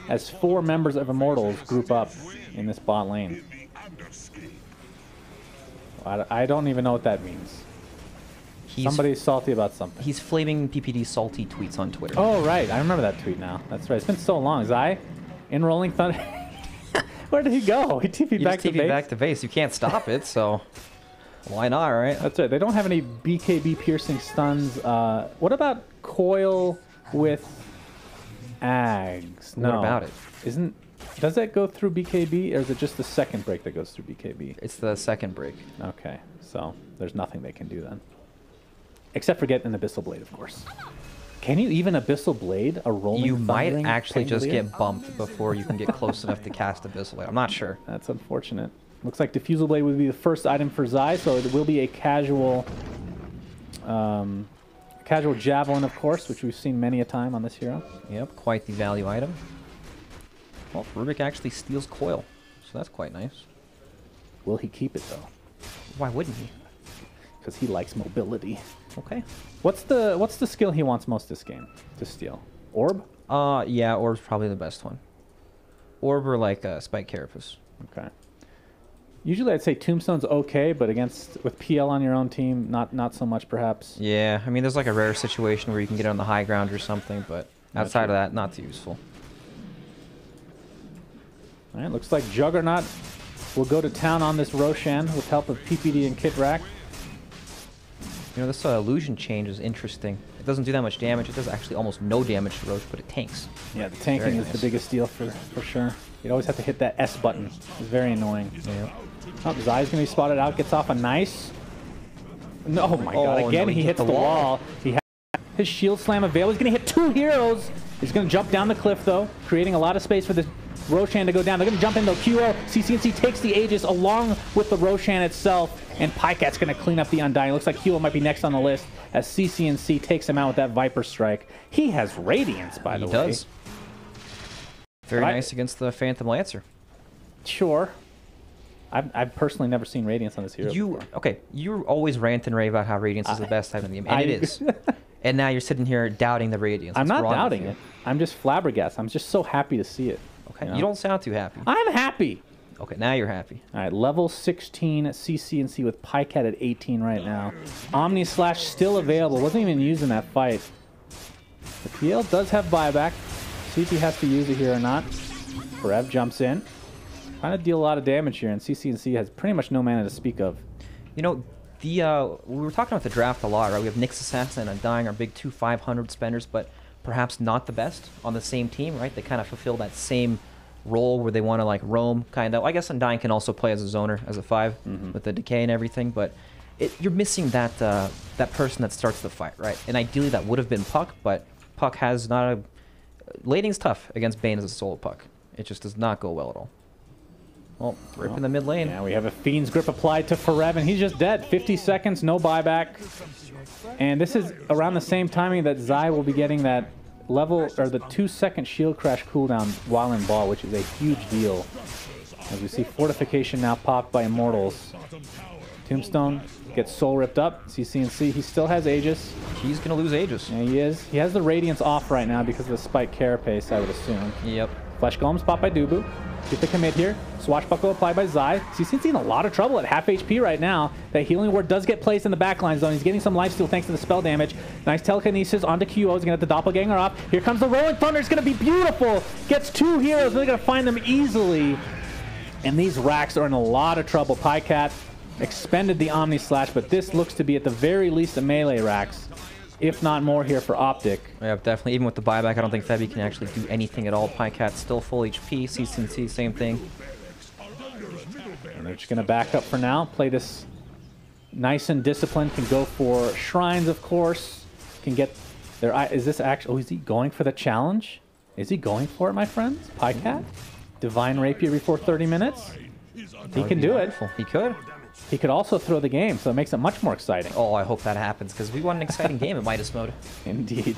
as 4 members of Immortals group up in this bot lane. I don't even know what that means. Somebody's salty about something. He's flaming PPD salty tweets on Twitter. Oh, right. I remember that tweet now. That's right. It's been so long. Zai in Rolling Thunder. Where did he go? He TP'd back to base? Back to base. You can't stop it, so why not, right? That's right. They don't have any BKB piercing stuns. What about Coil with Ags? No. What about it? Does that go through BKB, or is it just the second break that goes through BKB? It's the second break. Okay, so there's nothing they can do then. Except for getting an Abyssal Blade, of course. Can you even Abyssal Blade a rolling You might thundering actually just Pangolier? get bumped before you can get close enough to cast Abyssal Blade. I'm not sure. That's unfortunate. Looks like Diffusal Blade would be the first item for Zai, so it will be a casual Javelin, of course, which we've seen many a time on this hero. Yep, quite the value item. Well, Rubik actually steals Coil, so that's quite nice. Will he keep it, though? Why wouldn't he? Because he likes mobility. Okay. What's the skill he wants most this game to steal? Orb? Yeah, Orb's probably the best one. Orb or like Spike Carapace. Okay. Usually I'd say Tombstone's okay, but with PL on your own team, not so much perhaps. Yeah, I mean there's like a rare situation where you can get on the high ground or something, but outside of that, not too useful. All right, looks like Juggernaut will go to town on this Roshan with help of PPD and Kitrak. You know, this illusion change is interesting. It doesn't do that much damage. It does actually almost no damage to Roche, but it tanks. Yeah, the tanking is the biggest deal for sure. You'd always have to hit that S button. It's very annoying. Yeah. Oh, Zai's going to be spotted out. Gets off a nice... No, oh my god. Again, no, he hits the wall. He has his shield slam avail. He's going to hit 2 heroes. He's going to jump down the cliff, though, creating a lot of space for this Roshan to go down. They're going to jump in, though. QO, CCNC takes the Aegis along with the Roshan itself, and Pycat's going to clean up the Undying. Looks like QO might be next on the list as CCNC takes him out with that Viper Strike. He has Radiance, by the way. He does. Very nice against the Phantom Lancer. Sure. I've personally never seen Radiance on this hero before. Okay, you always rant and rave about how Radiance is the best item in the game, and it is. And now you're sitting here doubting the Radiance. I'm not doubting it. I'm just flabbergasted. I'm just so happy to see it. Okay, you don't sound too happy. I'm happy. Okay, now you're happy. All right, level 16 CCNC with Pycat at 18 right now. Omni Slash still available. Wasn't even used in that fight. The PL does have buyback. See if he has to use it here or not. Forev jumps in. Trying to deal a lot of damage here, and CCNC has pretty much no mana to speak of. You know, we were talking about the draft a lot, right? We have Nyx Assassin and Undying, our big 2 500 spenders, but perhaps not the best on the same team, right? They kind of fulfill that same role where they want to like roam, kind of. I guess Undying can also play as a zoner, as a 5 with the decay and everything, but you're missing that that person that starts the fight, right? And ideally that would have been Puck, but Puck has not a... Lating's tough against Bane as a solo Puck. It just does not go well at all. Well, rip in the mid lane. Yeah, we have a Fiend's Grip applied to Forev, and he's just dead. 50 seconds, no buyback. And this is around the same timing that Zai will be getting that level, or the 2-second shield crash cooldown while in ball, which is a huge deal. As we see Fortification now popped by Immortals. Tombstone gets soul ripped up. CCNC, he still has Aegis. He's going to lose Aegis. Yeah, he is. He has the Radiance off right now because of the Spike Carapace, I would assume. Yep. Flesh Golem's popped by Dubu. Get the commit here. Swashbuckle applied by Zai. CCNC in a lot of trouble at half HP right now. That healing ward does get placed in the backline zone. He's getting some lifesteal thanks to the spell damage. Nice telekinesis onto QO. He's going to get the Doppelganger off. Here comes the Rolling Thunder. It's going to be beautiful. Gets 2 heroes. They're going to find them easily. And these racks are in a lot of trouble. Pycat expended the Omni Slash, but this looks to be at the very least a melee racks, if not more here for Optic. Yeah, definitely. Even with the buyback, I don't think Febby can actually do anything at all. Pycat's still full HP. CCNC, same thing. And they're just going to back up for now. Play this nice and disciplined. Can go for Shrines, of course. Can get their... Is this actually... Oh, is he going for the challenge? Is he going for it, my friends? Pycat? Divine Rapier before 30 minutes? He can do it. He could. He could also throw the game, so it makes it much more exciting. Oh, I hope that happens, because we want an exciting game in Midas mode. Indeed.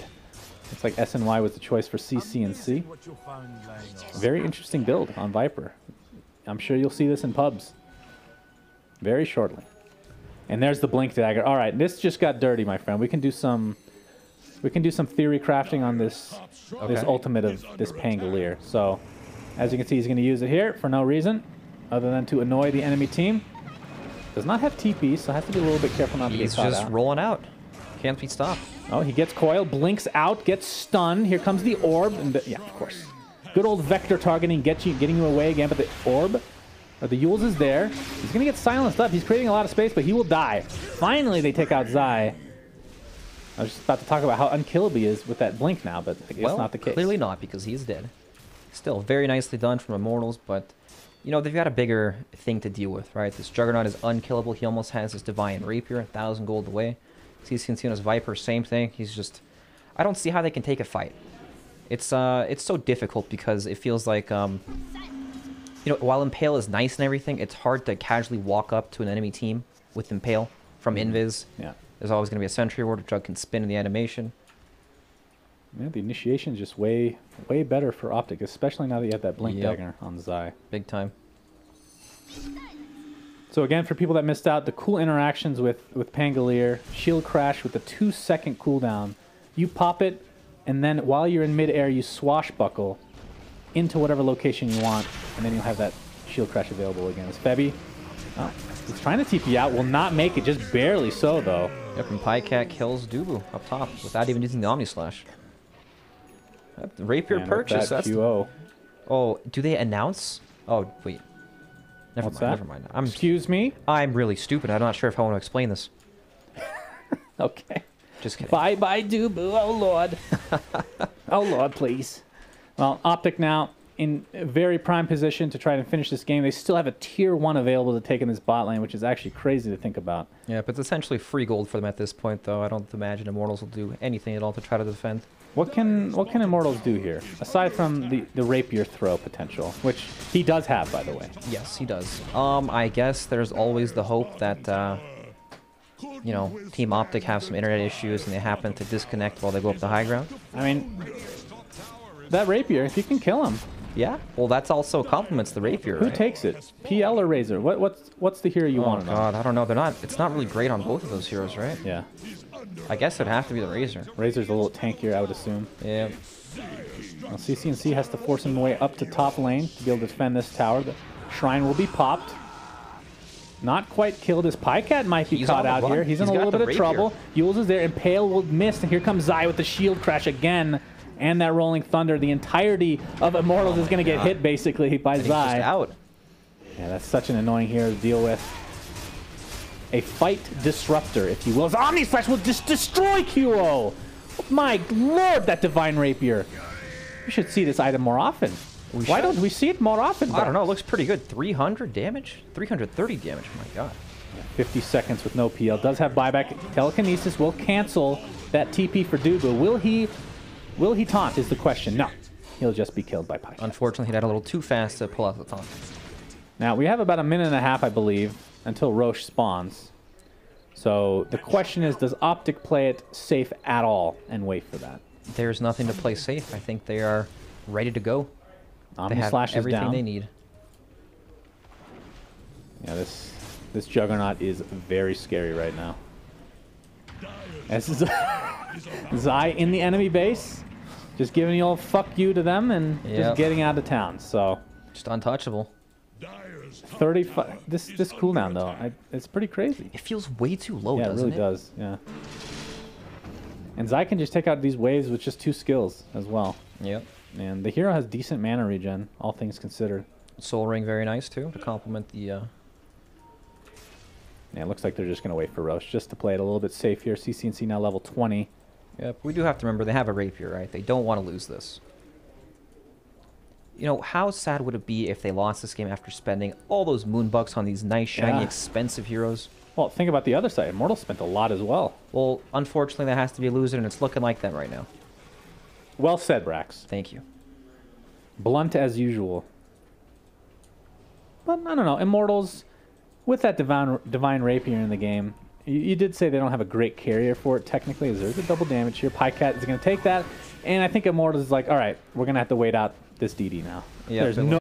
Looks like SNY was the choice for CCNC. Very interesting build on Viper. I'm sure you'll see this in pubs very shortly. And there's the Blink Dagger. All right, this just got dirty, my friend. We can do some theory crafting on this this ultimate of this Pangolier. So, as you can see, he's going to use it here for no reason other than to annoy the enemy team. Does not have TP, so has to be a little bit careful not to get caught out. He's just rolling out. Can't be stopped. Oh, he gets coil, blinks out, gets stunned. Here comes the orb. And yeah, of course. Good old vector targeting, getting you away again, but the orb, or the Yules is there. He's going to get silenced up. He's creating a lot of space, but he will die. Finally, they take out Zai. I was just about to talk about how unkillable he is with that blink now, but I guess not the case. Clearly not, because he's dead. Still, very nicely done from Immortals, but... You know, they've got a bigger thing to deal with, right? This Juggernaut is unkillable. He almost has his Divine Rapier, 1,000 gold away. CCNC on his Viper, same thing. He's just... I don't see how they can take a fight. It's so difficult because it feels like, you know, while Impale is nice and everything, it's hard to casually walk up to an enemy team with Impale from Invis. Yeah. There's always going to be a Sentry Ward. Jug can spin in the animation. Yeah, the initiation is just way better for Optic, especially now that you have that Blink Dagger on Zai. Big time. So again, for people that missed out, the cool interactions with Pangolier, Shield Crash with a 2-second cooldown. You pop it, and then while you're in midair, you swashbuckle into whatever location you want, and then you'll have that Shield Crash available again. It's Febby. Oh, he's trying to TP out, will not make it, just barely so though. Yep, and Pycat kills Dubu up top without even using the Omni Slash. Rapier purchase. That QO. Oh, do they announce? Oh, wait. Never mind. Never mind. Excuse me? I'm really stupid. I'm not sure if I want to explain this. Okay. Just kidding. Bye bye, Dubu. Oh, Lord. Oh, Lord, please. Well, Optic now in a very prime position to try to finish this game. They still have a tier 1 available to take in this bot lane, which is actually crazy to think about. Yeah, but it's essentially free gold for them at this point, though. I don't imagine Immortals will do anything at all to try to defend. What can Immortals do here, aside from the Rapier throw potential, which he does have, by the way? Yes, he does. I guess there's always the hope that, you know, Team Optic have some internet issues and they happen to disconnect while they go up the high ground. I mean, that Rapier, if you can kill him. Yeah, well, that's also complements the Rapier, Who right? takes it? PL or Razor? What's the hero you want? Oh God, I don't know. They're not. It's not really great on both of those heroes, right? Yeah. I guess it'd have to be the Razor. Razor's a little tankier, I would assume. Yeah. Well, CCNC has to force him way up to top lane to be able to defend this tower. The Shrine will be popped. Not quite killed. His Pycat might be caught out here. He's in a little bit of trouble. Yules is there, and Pale will miss. And here comes Zai with the shield crash again. And that Rolling Thunder. The entirety of Immortals is going to get hit, basically, by Zai. He's just out. Yeah, that's such an annoying hero to deal with. A fight disruptor, if you will. His Omni Slash will just destroy QO! My lord, that Divine Rapier. We should see this item more often. Why don't we see it more often? I don't know. It looks pretty good. 300 damage? 330 damage. My God. 50 seconds with no PL. Does have buyback. Telekinesis will cancel that TP for Dubu. Will he taunt is the question. No. He'll just be killed by Pycat. Unfortunately, he died a little too fast to pull out the taunt. Now, we have about a minute and a half, I believe, until Roche spawns. So the question is, does Optic play it safe at all and wait for that? There's nothing to play safe. I think they are ready to go. They have Slash is everything down. they need. Yeah, this This Juggernaut is very scary right now. This is Zai in the enemy base, just giving the old fuck you to them and just getting out of town. So just untouchable. 35. This cooldown though, it's pretty crazy. It feels way too low. Yeah, doesn't it really does. Yeah. And Zai can just take out these waves with just 2 skills as well. Yep. And the hero has decent mana regen, all things considered. Soul Ring very nice too to complement the. Yeah, it looks like they're just going to wait for Roche just to play it a little bit safe here. CCNC now level 20. Yep. We do have to remember they have a rapier, right? They don't want to lose this. You know, how sad would it be if they lost this game after spending all those moonbucks on these nice, shiny, expensive heroes? Well, think about the other side. Immortal spent a lot as well. Well, unfortunately, that has to be a loser, and it's looking like them right now. Well said, Brax. Thank you. Blunt as usual. But, I don't know. Immortals, with that Divine Rapier in the game, you did say they don't have a great carrier for it, technically, as there's a double damage here. Pycat is going to take that, and I think Immortals is like, all right, we're going to have to wait out this DD now. Yeah, there's no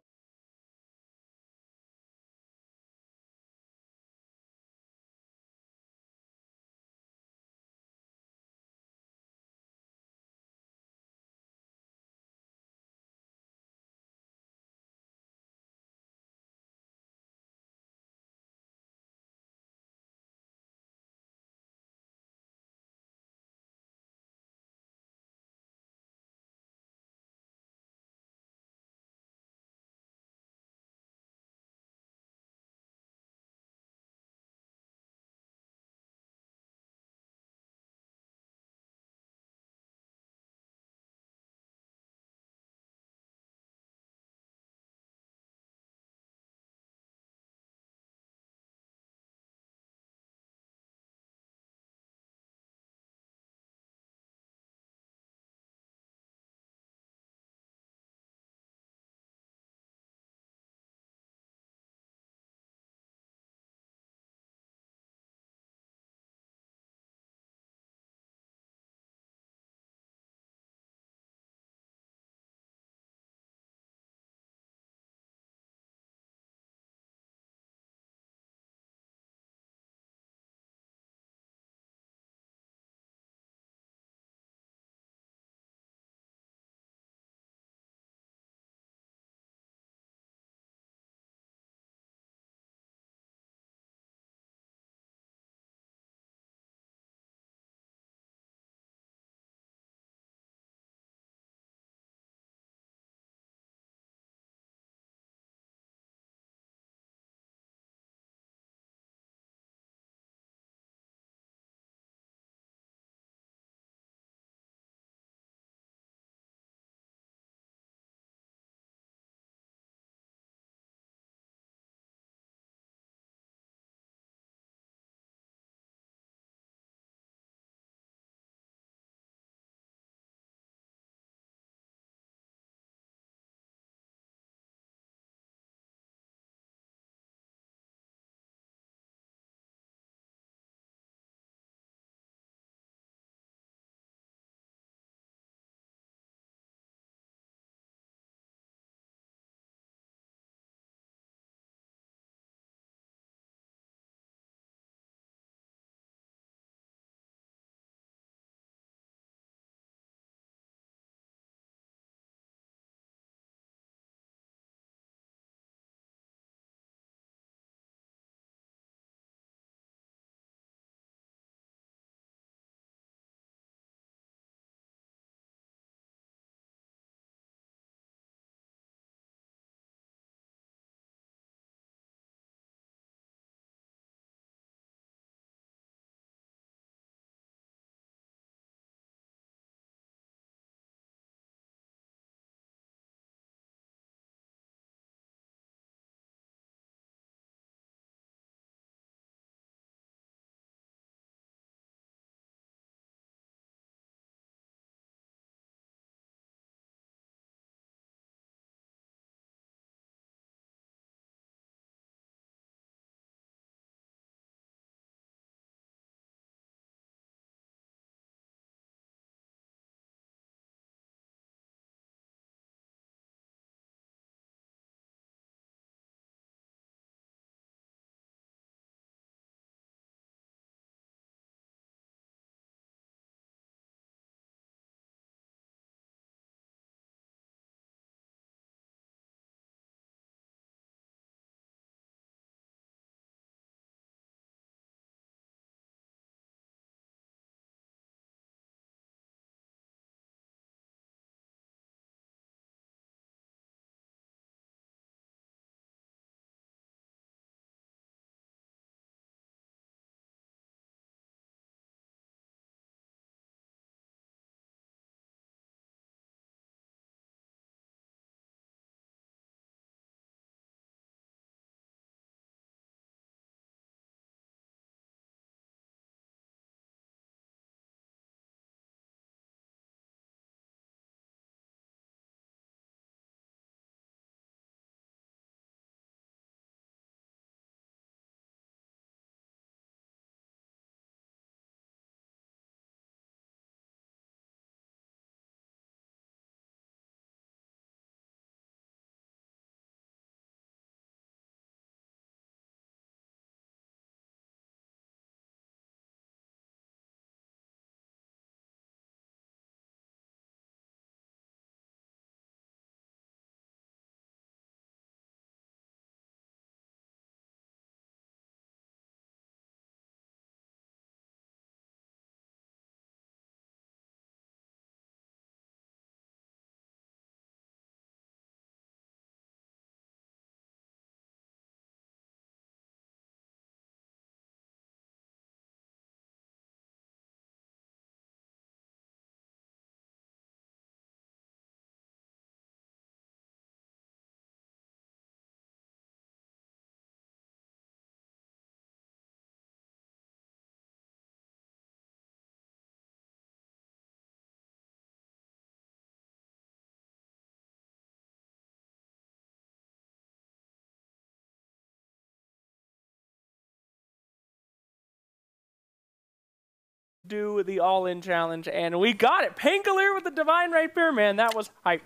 do the all-in challenge, and we got it. Pangolier with the Divine Rapier, man, that was hype.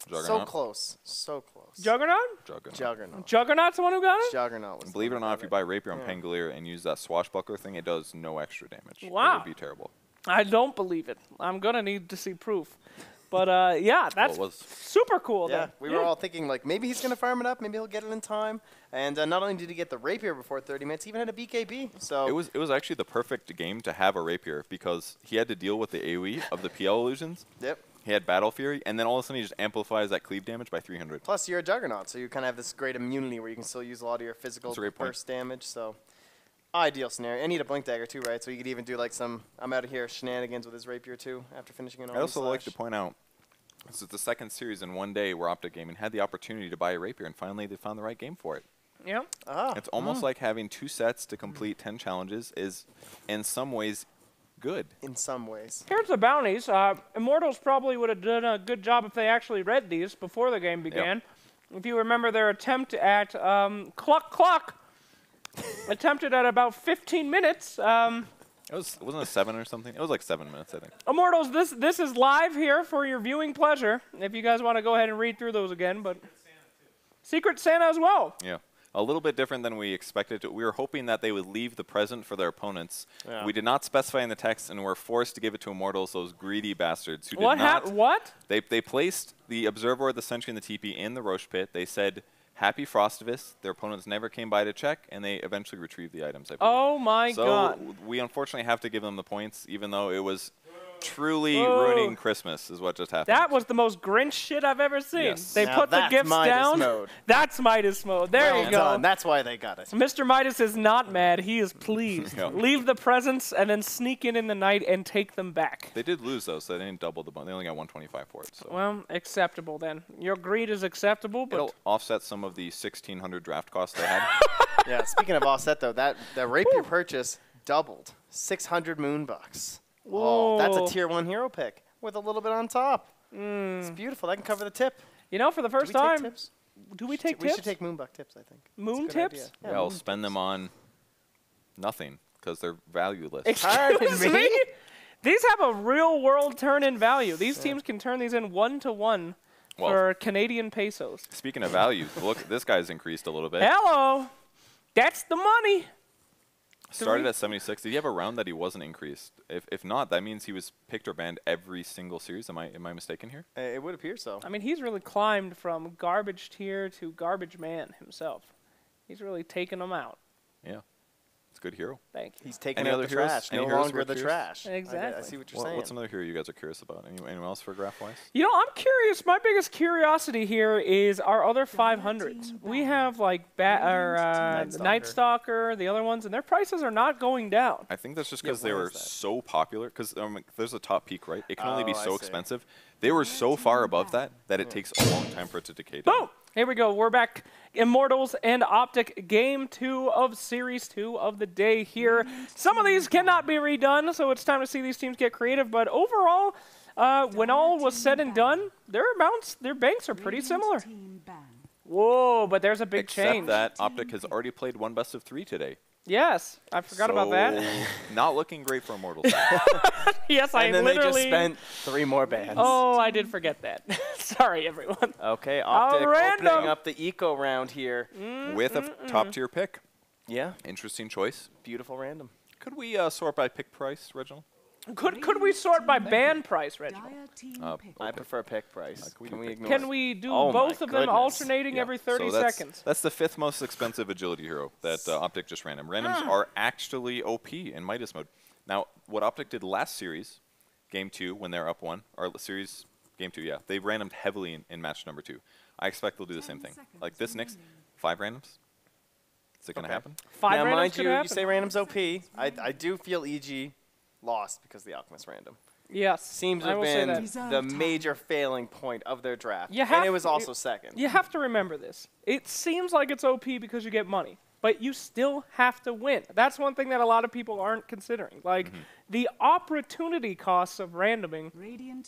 So close. So close. Juggernaut? Juggernaut. Juggernaut's the one who got it? Juggernaut was Believe it or not, if you buy Rapier on Pangolier and use that swashbuckler thing, it does no extra damage. Wow. It would be terrible. I don't believe it. I'm going to need to see proof. But, yeah, that's super cool. Yeah, then. we were all thinking, like, maybe he's going to farm it up. Maybe he'll get it in time. And not only did he get the Rapier before 30 minutes, he even had a BKB. So it was actually the perfect game to have a Rapier because he had to deal with the AoE of the PL illusions. Yep. He had Battle Fury, and then all of a sudden he just amplifies that cleave damage by 300. Plus, you're a Juggernaut, so you kind of have this great immunity where you can still use a lot of your physical burst damage. So, ideal scenario. I need a Blink Dagger too, right? So you could even do like some I'm out of here shenanigans with his Rapier too after finishing an I also like to point out, this is the second series in one day where Optic Gaming had the opportunity to buy a Rapier, and finally they found the right game for it. Yep. It's almost like having 2 sets to complete 10 challenges is, in some ways, good. In some ways. Here's the bounties. Immortals probably would have done a good job if they actually read these before the game began. If you remember their attempt at Cluck, attempted at about 15 minutes. Wasn't it 7 or something? It was like 7 minutes, I think. Immortals, this is live here for your viewing pleasure. If you guys want to go ahead and read through those again, but Secret Santa as well. Yeah. A little bit different than we expected. We were hoping that they would leave the present for their opponents. Yeah. We did not specify in the text, and were forced to give it to Immortals, those greedy bastards who did not. What? They placed the Observer, the Sentry, and the TP in the Roche Pit. They said, Happy Frostivus. Their opponents never came by to check, and they eventually retrieved the items, I believe. Oh, my God. So we unfortunately have to give them the points, even though it was truly ruining Christmas is what just happened. That was the most Grinch shit I've ever seen. Yes. They Now put the that's gifts Midas down. mode. That's Midas mode. There Well you go. done. That's why they got it. Mr. Midas is not mad. He is pleased. Yeah. Leave the presents and then sneak in the night and take them back. They did lose, though, so they didn't double the bonus. They only got 125 for it. So. Well, acceptable then. Your greed is acceptable, but It'll offset some of the 1,600 draft costs they had. Yeah, speaking of offset, though, the Rapier purchase doubled. 600 moonbucks. Oh, that's a tier 1 hero pick with a little bit on top. It's beautiful. That can cover the tip. You know, for the first time, do we take tips? We should take moonbuck tips, I think. Moon tips? Yeah, I'll spend them on nothing because they're valueless. Excuse me? These have a real-world turn in value. These teams can turn these in 1-to-1 for Canadian pesos. Speaking of values, look, this guy's increased a little bit. Hello. That's the money. Started at 76. Did he have a round that he wasn't increased? If not, that means he was picked or banned every single series. Am I mistaken here? It would appear so. I mean, he's really climbed from garbage tier to garbage man himself. He's really taken them out. Yeah. It's a good hero. Thank you. He's taking out the trash. No longer the trash. Exactly. I see what you're saying. What's another hero you guys are curious about? Anyone else for graph-wise? You know, I'm curious. My biggest curiosity here is our other 500s. We have like Night Stalker, the other ones, and their prices are not going down. I think that's just because they were so popular. Because there's a top peak, right? It can only be so expensive. They were so far above that it takes a long time for it to decay down. Boom! Here we go. We're back. Immortals and Optic, Game 2 of Series 2 of the day here. Some of these cannot be redone, so it's time to see these teams get creative. But overall, when all was said and done, their banks are pretty similar. Whoa, but there's a big change. Except that Optic has already played one best of 3 today. Yes, I forgot about that. Not looking great for Immortals. Yes, I literally... And then they just spent 3 more bans. Oh, I did forget that. Sorry, everyone. Okay, Optic opening up the eco round here. With a top-tier pick. Yeah. Interesting choice. Beautiful random. Could we sort by pick price, Reginald? Could we sort by ban price, Reginald? I prefer pick price. Can we do both of them alternating every 30 seconds? That's the 5th most expensive agility hero that Optic just random. Randoms are actually OP in Midas mode. Now, what Optic did last series, Game 2, when they're up 1, or series Game 2, yeah, they randomed heavily in match number 2. I expect they'll do the same thing. Like this Nyx, 5 randoms. Is it going to happen? 5 now, randoms mind you, happen? you say randoms OP. I do feel EG lost because the Alchemist random. Yes. Seems to have been the major failing point of their draft. And it was also second. You have to remember this. It seems like it's OP because you get money, but you still have to win. That's one thing that a lot of people aren't considering. Like, the opportunity costs of randoming,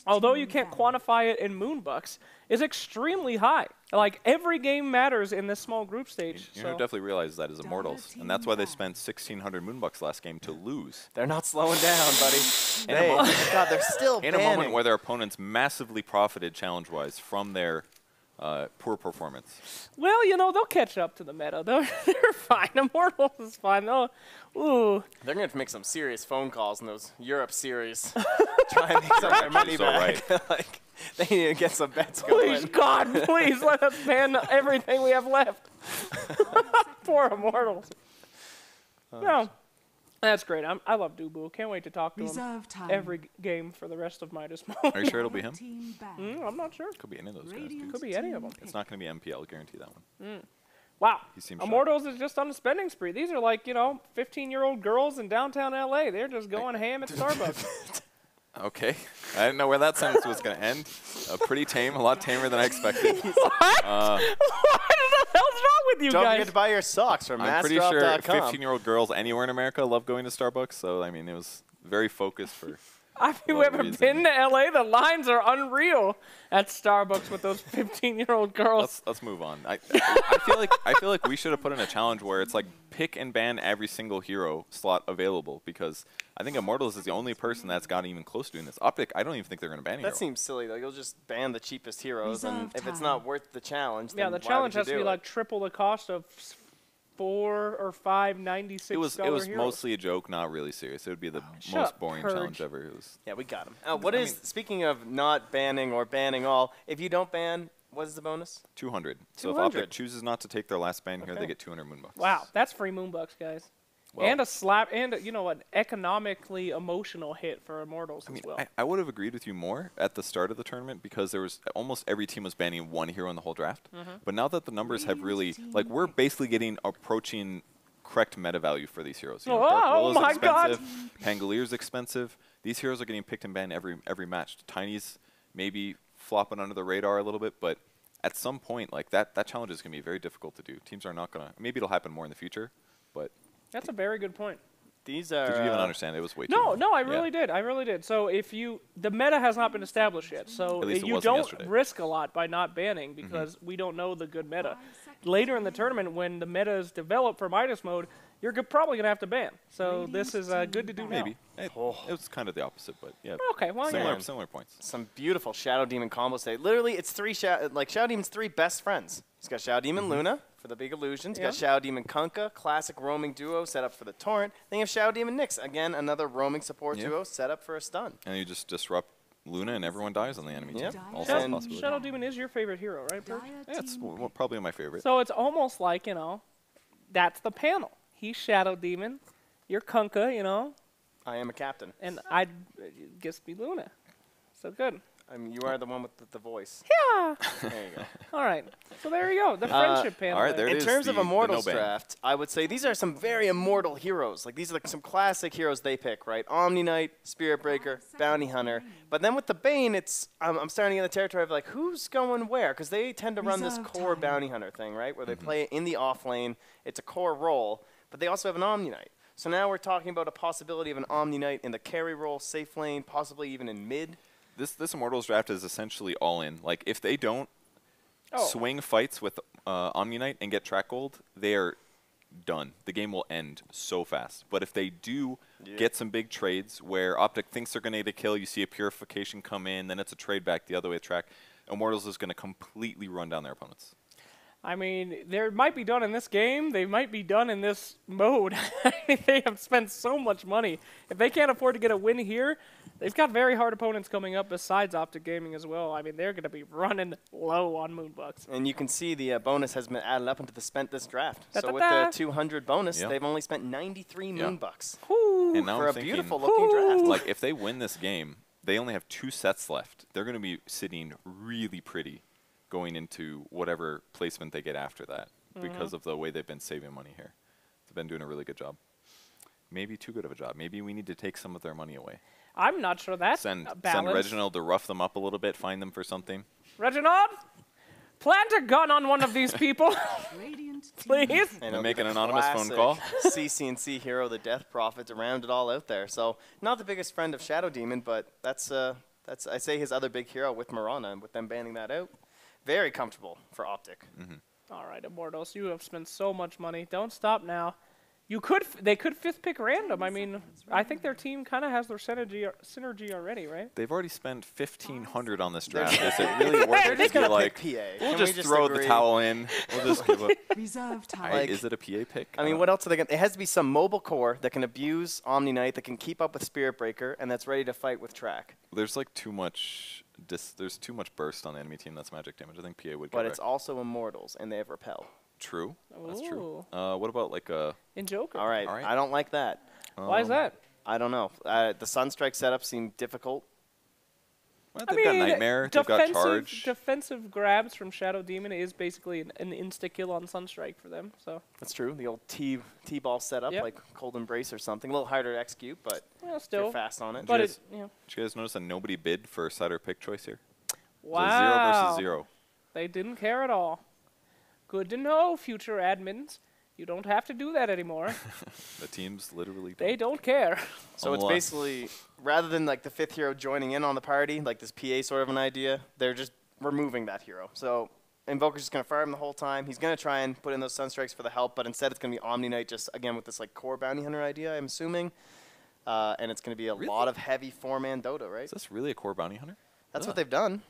although you can't quantify it in moonbucks, is extremely high. Like, every game matters in this small group stage. You definitely realize that as Immortals, and that's why they spent 1,600 moonbucks last game to lose. They're not slowing down, buddy. God, they're still in banning. a moment where their opponents massively profited challenge-wise from their poor performance. Well, you know, they'll catch up to the meta. They're fine. Immortals is fine. They're going to have to make some serious phone calls in those Europe series. Try and make some of their money back. Right. Like, they need to get some bets going. Please, God, please let us ban everything we have left. Poor Immortals. No, that's great. I love Dubu. Can't wait to talk to him every game for the rest of Midas mode. Are you sure it'll be him? I'm not sure. Could be any of those guys. Could be any of them. It's not going to be MP. I'll guarantee that one. Wow. He seems Immortals is just on a spending spree. These are like, 15-year-old girls in downtown LA. They're just going ham at Starbucks. Okay. I didn't know where that sentence was going to end. Pretty tame. A lot tamer than I expected. What? What the hell's wrong with you Don't guys? forget to buy your socks from I'm pretty sure massdrop.com. 15-year-old girls anywhere in America love going to Starbucks. So, I mean, it was very focused for... Have you ever been to LA? The lines are unreal at Starbucks with those 15-year-old girls. Let's move on. I feel like we should have put in a challenge where it's like pick and ban every single hero slot available, because I think Immortals is the only person that's gotten even close to doing this. Optic, I don't even think they're going to ban a hero. That seems silly. Like, you'll just ban the cheapest heroes, and if it's not worth the challenge, Yeah, then the why challenge would you has to be do like it? triple the cost of 4 or 5 $96 It was heroes. mostly a joke, not really serious. It would be the Shut most up, boring Purge. challenge ever. It was Yeah, we got him. Speaking of not banning or banning all, if you don't ban, what is the bonus? 200. So if 200. Optic chooses not to take their last ban here, they get 200 moonbucks. Wow, that's free moonbucks, guys. Well, and a slap, and an economically emotional hit for Immortals as well. I would have agreed with you more at the start of the tournament, because there was almost every team was banning one hero in the whole draft. But now that the numbers have really, like, we're basically approaching correct meta value for these heroes. You know, Dark Willow's my God. expensive, Pangalier's expensive. These heroes are getting picked and banned every match. Tiny's maybe flopping under the radar a little bit, but at some point, like that challenge is going to be very difficult to do. Teams are not going to. Maybe it'll happen more in the future, but. That's a very good point. These are. Did you even understand? It was way too. No, I really did. I really did. So the meta has not been established yet. So At least it you wasn't don't yesterday. risk a lot by not banning, because we don't know the good meta. Later in the tournament, when the meta is developed for Midas mode, you're probably going to have to ban. So this is good to do Maybe. now. It was kind of the opposite, but yeah. Okay, well, similar points. Some beautiful Shadow Demon combos today. Literally, it's Shadow Demon's 3 best friends. He's got Shadow Demon Luna for the big illusions. He's got Shadow Demon Kunkka, classic roaming duo set up for the Torrent. Then you have Shadow Demon Nyx, again, another roaming support duo set up for a stun. And you just disrupt Luna and everyone dies on the enemy team. Also a possibility. Shadow Demon is your favorite hero, right, Perch? Yeah, it's probably my favorite. So it's almost like, that's the panel. He's Shadow Demon. You're Kunkka, I am a captain. And I'd guess be Luna. So good. I mean, you are the one with the voice. Yeah. There you go. All right. So there you go. The friendship panel. all right, there it In is, terms of the Immortals no ban. draft, I would say these are some very immortal heroes. Like, these are some classic heroes they pick, right? Omni Knight, Spirit Breaker, Bounty Hunter. But then with the Bane, I'm starting in the territory of like, who's going where? Because they tend to run this core Bounty Hunter thing, right? Where they play in the off lane. It's a core role, but they also have an Omni Knight. So now we're talking about a possibility of an Omni Knight in the carry role, safe lane, possibly even in mid. This Immortals draft is essentially all in. Like, if they don't swing fights with Omni Knight and get track gold, they are done. The game will end so fast. But if they do get some big trades where Optic thinks they're going to get a kill, you see a Purification come in, then it's a trade back the other way of track, Immortals is going to completely run down their opponents. I mean, they might be done in this game. They might be done in this mode. They have spent so much money. If they can't afford to get a win here, they've got very hard opponents coming up besides Optic Gaming as well. I mean, they're going to be running low on Moonbucks. And you can see the bonus has been added up into the spent this draft. So with the 200 bonus, they've only spent 93 Moonbucks And now for I'm a thinking, beautiful looking draft. like, if they win this game, they only have 2 sets left. They're going to be sitting really pretty going into whatever placement they get after that because of the way they've been saving money here. They've been doing a really good job. Maybe too good of a job. Maybe we need to take some of their money away. I'm not sure that's Send balanced. Reginald to rough them up a little bit, find them for something. Reginald, plant a gun on one of these people. Please. And make an anonymous phone call. CC&C hero, the Death Prophet, to round it all out there. So not the biggest friend of Shadow Demon, but that's I say his other big hero with Mirana, and with them banning that out, very comfortable for Optic. All right, Immortals, you have spent so much money. Don't stop now. They could 5th pick random. I mean, I think their team kind of has their synergy already, right? They've already spent 1,500 on this draft. Is it really worth it to be like, we'll just throw the towel in. We'll just give up. Reserve time. Like, is it a PA pick? I mean, what else are they going to... It has to be some mobile core that can abuse Omni Knight, that can keep up with Spirit Breaker, and that's ready to fight with Track. There's like too much... there's too much burst on the enemy team that's magic damage. I think PA would get But it's also Immortals, and they have Repel. True. That's true. Ooh. What about like a... In Joker. All right. I don't like that. Why is that? I don't know. The Sunstrike setup seemed difficult. Well, they've got Nightmare. They've got Charge. Defensive grabs from Shadow Demon is basically an insta-kill on Sunstrike for them. So that's true. The old T-ball setup, like Cold Embrace or something. A little harder to execute, but still you're fast on it. But did you guys notice that nobody bid for Cider pick choice here? Wow. So 0 versus 0. They didn't care at all. Good to know, future admins. You don't have to do that anymore. The teams literally don't. They don't care. So it's basically, rather than like the 5th hero joining in on the party, like this PA sort of an idea, they're just removing that hero. So Invoker's just going to fire him the whole time. He's going to try and put in those Sunstrikes for the help, but instead it's going to be Omni Knight just, again, with this like core bounty hunter idea, I'm assuming. And it's going to be a lot of heavy 4-man Dota, right? Is this really a core bounty hunter? That's what they've done.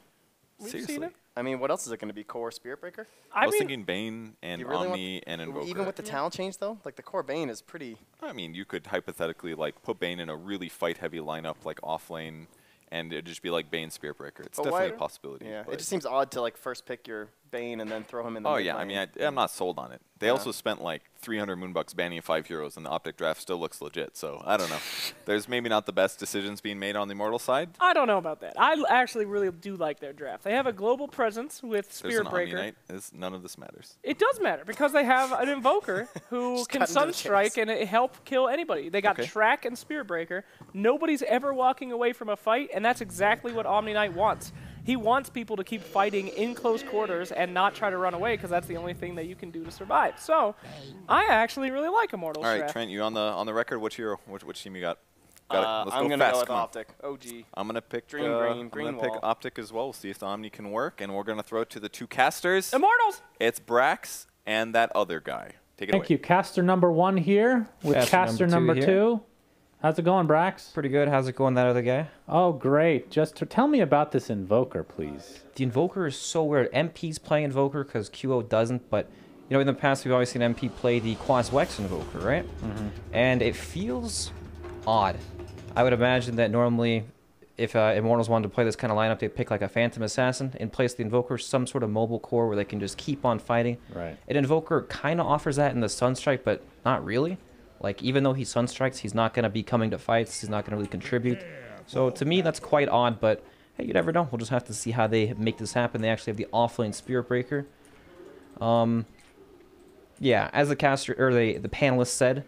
Seriously? Seen it? I mean, what else is it going to be? Core Spirit Breaker? I was thinking Bane and Omni and Invoker. Even with the talent change, though? Like, the core Bane is pretty... I mean, you could hypothetically, like, put Bane in a really fight-heavy lineup, like, off-lane, and it'd just be like Bane Spirit Breaker. It's definitely a possibility. Yeah, it just seems odd to, like, first pick your Bane and then throw him in the yeah, I mean, I'm not sold on it. They also spent, like, 300 Moonbucks banning 5 heroes, and the Optic draft still looks legit, so I don't know. There's maybe not the best decisions being made on the Immortal side. I don't know about that. I actually really do like their draft. They have a global presence with Spirit Breaker. Omni Knight. None of this matters. It does matter, because they have an Invoker who can Sunstrike and help kill anybody. They got Track and Spirit Breaker. Nobody's ever walking away from a fight, and that's exactly what Omni Knight wants. He wants people to keep fighting in close quarters and not try to run away, because that's the only thing that you can do to survive. So, I actually really like Immortals. All right, draft. Trent, you on the record? Which hero? Which team you got? Got it. Let's I'm go gonna fast. go with Come on. Optic. OG. I'm gonna pick Green I'm gonna wall. pick Optic as well. We'll see if the Omni can work, and we're gonna throw it to the 2 casters. Immortals. It's Brax and that other guy. Take it away. Thank you, caster number 1 here with caster number 2. How's it going, Brax? Pretty good. How's it going, that other guy? Oh, great. Just tell me about this Invoker, please. The Invoker is so weird. MP's playing Invoker because QO doesn't, but you know, in the past we've always seen MP play the Quas-Wex Invoker, right? And it feels odd. I would imagine that normally if Immortals wanted to play this kind of lineup, they'd pick like a Phantom Assassin and place the Invoker some sort of mobile core where they can just keep on fighting. Right. An Invoker kind of offers that in the Sunstrike, but not really. Like, even though he Sunstrikes, he's not going to be coming to fights. He's not going to really contribute. So, to me, that's quite odd, but hey, you never know. We'll just have to see how they make this happen. They actually have the offlane Spirit Breaker. Yeah, as the caster, or the panelists said,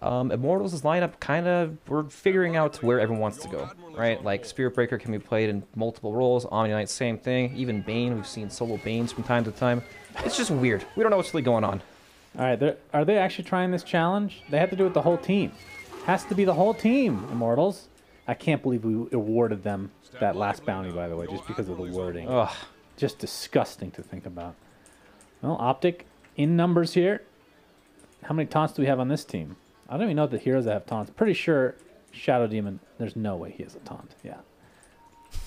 Immortals' lineup kind of, we're figuring out where everyone wants to go, right? Like, Spirit Breaker can be played in multiple roles. Omni Knight, same thing. Even Bane, we've seen solo Banes from time to time. It's just weird. We don't know what's really going on. All right, are they actually trying this challenge? They have to do it with the whole team. Has to be the whole team, Immortals. I can't believe we awarded them that last bounty, by the way, just because of the wording. Ugh, just disgusting to think about. Well, Optic in numbers here. How many taunts do we have on this team? I don't even know the heroes that have taunts. Pretty sure Shadow Demon, there's no way he has a taunt. Yeah.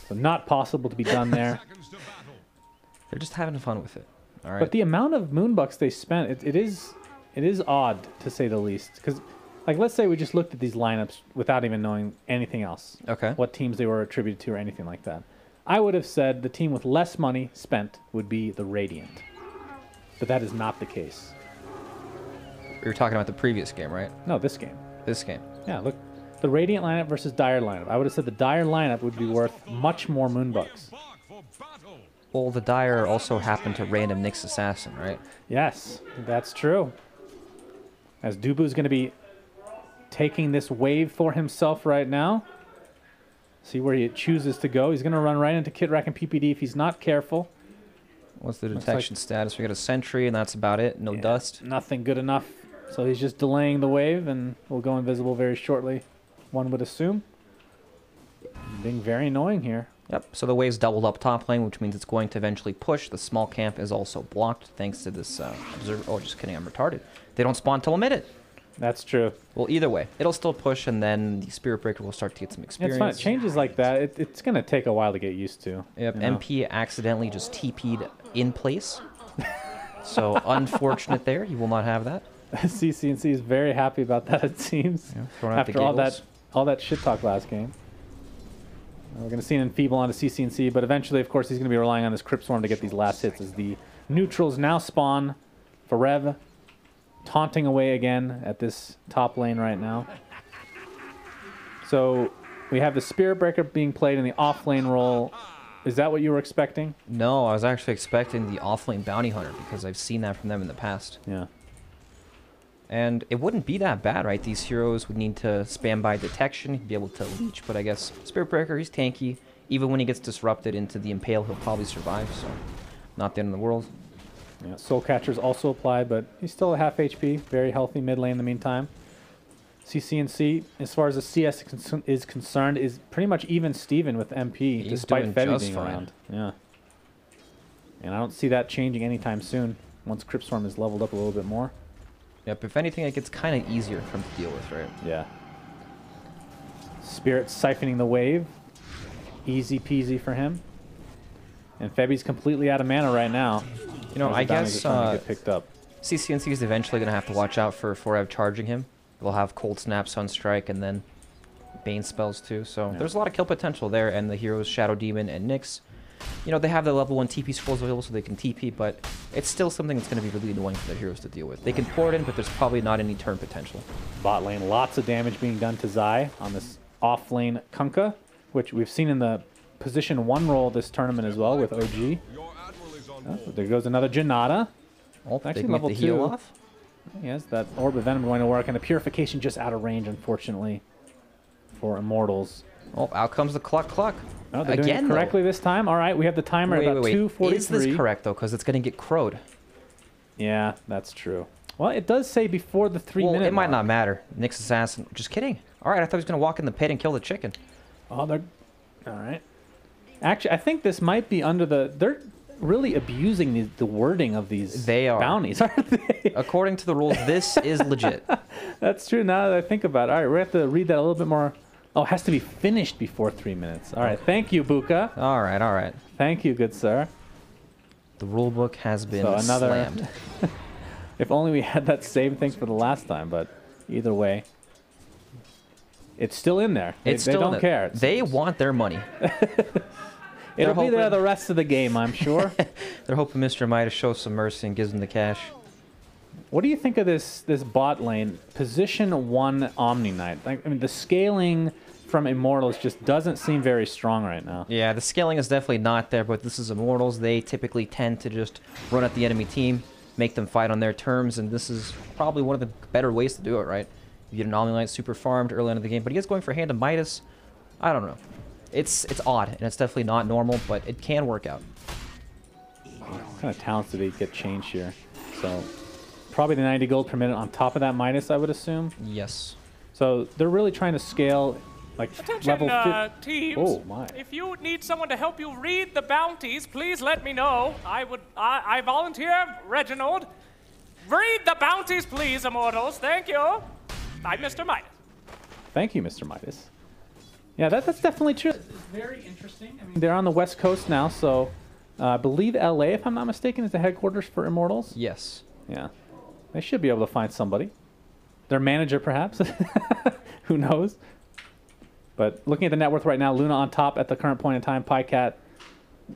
So not possible to be done there. They're just having fun with it. All right. But the amount of Moonbucks they spent, it is odd, to say the least. Because, like, let's say we just looked at these lineups without even knowing anything else. Okay. What teams they were attributed to or anything like that. I would have said the team with less money spent would be the Radiant. But that is not the case. You're talking about the previous game, right? No, this game. This game. Yeah, look. The Radiant lineup versus Dire lineup. I would have said the Dire lineup would be worth much more Moonbucks. Well, the Dire also happened to random Nyx Assassin, right? Yes, that's true. As Dubu's going to be taking this wave for himself right now. See where he chooses to go. He's going to run right into Kit Rack and PPD if he's not careful. What's the detection status? We got a sentry, and that's about it. No dust. Nothing good enough. So he's just delaying the wave, and will go invisible very shortly, one would assume. Being very annoying here. Yep, so the wave's doubled up top lane, which means it's going to eventually push. The small camp is also blocked thanks to this observer. Oh, just kidding, I'm retarded. They don't spawn till a minute. That's true. Well, either way, it'll still push, and then the Spirit Breaker will start to get some experience. It's fun. Changes like that, it's going to take a while to get used to. Yep, MP accidentally just TP'd in place. So, unfortunate there. You will not have that. CCNC is very happy about that, it seems. Yeah, after all that shit talk last game. We're going to see an enfeeble onto CCNC, but eventually, of course, he's going to be relying on this Crypt Swarm to get these last hits as the neutrals now spawn. Forev taunting away again at this top lane right now. So we have the Spirit Breaker being played in the off lane role. Is that what you were expecting? No, I was actually expecting the off lane Bounty Hunter because I've seen that from them in the past. Yeah. And it wouldn't be that bad, right? These heroes would need to spam by detection, be able to leech, but I guess Spirit Breaker, he's tanky. Even when he gets disrupted into the Impale, he'll probably survive, so not the end of the world. Yeah, Soul Catcher's also applied, but he's still at half HP. Very healthy mid lane in the meantime. CCNC, as far as the CS is concerned, is pretty much even Steven with MP, He's despite doing Febby just being fine. around. Yeah. And I don't see that changing anytime soon, once Crypt Swarm is leveled up a little bit more. Yep, if anything, it gets kind of easier for him to deal with, right? Yeah. Spirit siphoning the wave. Easy peasy for him. And Febby's completely out of mana right now. You know, I guess get picked up. CCNC is eventually going to have to watch out for Forev charging him. They'll have Cold Snap, Sunstrike, and then Bane spells too. So there's a lot of kill potential there. And the heroes, Shadow Demon and Nyx, you know, they have the level 1 TP scrolls available so they can TP, but it's still something that's going to be really annoying for the heroes to deal with. They can pour it in, but there's probably not any turn potential. Bot lane, lots of damage being done to Zai on this off lane Kunkka, which we've seen in the position 1 role this tournament as well with OG. Oh, there goes another Janata. Oh, actually they level get 2. the heal off. Yes, that Orb of Venom going to work, and the Purification just out of range, unfortunately, for Immortals. Oh, out comes the Cluck Cluck. Oh, they're doing it correctly this time. All right, we have the timer at about 2:43. Is this correct, though? Because it's going to get crowed. Yeah, that's true. Well, it does say before the 3-minute it might mark. not matter. Nyx Assassin. Just kidding. All right, I thought he was going to walk in the pit and kill the chicken. Oh, they're... All right. Actually, I think this might be under the... They're really abusing the wording of these bounties, aren't they? According to the rules, this is legit. That's true now that I think about it. All right, we have to read that a little bit more. Oh, it has to be finished before 3 minutes. All right, thank you, Buka. All right, all right. Thank you, good sir. The rule book has been slammed. If only we had that same thing for the last time, but either way. It's still in there. They don't care. They want their money. It'll be there the rest of the game, I'm sure. They're hoping Mr. Midas shows some mercy and gives them the cash. What do you think of this bot lane? Position 1 Omni Knight. I mean, the scaling from Immortals just doesn't seem very strong right now. Yeah, the scaling is definitely not there, but this is Immortals. They typically tend to just run at the enemy team, make them fight on their terms, and this is probably one of the better ways to do it, right? You get an Omni Knight super farmed early on in the game, but he is going for Hand of Midas. I don't know. It's odd, and it's definitely not normal, but it can work out. What kind of talents do they get changed here? So, probably the 90 gold per minute on top of that Midas, I would assume? Yes. So, they're really trying to scale, like, Attention, level teams. Oh, my. If you need someone to help you read the bounties, please let me know. I volunteer, Reginald. Read the bounties, please, Immortals. Thank you. I'm Mr. Midas. Thank you, Mr. Midas. Yeah, that's definitely true. It's very interesting. I mean, they're on the West Coast now, so I believe LA, if I'm not mistaken, is the headquarters for Immortals. Yes. Yeah. They should be able to find somebody. Their manager, perhaps. Who knows? But looking at the net worth right now, Luna on top at the current point in time. Pycat,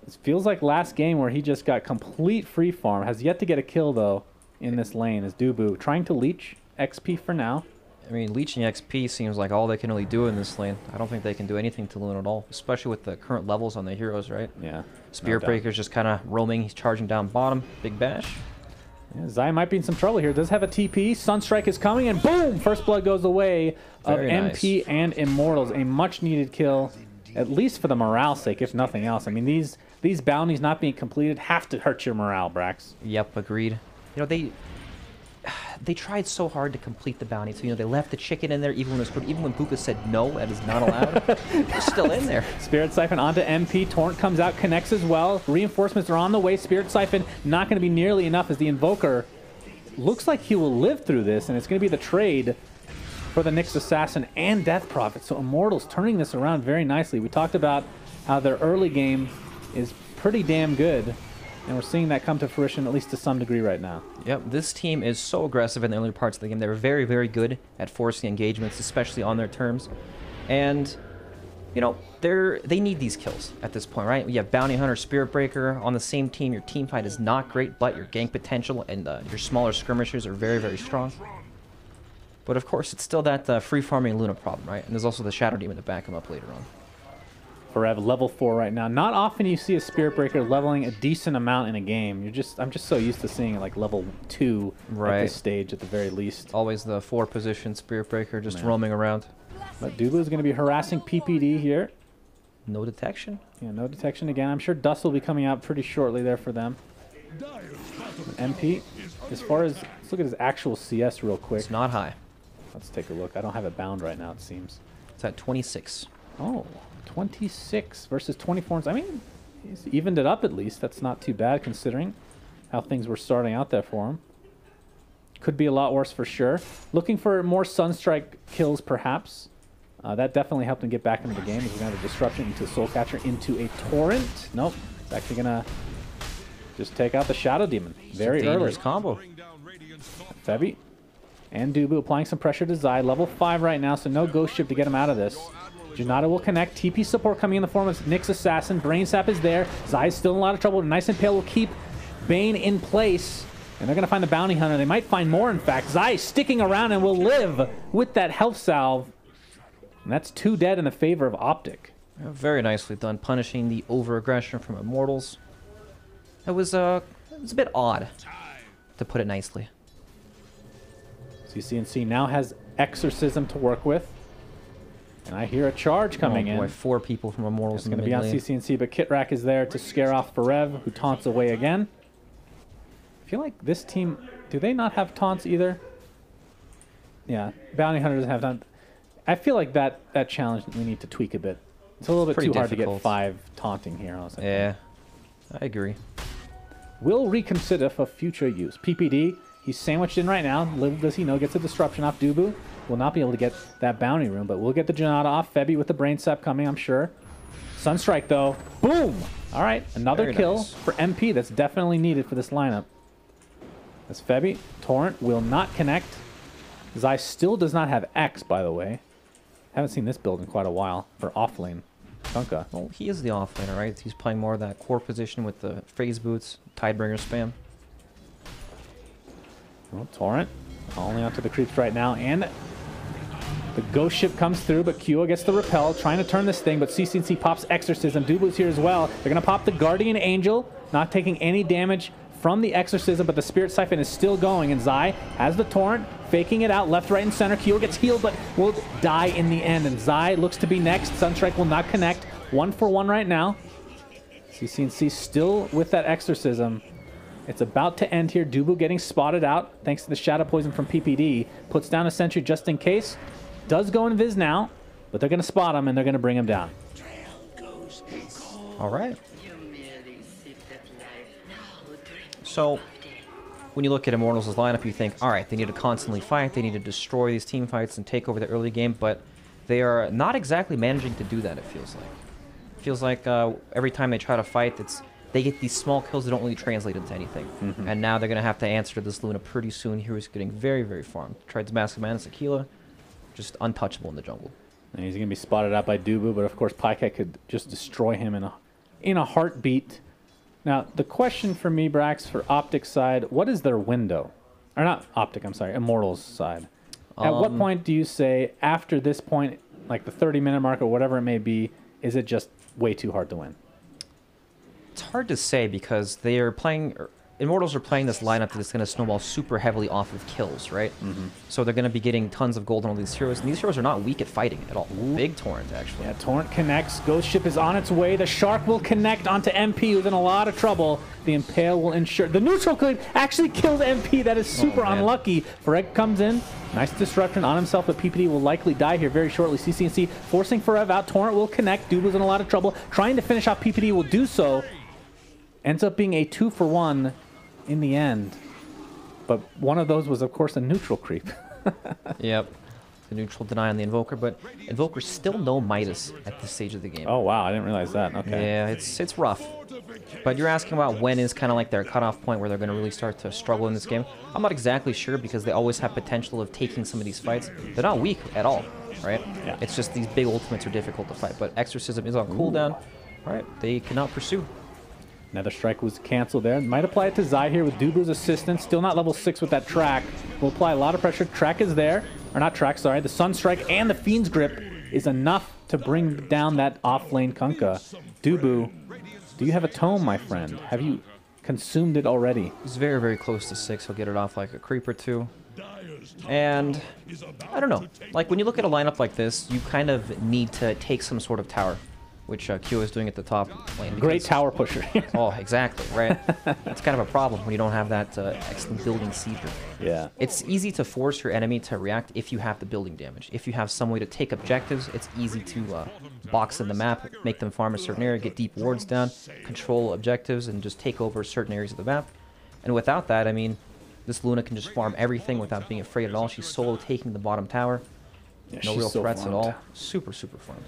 it feels like last game where he just got complete free farm. Has yet to get a kill, though, in this lane is Dubu. Trying to leech XP for now. I mean, leeching XP seems like all they can really do in this lane. I don't think they can do anything to Luna at all, especially with the current levels on the heroes, right? Yeah. Spirit Breaker's just kind of roaming. He's charging down bottom. Big bash. Yeah, Zai might be in some trouble here. Does have a TP. Sunstrike is coming, and boom! First blood goes away of Very MP nice. and Immortals. A much-needed kill at least for the morale's sake, if nothing else. I mean, these bounties not being completed have to hurt your morale, Brax. Yep, agreed. You know, they tried so hard to complete the bounty. So, you know, they left the chicken in there even when it was cooked. Even when Buka said no, that is not allowed. They're still in there. Spirit Siphon onto MP. Torrent comes out, connects as well. Reinforcements are on the way. Spirit Siphon not going to be nearly enough as the Invoker looks like he will live through this, and it's going to be the trade for the Nyx Assassin and Death Prophet. So Immortals turning this around very nicely. We talked about how their early game is pretty damn good, and we're seeing that come to fruition, at least to some degree right now. Yep, this team is so aggressive in the early parts of the game. They're very, very good at forcing engagements, especially on their terms. And, you know, they need these kills at this point, right? You have Bounty Hunter, Spirit Breaker on the same team. Your team fight is not great, but your gank potential and your smaller skirmishers are very, very strong. But of course, it's still that free-farming Luna problem, right? And there's also the Shadow Demon to back him up later on. Forever level 4 right now. Not often you see a Spirit Breaker leveling a decent amount in a game. I'm just so used to seeing it like level 2 at this stage at the very least. Always the 4 position Spirit Breaker just roaming around. But Dubu is going to be harassing PPD here. No detection? Yeah, no detection again. I'm sure Dust will be coming out pretty shortly there for them. MP, as far as, let's look at his actual CS real quick. It's not high. Let's take a look. I don't have it bound right now, it seems. It's at 26. Oh, 26 versus 24. I mean, he's evened it up at least. That's not too bad considering how things were starting out there for him. Could be a lot worse for sure. Looking for more Sunstrike kills, perhaps. That definitely helped him get back into the game. He's going to have a disruption into Soulcatcher, into a Torrent. Nope. It's actually going to just take out the Shadow Demon. Very early. Combo. Febby and Dubu applying some pressure to Zai. Level 5 right now, so no Ghost Ship to get him out of this. Janata will connect. TP support coming in the form of Nyx Assassin. Brain Sap is there. Zai's still in a lot of trouble. Nice and Pale will keep Bane in place. And they're going to find the Bounty Hunter. They might find more, in fact. Zai sticking around and will live with that health salve. And that's 2 dead in the favor of Optic. Very nicely done, punishing the over-aggression from Immortals. It was a bit odd, to put it nicely. CCNC now has Exorcism to work with. And I hear a charge coming in. 4 people from Immortals in the mid lane. It's going to be on CCNC, but Kitrak is there to scare off Forev, who taunts away again. I feel like this team, do they not have taunts either? Yeah, Bounty Hunter doesn't have taunt. I feel like that challenge we need to tweak a bit. It's a little bit too hard to get 5 taunting here. Yeah, I agree. Will reconsider for future use. PPD, he's sandwiched in right now. Little does he know, gets a disruption off Dubu. Will not be able to get that bounty room, but we'll get the Janata off. Febby with the Brain Sap coming, I'm sure. Sunstrike, though. Boom! All right, another kill for MP that's definitely needed for this lineup. That's Febby. Torrent will not connect. Zai still does not have X, by the way. Haven't seen this build in quite a while for offlane. Gunka. Well, he is the offlaner, right? He's playing more of that core position with the phase boots, Tidebringer spam. Well, Torrent only onto the creeps right now, and the Ghost Ship comes through, but Kyo gets the repel, trying to turn this thing, but CCNC pops Exorcism. Dubu's here as well. They're going to pop the Guardian Angel, not taking any damage from the Exorcism, but the Spirit Siphon is still going, and Zai has the Torrent, faking it out left, right, and center. Kyo gets healed, but will die in the end, and Zai looks to be next. Sunstrike will not connect. 1 for 1 right now. CCNC still with that Exorcism. It's about to end here. Dubu getting spotted out thanks to the Shadow Poison from PPD. Puts down a sentry just in case. Does go invis now, but they're going to spot him and they're going to bring him down. All right. So, when you look at Immortals' lineup, you think, all right, they need to constantly fight, they need to destroy these team fights and take over the early game, but they are not exactly managing to do that, it feels like. It feels like every time they try to fight, they get these small kills that don't really translate into anything. And now they're going to have to answer to this Luna pretty soon. Here he's getting very, very farmed. Tried to mask Manus Aquila, just untouchable in the jungle. And he's going to be spotted out by Dubu, but of course Pyke could just destroy him in a heartbeat. Now, the question for me, Brax, for Optic's side, what is their window? Or not Optic, I'm sorry, Immortals' side. At what point do you say, after this point, like the 30-minute mark or whatever it may be, is it just way too hard to win? It's hard to say because they are playing Immortals are playing this lineup that's going to snowball super heavily off of kills, right? So they're going to be getting tons of gold on all these heroes, and these heroes are not weak at fighting at all. Big Torrent, actually. Yeah, Torrent connects. Ghost Ship is on its way. The Shark will connect onto MP, who's in a lot of trouble. The Impale will ensure... The neutral could actually kill the MP. That is super unlucky. Fareg comes in. Nice disruption on himself, but PPD will likely die here very shortly. CCNC forcing Forev out. Torrent will connect. Dubu's in a lot of trouble. Trying to finish off PPD will do so. Ends up being a 2-for-1 in the end. But one of those was, of course, a neutral creep. Yep. The neutral deny on the Invoker, but Invoker's still no Midas at this stage of the game. Oh, wow. I didn't realize that. Okay. Yeah, it's rough. But you're asking about when is kind of like their cutoff point where they're going to really start to struggle in this game. I'm not exactly sure because they always have potential of taking some of these fights. They're not weak at all, right? Yeah. It's just these big ultimates are difficult to fight. But Exorcism is on cooldown. All right, they cannot pursue. Another strike was canceled there. Might apply it to Zai here with Dubu's assistance. Still not level 6 with that track. Will apply a lot of pressure. Track is there. Or not track, sorry. The Sunstrike and the Fiend's Grip is enough to bring down that off-lane Kunkka. Dubu, do you have a tome, my friend? Have you consumed it already? He's very, very close to 6. He'll get it off like a creep or two. And I don't know. Like, when you look at a lineup like this, you kind of need to take some sort of tower, which Q is doing at the top lane. Great tower pusher. Oh, exactly, right? It's kind of a problem when you don't have that excellent building seeker. Yeah. It's easy to force your enemy to react if you have the building damage. If you have some way to take objectives, it's easy to box in the map, make them farm a certain area, get deep wards down, control objectives, and just take over certain areas of the map. And without that, I mean, this Luna can just farm everything without being afraid at all. She's solo taking the bottom tower. Yeah, no real threats at all. Super, super farmed.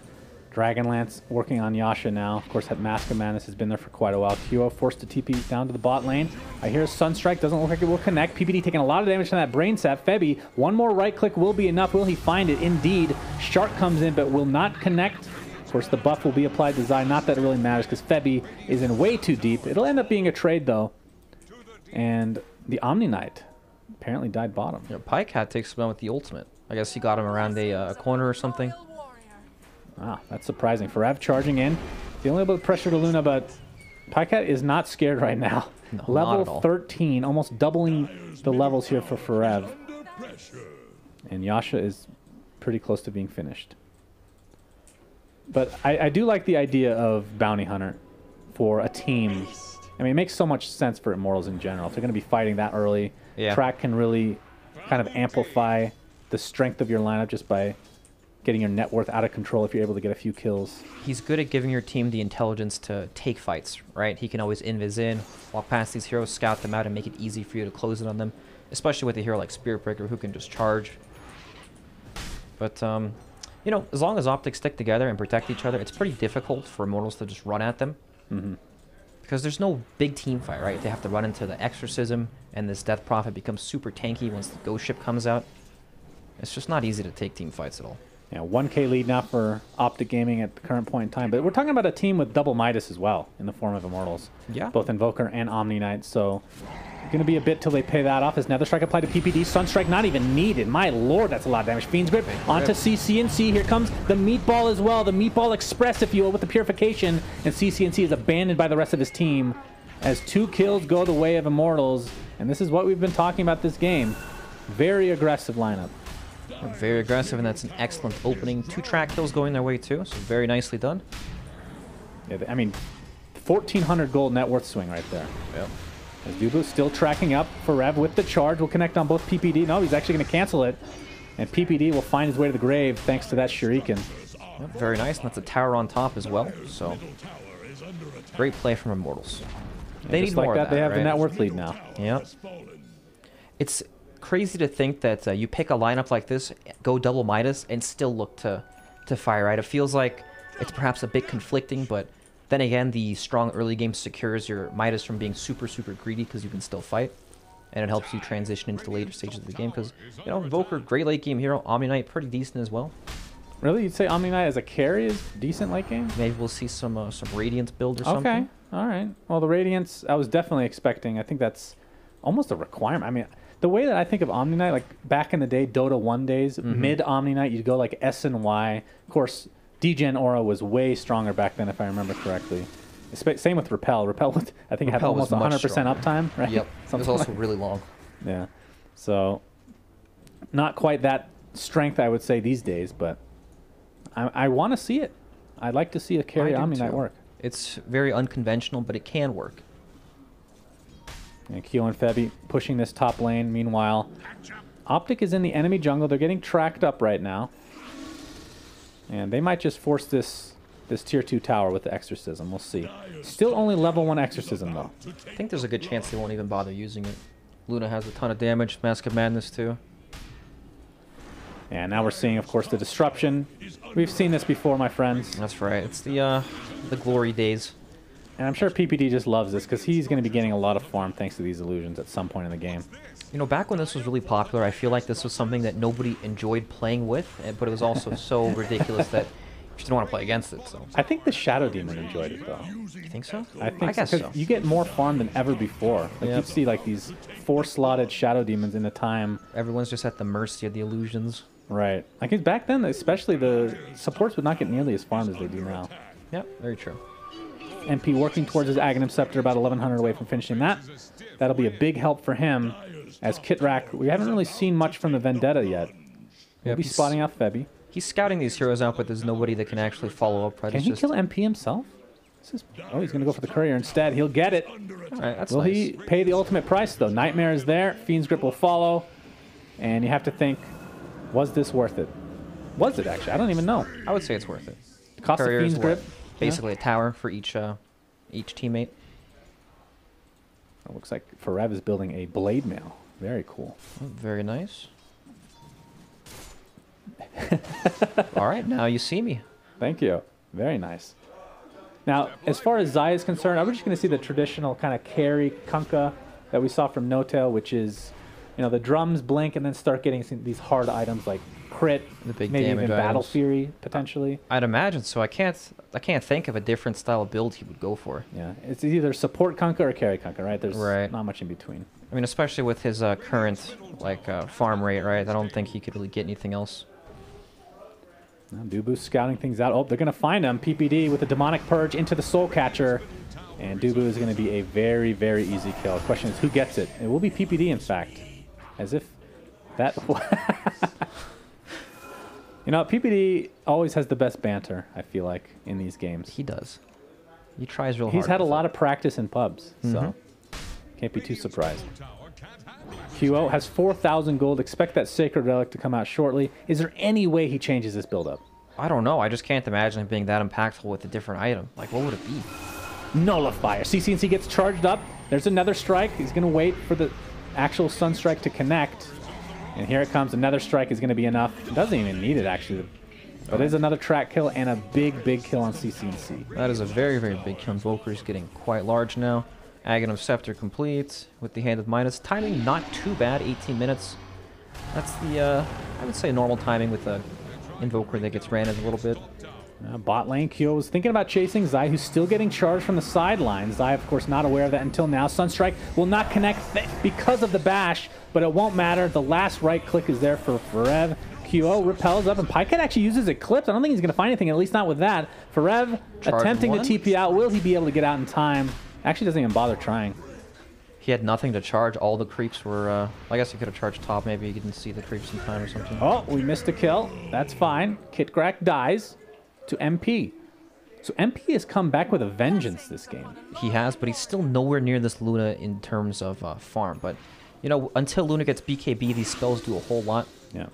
Dragonlance working on Yasha now. Of course, that Mask of Madness has been there for quite a while. QO forced to TP down to the bot lane. I hear Sunstrike. Doesn't look like it will connect. PPD taking a lot of damage from that Brain Sap. Febby, one more right click will be enough. Will he find it? Indeed. Shark comes in, but will not connect. Of course, the buff will be applied to Zai. Not that it really matters, because Febby is in way too deep. It'll end up being a trade, though. And the Omni Knight apparently died bottom. Yeah, Pycat takes him out with the ultimate. I guess he got him around a corner or something. Wow, that's surprising. Forev charging in. Dealing a little bit of pressure to Luna, but Pycat is not scared right now. No, Level 13, almost doubling the levels here for Forev. And Yasha is pretty close to being finished. But I do like the idea of Bounty Hunter for a team. I mean, it makes so much sense for Immortals in general. If they're going to be fighting that early, Track can really kind of amplify the strength of your lineup just by getting your net worth out of control if you're able to get a few kills. He's good at giving your team the intelligence to take fights, right? He can always invis in, walk past these heroes, scout them out, and make it easy for you to close it on them, especially with a hero like Spirit Breaker who can just charge. But, you know, as long as optics stick together and protect each other, it's pretty difficult for Immortals to just run at them. Because there's no big team fight, right? They have to run into the Exorcism, and this Death Prophet becomes super tanky once the Ghost Ship comes out. It's just not easy to take team fights at all. Yeah, 1K lead now for Optic Gaming at the current point in time. But we're talking about a team with double Midas as well in the form of Immortals. Yeah. Both Invoker and Omni Knight. So going to be a bit till they pay that off. As Nether Strike applied to PPD. Sunstrike not even needed. My lord, that's a lot of damage. Fiend's Grip onto CCNC. Here comes the Meatball as well. The Meatball Express, if you will, with the Purification. And CCNC is abandoned by the rest of his team as 2 kills go the way of Immortals. And this is what we've been talking about this game. Very aggressive lineup. Very aggressive, and that's an excellent opening. 2 track kills going their way too, so very nicely done. Yeah, I mean, 1,400 gold net worth swing right there. Yep. As Dubu still tracking up. Forev with the charge will connect on both PPD. No, he's actually going to cancel it. And PPD will find his way to the grave thanks to that Shuriken. Yep, very nice, and that's a tower on top as well. So, great play from Immortals. Yeah, they just need like more that, of that, they have right? the net worth lead now. Yep. It's crazy to think that you pick a lineup like this, go double Midas, and still look to fire, right? It feels like it's perhaps a bit conflicting, but then again, the strong early game secures your Midas from being super, super greedy because you can still fight. And it helps you transition into the later stages of the game because, you know, Invoker, great late game hero, Omni Knight, pretty decent as well. Really? You'd say Omni Knight as a carry is decent late game? Maybe we'll see some Radiance build or something. Okay, all right. Well, the Radiance, I was definitely expecting. I think that's almost a requirement. I mean, the way that I think of Omni Knight, like back in the day, Dota 1 days, mid Omni Knight, you'd go like S and Y. Of course, Degen Aura was way stronger back then, if I remember correctly. Same with Repel. Repel, I think, had Repel was almost much 100% uptime, right? Yep. It was also really long. Yeah. So, not quite that strength, I would say, these days, but I want to see it. I'd like to see a carry Omni Knight work. It's very unconventional, but it can work. And Kyo and Febby pushing this top lane. Meanwhile, Optic is in the enemy jungle. They're getting tracked up right now. And they might just force this tier 2 tower with the Exorcism. We'll see. Still only level 1 Exorcism, though. I think there's a good chance they won't even bother using it. Luna has a ton of damage. Mask of Madness, too. And now we're seeing, of course, the disruption. We've seen this before, my friends. That's right. It's the glory days. And I'm sure PPD just loves this because he's going to be getting a lot of farm thanks to these illusions at some point in the game. You know, back when this was really popular, I feel like this was something that nobody enjoyed playing with, but it was also so ridiculous that you just didn't want to play against it. So I think the Shadow Demon enjoyed it, though. You think so? I think guess so. You get more farm than ever before. Like you see like these 4-slotted Shadow Demons in a time. Everyone's just at the mercy of the illusions. Right. Like back then, especially the supports would not get nearly as farmed as they do now. Yep, very true. MP working towards his Aghanim Scepter, about 1,100 away from finishing that. That'll be a big help for him. As Kitrak, we haven't really seen much from the Vendetta yet. We'll be spotting out Febby. He's scouting these heroes out, but there's nobody that can actually follow up. Right? Can he kill MP himself? Oh, he's going to go for the Courier instead. He'll get it. All right, that's Will nice. he pay the ultimate price, though? Nightmare is there. Fiend's Grip will follow. And you have to think, was this worth it? Was it, actually? I don't even know. I would say it's worth it. Cost of Courier is Fiend's Grip? basically a tower for each teammate. It looks like Forev is building a Blade Mail. Very cool. Oh, very nice. All right, now you see me. Thank you. Very nice. Now, as far as Zai is concerned, I'm just going to see the traditional kind of carry Kunkka that we saw from No-Tail, which is, you know, the drums blink and then start getting these hard items like crit, the big maybe damage even Battle items. Fury potentially. I'd imagine so. I can't think of a different style of build he would go for. Yeah, it's either support Kunkka or carry Kunkka, right? There's not much in between. I mean, especially with his current farm rate, right? I don't think he could really get anything else. Now Dubu's scouting things out. Oh, they're going to find him. PPD with the Demonic Purge into the Soul Catcher. And Dubu is going to be a very, very easy kill. The question is, who gets it? It will be PPD, in fact. As if that... You know, PPD always has the best banter, I feel like, in these games. He does. He tries real hard. He's had a lot of practice in pubs, so can't be too surprised. QO has 4,000 gold. Expect that Sacred Relic to come out shortly. Is there any way he changes this build-up? I don't know. I just can't imagine it being that impactful with a different item. Like, what would it be? Nullifier. CCNC gets charged up. There's another strike. He's going to wait for the actual Sunstrike to connect. And here it comes. Another strike is going to be enough. Doesn't even need it, actually. But it is another track kill and a big, big kill on CCNC. That is a very, very big kill. Invoker's getting quite large now. Aghanim Scepter complete with the Hand of Midas. Timing not too bad, 18 minutes. That's the, I would say, normal timing with the Invoker that gets ran in a little bit. Bot lane, Kyo was thinking about chasing Zai, who's still getting charged from the sidelines. Zai, of course, not aware of that until now. Sunstrike will not connect because of the bash, but it won't matter. The last right click is there for Forev. Kyo repels up, and Pycat actually uses Eclipse. I don't think he's going to find anything, at least not with that. Forev attempting to TP out. Will he be able to get out in time? Actually doesn't even bother trying. He had nothing to charge. All the creeps were, I guess he could have charged top. Maybe he didn't see the creeps in time or something. Oh, we missed a kill. That's fine. Kitcrack dies to MP. So MP has come back with a vengeance this game. He has, but he's still nowhere near this Luna in terms of farm. But, you know, until Luna gets BKB, these spells do a whole lot. Yeah.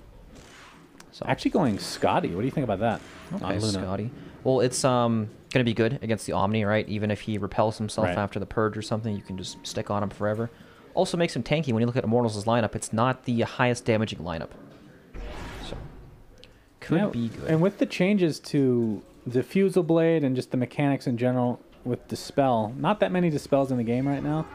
So actually going Scotty. What do you think about that? Okay, Scotty. Well, it's going to be good against the Omni, right? Even if he repels himself after the Purge or something, you can just stick on him forever. Also makes him tanky. When you look at Immortals' lineup, it's not the highest damaging lineup. So, could be good. And with the changes to Diffusal Blade and just the mechanics in general with Dispel, not that many Dispels in the game right now.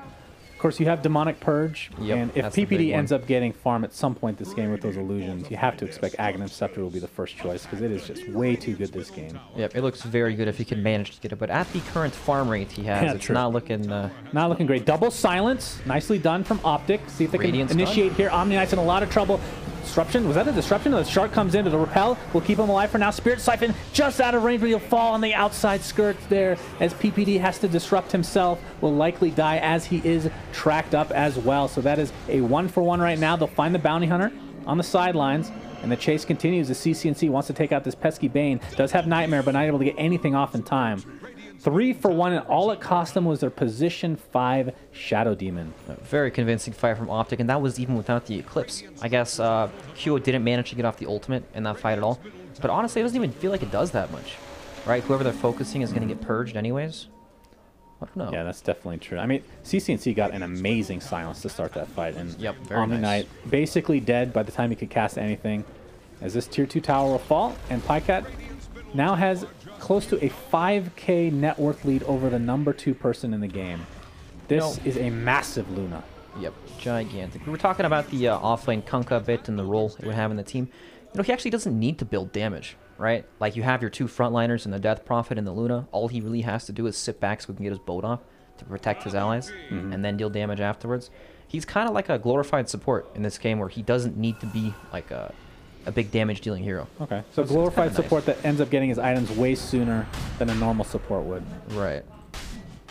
Of course, you have Demonic Purge, and if PPD ends up getting farm at some point this game with those illusions, you have to expect Aghanim Scepter will be the first choice, because it is just way too good this game. Yep, it looks very good if he can manage to get it, but at the current farm rate he has, it's not looking... not looking great. Double Silence, nicely done from Optic. See if they can initiate here. Omni Knight's in a lot of trouble. Disruption? Was that a disruption? The shark comes into the repel. Will keep him alive for now. Spirit Siphon just out of range, but he'll fall on the outside skirts there as PPD has to disrupt himself. Will likely die as he is tracked up as well. So that is a 1-for-1 right now. They'll find the Bounty Hunter on the sidelines. And the chase continues as CCNC wants to take out this pesky Bane. Does have Nightmare, but not able to get anything off in time. 3-for-1, and all it cost them was their position 5 Shadow Demon. A very convincing fight from Optic, and that was even without the Eclipse. I guess Kyo didn't manage to get off the ultimate in that fight at all. But honestly, it doesn't even feel like it does that much. Right? Whoever they're focusing is going to get purged anyways. I don't know. Yeah, that's definitely true. I mean, CCNC got an amazing silence to start that fight. And yep, very Omni nice. Knight basically dead by the time he could cast anything. As this tier 2 tower will fall, and Pycat now has close to a 5k net worth lead over the number 2 person in the game. This is a massive Luna. Yep, gigantic. We were talking about the offlane Kunkka a bit and the role it would have in the team. You know, he actually doesn't need to build damage, right? Like, you have your 2 frontliners and the Death Prophet and the Luna. All he really has to do is sit back so he can get his boat off to protect his allies and then deal damage afterwards. He's kind of like a glorified support in this game where he doesn't need to be like a big damage-dealing hero. Okay, so glorified support that ends up getting his items way sooner than a normal support would. Right.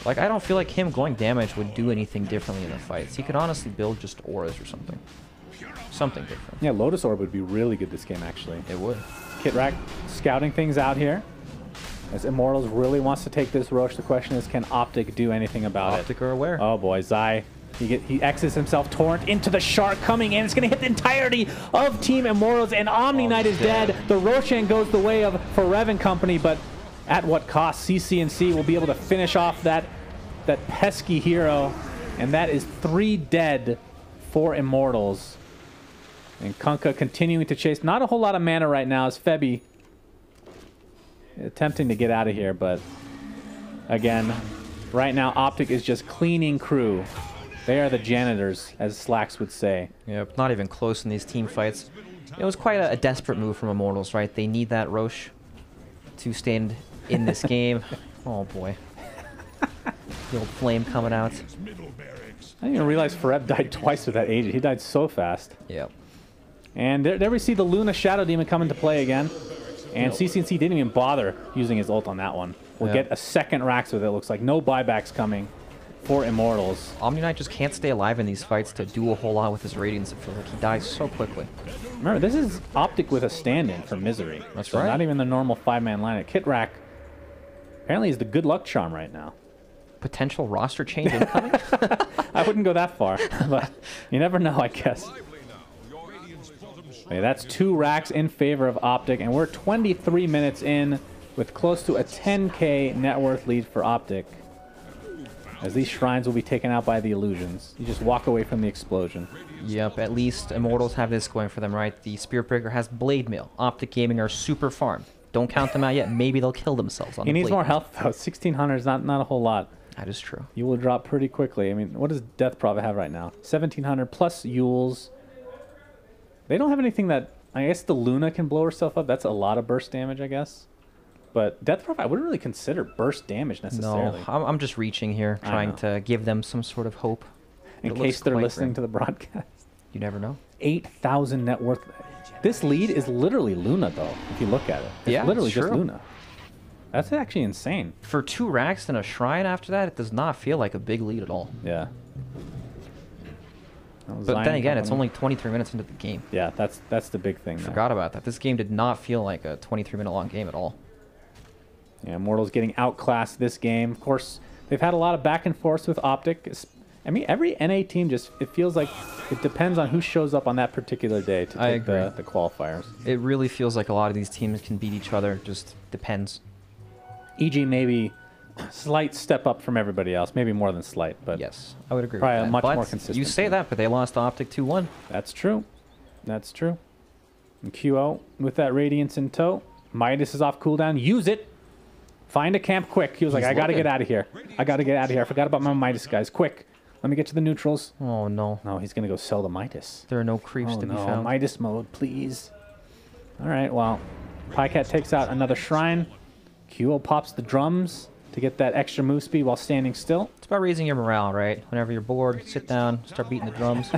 Like, I don't feel like him going damage would do anything differently in the fights. He could honestly build just auras or something. Something different. Yeah, Lotus Orb would be really good this game, actually. It would. Kitrak scouting things out here. As Immortals really wants to take this Roche, the question is, can Optic do anything about it? Optic are aware. Oh boy, Zai. He exits himself, Torrent into the Shark coming in. It's going to hit the entirety of Team Immortals, and Omni Knight is dead. The Roshan goes the way of Forev and company, but at what cost? CCNC will be able to finish off that pesky hero, and that is 3 dead for Immortals. And Kunkka continuing to chase. Not a whole lot of mana right now as Febi attempting to get out of here, but again, right now Optic is just cleaning crew. They are the janitors, as Slacks would say. Yep, not even close in these team fights. It was quite a desperate move from Immortals, right? They need that Roche to stand in this game. Oh boy. The old flame coming out. I didn't even realize Forev died twice with that agent. He died so fast. Yep. And there we see the Luna Shadow Demon come into play again. And CCNC didn't even bother using his ult on that one. We'll get a second Rax with it. Looks like no buybacks coming for Immortals. Omni Knight just can't stay alive in these fights to do a whole lot with his Radiance. It feels like he dies so quickly. Remember, this is Optic with a stand-in for Misery. That's so right. Not even the normal 5-man lineup. Kitrak apparently is the good luck charm right now. Potential roster change incoming? I wouldn't go that far, but you never know, I guess. Okay, that's 2 racks in favor of Optic, and we're 23 minutes in with close to a 10k net worth lead for Optic. As these shrines will be taken out by the illusions. You just walk away from the explosion. Yep, at least Immortals have this going for them, right? The Spirit Breaker has Blade Mail. Optic Gaming are super farmed. Don't count them out yet. Maybe they'll kill themselves on He the needs Blade more Mail. health, though. 1,600 is not a whole lot. That is true. You will drop pretty quickly. I mean, what does Death Prophet have right now? 1,700 plus Yules. They don't have anything that... I guess the Luna can blow herself up. That's a lot of burst damage, I guess. But Death Prophet, I wouldn't really consider burst damage necessarily. No, I'm just reaching here, trying to give them some sort of hope. In case they're listening to the broadcast. You never know. 8,000 net worth. This lead is literally Luna, though, if you look at it. It's literally just Luna. That's actually insane. For 2 racks and a shrine after that, it does not feel like a big lead at all. Yeah. But then again, it's only 23 minutes into the game. Yeah, that's the big thing. Forgot about that. This game did not feel like a 23-minute long game at all. Yeah, Immortals getting outclassed this game. Of course, they've had a lot of back and forth with Optic. I mean, every NA team just, it feels like it depends on who shows up on that particular day to take the qualifiers. It really feels like a lot of these teams can beat each other. Just depends. EG maybe slight step up from everybody else. Maybe more than slight, but yes, I would agree with probably that. much But more consistent. You say that, but they lost Optic 2-1. That's true. That's true. And QO with that Radiance in tow. Midas is off cooldown. Use it. Find a camp quick. He was like, I got to get out of here. I got to get out of here. I forgot about my Midas, guys. Quick. Let me get to the neutrals. Oh, no. No, he's going to go sell the Midas. There are no creeps to be found. Midas mode, please. All right, well, Pycat takes out another shrine. QO pops the drums. to get that extra move speed while standing still. It's about raising your morale, right? Whenever you're bored, sit down, start beating the drums.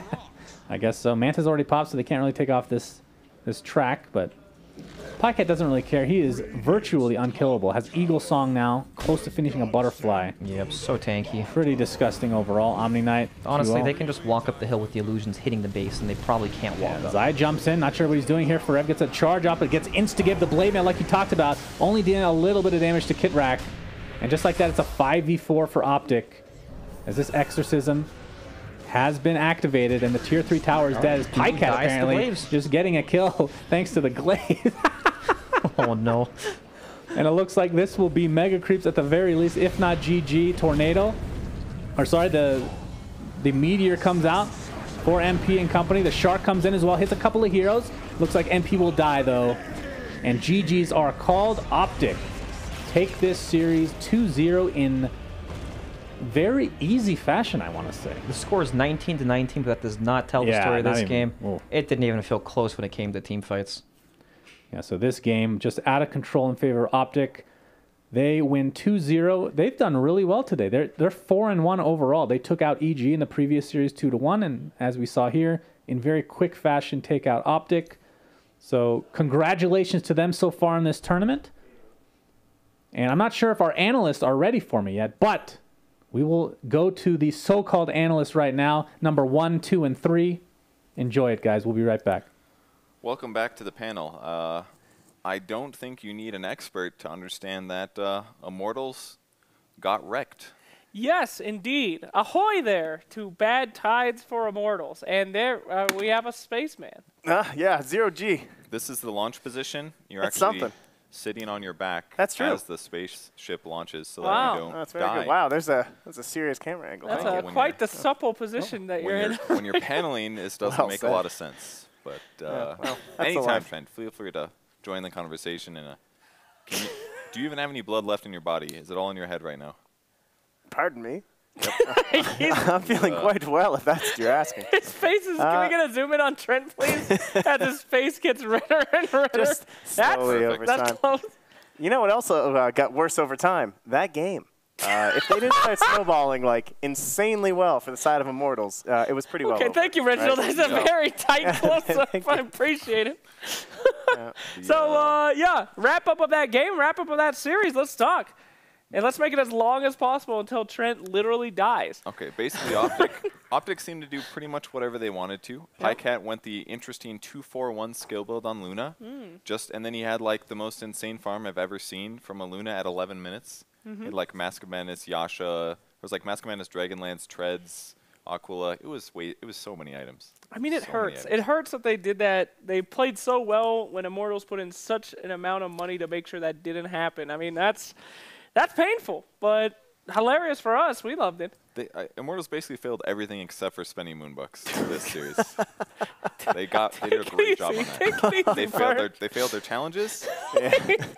I guess so. Manta's already popped, so they can't really take off this track, but Pycat doesn't really care. He is virtually unkillable. Has Eagle Song now, close to finishing a Butterfly. Yep, so tanky. Pretty disgusting overall. Omni Knight. Honestly, they can just walk up the hill with the illusions hitting the base, and they probably can't walk up. Zai jumps in, not sure what he's doing here. Forev gets a charge up, but gets insta-give the Blade Mail like you talked about, only dealing a little bit of damage to Kitrak. And just like that, it's a 5v4 for Optic, as this Exorcism has been activated, and the tier 3 tower is dead. As Pycat apparently just getting a kill thanks to the Glaze. Oh no. And it looks like this will be Mega Creeps at the very least, if not GG. Tornado. Or sorry, the Meteor comes out for MP and company. The Shark comes in as well, hits a couple of heroes. Looks like MP will die though. And GG's are called. Optic take this series 2-0 in very easy fashion, I want to say. The score is 19-19, but that does not tell the story of this game. It didn't even feel close when it came to team fights. Yeah, so this game just out of control in favor of Optic. They win 2-0. They've done really well today. They're 4-1 overall. They took out EG in the previous series 2-1, and as we saw here, in very quick fashion, take out Optic. So congratulations to them so far in this tournament. And I'm not sure if our analysts are ready for me yet, but we will go to the so-called analysts right now, number 1, 2, and 3. Enjoy it, guys. We'll be right back. Welcome back to the panel. I don't think you need an expert to understand that Immortals got wrecked. Yes, indeed. Ahoy there to bad tides for Immortals. And there we have a spaceman. Yeah, 0G. This is the launch position. You're That's actually something. Sitting on your back That's true. as the spaceship launches so Wow. that you don't That's very die. good. Wow, that's a serious camera angle. That's quite the supple position that you're in. When you're paneling, this doesn't Well make said. a lot of sense. But well, that's a anytime, lot. friend, feel free to join the conversation. Do you even have any blood left in your body? Is it all in your head right now? Pardon me? I'm feeling quite well, if that's what you're asking. His face is. Can we get a zoom in on Trent, please? As his face gets redder and redder. Just slowly over That's time. close. You know what also got worse over time? That game. If they didn't start snowballing like insanely well for the side of Immortals, it was pretty well Okay, over, thank you, Reginald. right? That's a very tight close-up. I appreciate it. So, yeah, wrap up of that game, wrap up of that series. Let's talk. And let's make it as long as possible until Trent literally dies. Okay, basically Optic seemed to do pretty much whatever they wanted to. Pycat went the interesting 2-4-1 skill build on Luna. And then he had like the most insane farm I've ever seen from a Luna at 11 minutes. He had like Mask of Madness, Yasha. It was like Mask of Madness, Dragonlance, Treads, Aquila. It was so many items. I mean, it hurts. It hurts that they did that. They played so well when Immortals put in such an amount of money to make sure that didn't happen. I mean, that's painful, but hilarious for us. We loved it. Immortals basically failed everything except for spending Moonbucks in this series. They did a great job on that. They failed their challenges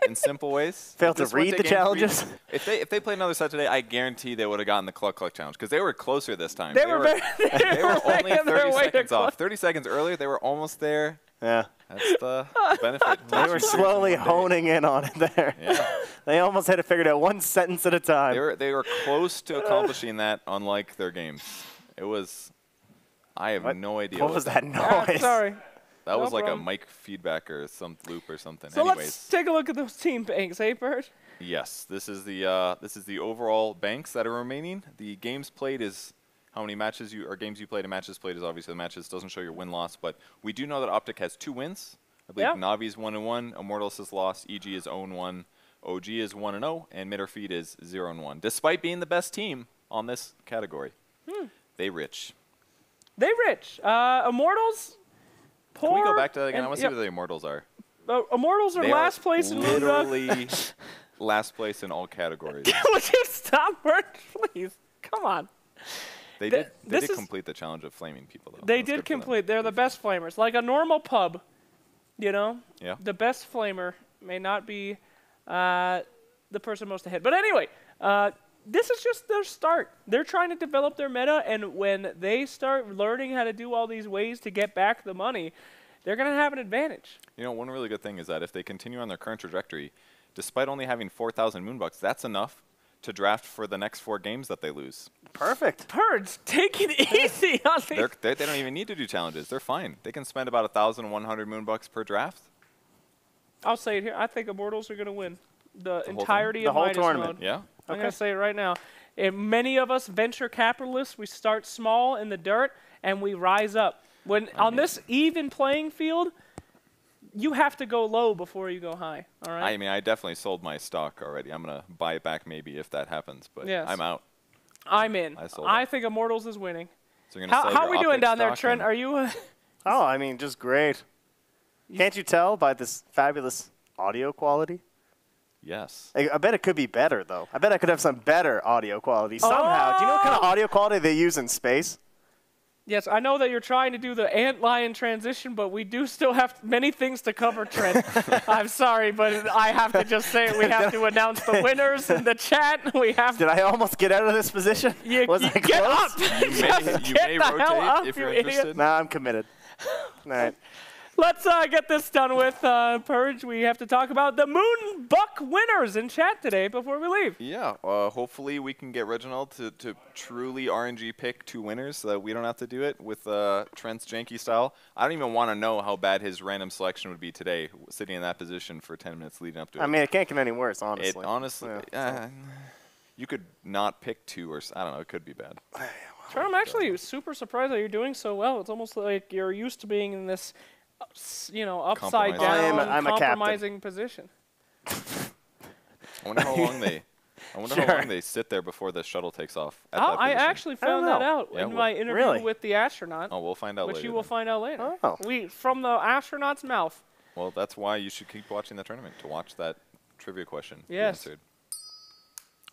in simple ways. Failed to read the challenges. If they played another set today, I guarantee they would have gotten the Cluck Cluck challenge because they were closer this time. They were only 30 seconds off. 30 seconds earlier, they were almost there. Yeah. That's the benefit. They were slowly honing in on it there. Yeah. They almost had it figured out one sentence at a time. They were close to accomplishing that, unlike their games. It was. I have no idea. What was that noise? Sorry. That was like problem. a mic feedback or some loop or something. So Anyways, let's take a look at those team banks, hey, Bert? yes, this is the overall banks that are remaining. The games played is how many matches games you played and matches played is obviously the matches. Doesn't show your win-loss, but we do know that Optic has 2 wins. I believe Navi's 1-1, Immortals has lost, EG is 0-1, OG is 1-0, and Mitterfeed is 0-1. Despite being the best team on this category, they rich. They rich. Immortals, poor. Can we go back to that again? I want to see who the Immortals are. Immortals are They last place in literally last place in all categories. Would you stop, Bert, please? Come on. They did complete the challenge of flaming people, though. They did complete. They're the best flamers. Like a normal pub, you know? Yeah. The best flamer may not be the person most ahead. But anyway, this is just their start. They're trying to develop their meta, and when they start learning how to do all these ways to get back the money, they're going to have an advantage. You know, one really good thing is that if they continue on their current trajectory, despite only having 4,000 Moonbucks, that's enough to draft for the next 4 games that they lose. Perfect. Purge, take it easy on me. They don't even need to do challenges. They're fine. They can spend about 1,100 Moonbucks per draft. I'll say it here. I think Immortals are going to win the whole entirety thing? of The whole Midas tournament. mode. Yeah. I'm going to say it right now. And many of us venture capitalists, we start small in the dirt and we rise up. When on this even playing field, you have to go low before you go high. All right. I mean, I definitely sold my stock already. I'm gonna buy it back maybe if that happens, but Yes. I'm out. I'm in. sold I it. think Immortals is winning. So you're gonna sell How are your we doing optic down there, stock Trent? and- Are you? Oh, I mean, just great. Can't you tell by this fabulous audio quality? Yes. I bet it could be better, though. I bet I could have some better audio quality somehow. Do you know what kind of audio quality they use in space? Yes, I know that you're trying to do the ant-lion transition, but we do still have many things to cover, Trent. I'm sorry, but I have to just say it. We have to announce the winners in the chat. We have. Did I almost get out of this position? Was I close? get up. You may the hell rotate up, if you you're idiot. interested. Nah, I'm committed. All right. Let's get this done with, Purge. We have to talk about the Moon Buck winners in chat today before we leave. Yeah, hopefully we can get Reginald to truly RNG pick 2 winners so that we don't have to do it with Trent's janky style. I don't even want to know how bad his random selection would be today, sitting in that position for 10 minutes leading up to it. I mean, it can't get any worse, honestly. You could not pick 2 or I don't know. It could be bad. Trent, I'm actually super surprised that you're doing so well. It's almost like you're used to being in this, upside down, I'm a compromising position. I wonder how long they. I wonder how long they sit there before the shuttle takes off. At that I position. actually found that out Yeah, in my interview with the astronaut. Oh, we'll find out which later. you will find out later. Oh. From the astronaut's mouth. Well, that's why you should keep watching the tournament to watch that trivia question be Yes. answered.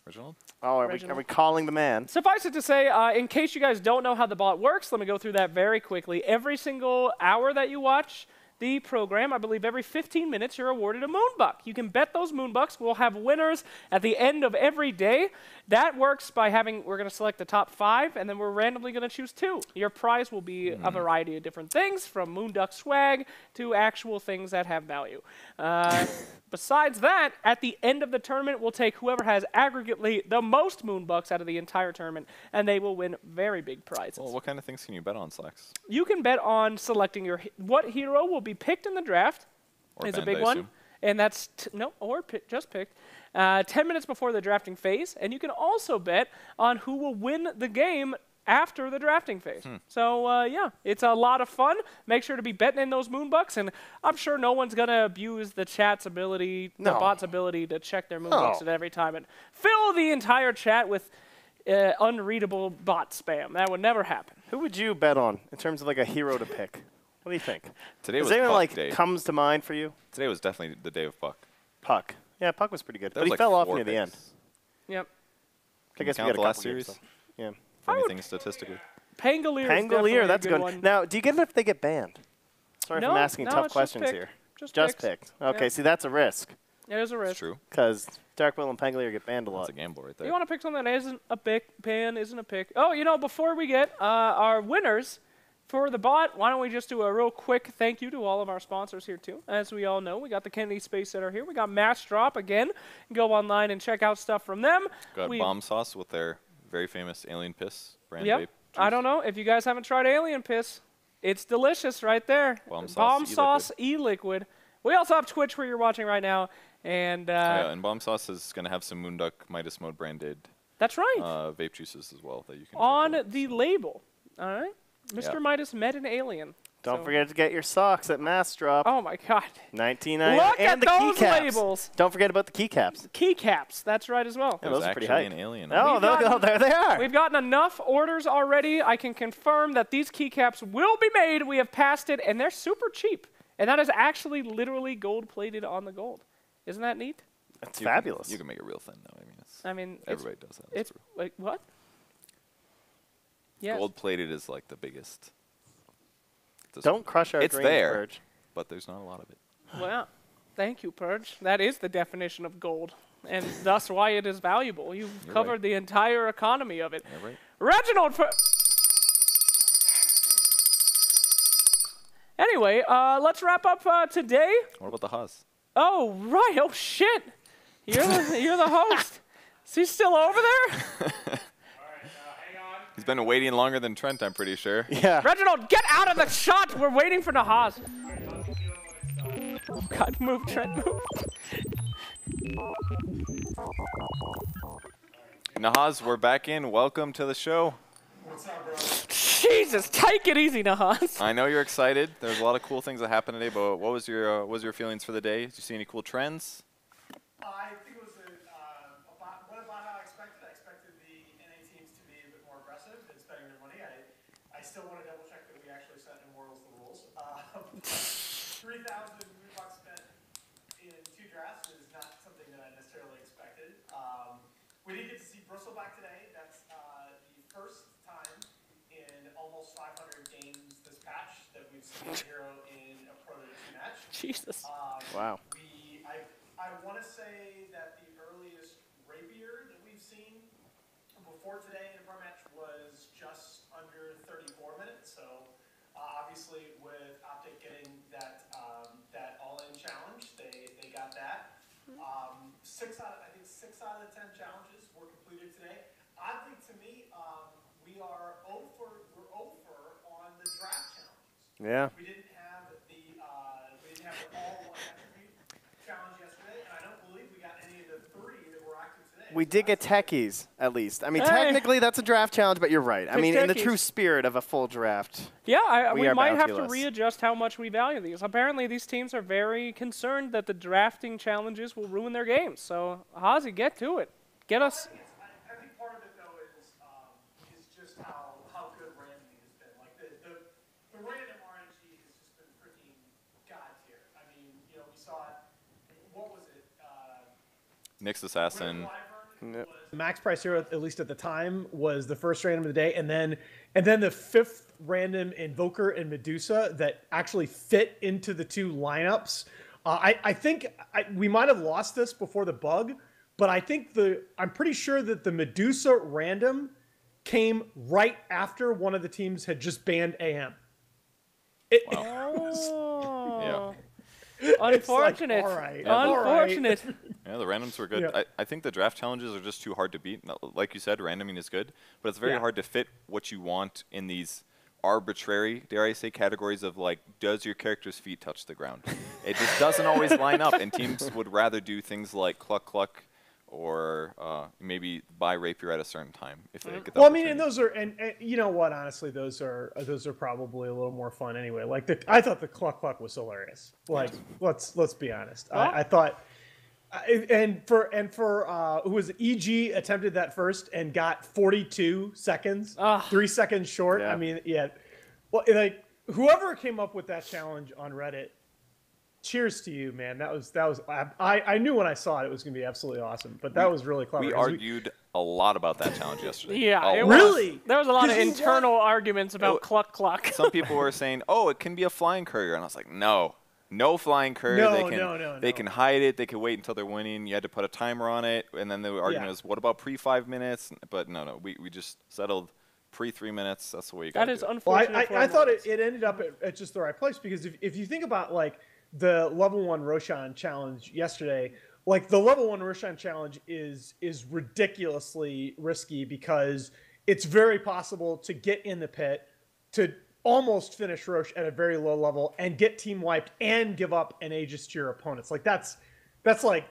Reginald? Oh, are we calling the man? Suffice it to say, in case you guys don't know how the bot works, let me go through that very quickly. Every single hour that you watch the program, I believe every 15 minutes you're awarded a moonbuck. You can bet those moonbucks. We'll have winners at the end of every day. That works by we're going to select the top 5, and then we're randomly going to choose 2. Your prize will be a variety of different things, from moonduck swag to actual things that have value. Besides that, at the end of the tournament, we'll take whoever has aggregately the most moonbucks out of the entire tournament, and they will win very big prizes. Well, what kind of things can you bet on, Slacks? You can bet on selecting what hero will be picked in the draft. Or is banned, a big I one. assume. And that's, just picked. 10 minutes before the drafting phase. And you can also bet on who will win the game after the drafting phase. So, yeah, it's a lot of fun. Make sure to be betting in those moonbucks. And I'm sure no one's going to abuse the chat's ability, the bot's ability to check their moonbucks at every time and fill the entire chat with unreadable bot spam. That would never happen. Who would you bet on in terms of like a hero to pick? What do you think? Today was Is anyone Puck like day. comes to mind for you? Today was definitely the day of Puck. Puck. Yeah, Puck was pretty good, That but was he like fell off 4 near the end. picks. Yep. I guess we count got the a last couple games, series? so- Yeah. Anything statistically. Pangolier is definitely Pangolier, a that's good good. one. Now, do you get it if they get banned? Sorry if No, I'm asking no, tough it's just questions picked. here. Just picked. Okay, Yeah. see, that's a risk It is a risk. It's true. because Dark Will and Pangolier get banned a lot. That's a gamble right there. You want to pick something that isn't a pick, pan isn't a pick. Oh, before we get our winners for the bot, why don't we just do a real quick thank you to all of our sponsors here, too. As we all know, we got the Kennedy Space Center here. We got Match Drop again. Go online and check out stuff from them. Got Bomb Sauce with their very famous Alien Piss brand Yep. vape. I don't know. If you guys haven't tried Alien Piss, it's delicious right there. Bomb Sauce E-Liquid. We also have Twitch where you're watching right now. And and Bomb Sauce is going to have some Moonduck Midas Mode branded that's right. vape juices as well that you can on check out. the label. All right. Mr. Yeah. Midas met an alien. Don't So- forget to get your socks at Mass Drop. Oh, my God. $19.99. Look and at the those keycaps. labels. Don't forget about the keycaps. Keycaps. That's right as well. Yeah, There's those are pretty actually hype. an alien. Oh, We've look, gotten- there they are. We've gotten enough orders already. I can confirm that these keycaps will be made. We have passed it, and they're super cheap. And that is actually literally gold-plated on the gold. Isn't that neat? That's You fabulous. You can make it real thin though. I mean, It's everybody does that. It's like what? Yes. Gold plated is like the biggest. Don't crush our It's dreams, there, Purge. but there's not a lot of it. Well, thank you, Purge. That is the definition of gold, and thus why it is valuable. You've You're covered right. the entire economy of it. Yeah, right. Reginald. Anyway, let's wrap up today. What about the Haas? Oh right. Oh shit. You're the host. Is he still over there? He's been waiting longer than Trent, I'm pretty sure. Yeah. Reginald, get out of the shot! We're waiting for Nahaz. Oh God, move, Trent, move. Nahaz, we're back in. Welcome to the show. What's up, bro? Jesus, take it easy, Nahaz. I know you're excited. There's a lot of cool things that happened today, but what was your feelings for the day? Did you see any cool trends? I think it was about how I expected. I expected the NA teams to be a bit more aggressive in spending their money. I still want to double check that we actually set Immortals the rules. 3,000 bucks spent in 2 drafts is not something that I necessarily expected. We did get to see Bristle back today. That's the first time in almost 500 games this patch that we've seen a hero in a Pro to 2 match. Jesus. Wow. I want to say that the earliest Rapier that we've seen before today in a pro match was just under 34 minutes. So obviously with Optic getting that all-in challenge, they got that. 6 out of the 10 challenges were completed today. Oddly to me, we're 0 for on the draft challenges. Yeah. We didn't have the all one attribute challenge yesterday, and I don't believe we got any of the 3 that were active today. We did get techies, at least. I mean, Hey. technically that's a draft challenge, but you're right. I Pick mean, in the techies. true spirit of a full draft. Yeah, we are might have to bounty-less. readjust how much we value these. Apparently, these teams are very concerned that the drafting challenges will ruin their games. So, Hazi, get to it. Get us. I think part of it though is just how good randoming has been. Like the random RNG has just been freaking god tier. I mean, you know, we saw it. What was it? Nyx Assassin. Wyvern The max price hero, at least at the time, was the first random of the day, and then the 5th random Invoker and Medusa that actually fit into the 2 lineups. I think we might have lost this before the bug, but I'm pretty sure that the Medusa random came right after one of the teams had just banned AM. Oh. Yeah. Unfortunate. Like, all right, Unfortunate. Yeah, the randoms were good. Yeah. I think the draft challenges are just too hard to beat. No, like you said, randoming is good, but it's very hard to fit what you want in these arbitrary, dare I say, categories of like, does your character's feet touch the ground? It just doesn't always line up, and teams would rather do things like Cluck Cluck or maybe buy Rapier at a certain time if they get that. Well, I mean, and those are, and you know what? Honestly, those are probably a little more fun anyway. Like I thought the Cluck Cluck was hilarious. Like let's be honest. I thought, and for who was it? EG attempted that first and got 42 seconds, 3 seconds short. Yeah. I mean, yeah. Well, like whoever came up with that challenge on Reddit. Cheers to you, man. That was. I knew when I saw it, it was going to be absolutely awesome. But that was really clever. We argued a lot about that challenge yesterday. Yeah, it really? was. There was a lot of internal arguments about Cluck Cluck. Some people were saying, "Oh, it can be a flying courier," and I was like, "No, no flying courier. No, They can hide it. They can wait until they're winning. You had to put a timer on it." And then the argument was, "What about pre-5 minutes?" But no. We just settled pre-3 minutes. That's the way you got. That is Well, unfortunate. I thought it ended up at just the right place because if you think about like the level 1 Roshan challenge yesterday, like the level 1 Roshan challenge is ridiculously risky because it's very possible to get in the pit, to almost finish Rosh at a very low level and get team wiped and give up an Aegis to your opponents. Like that's like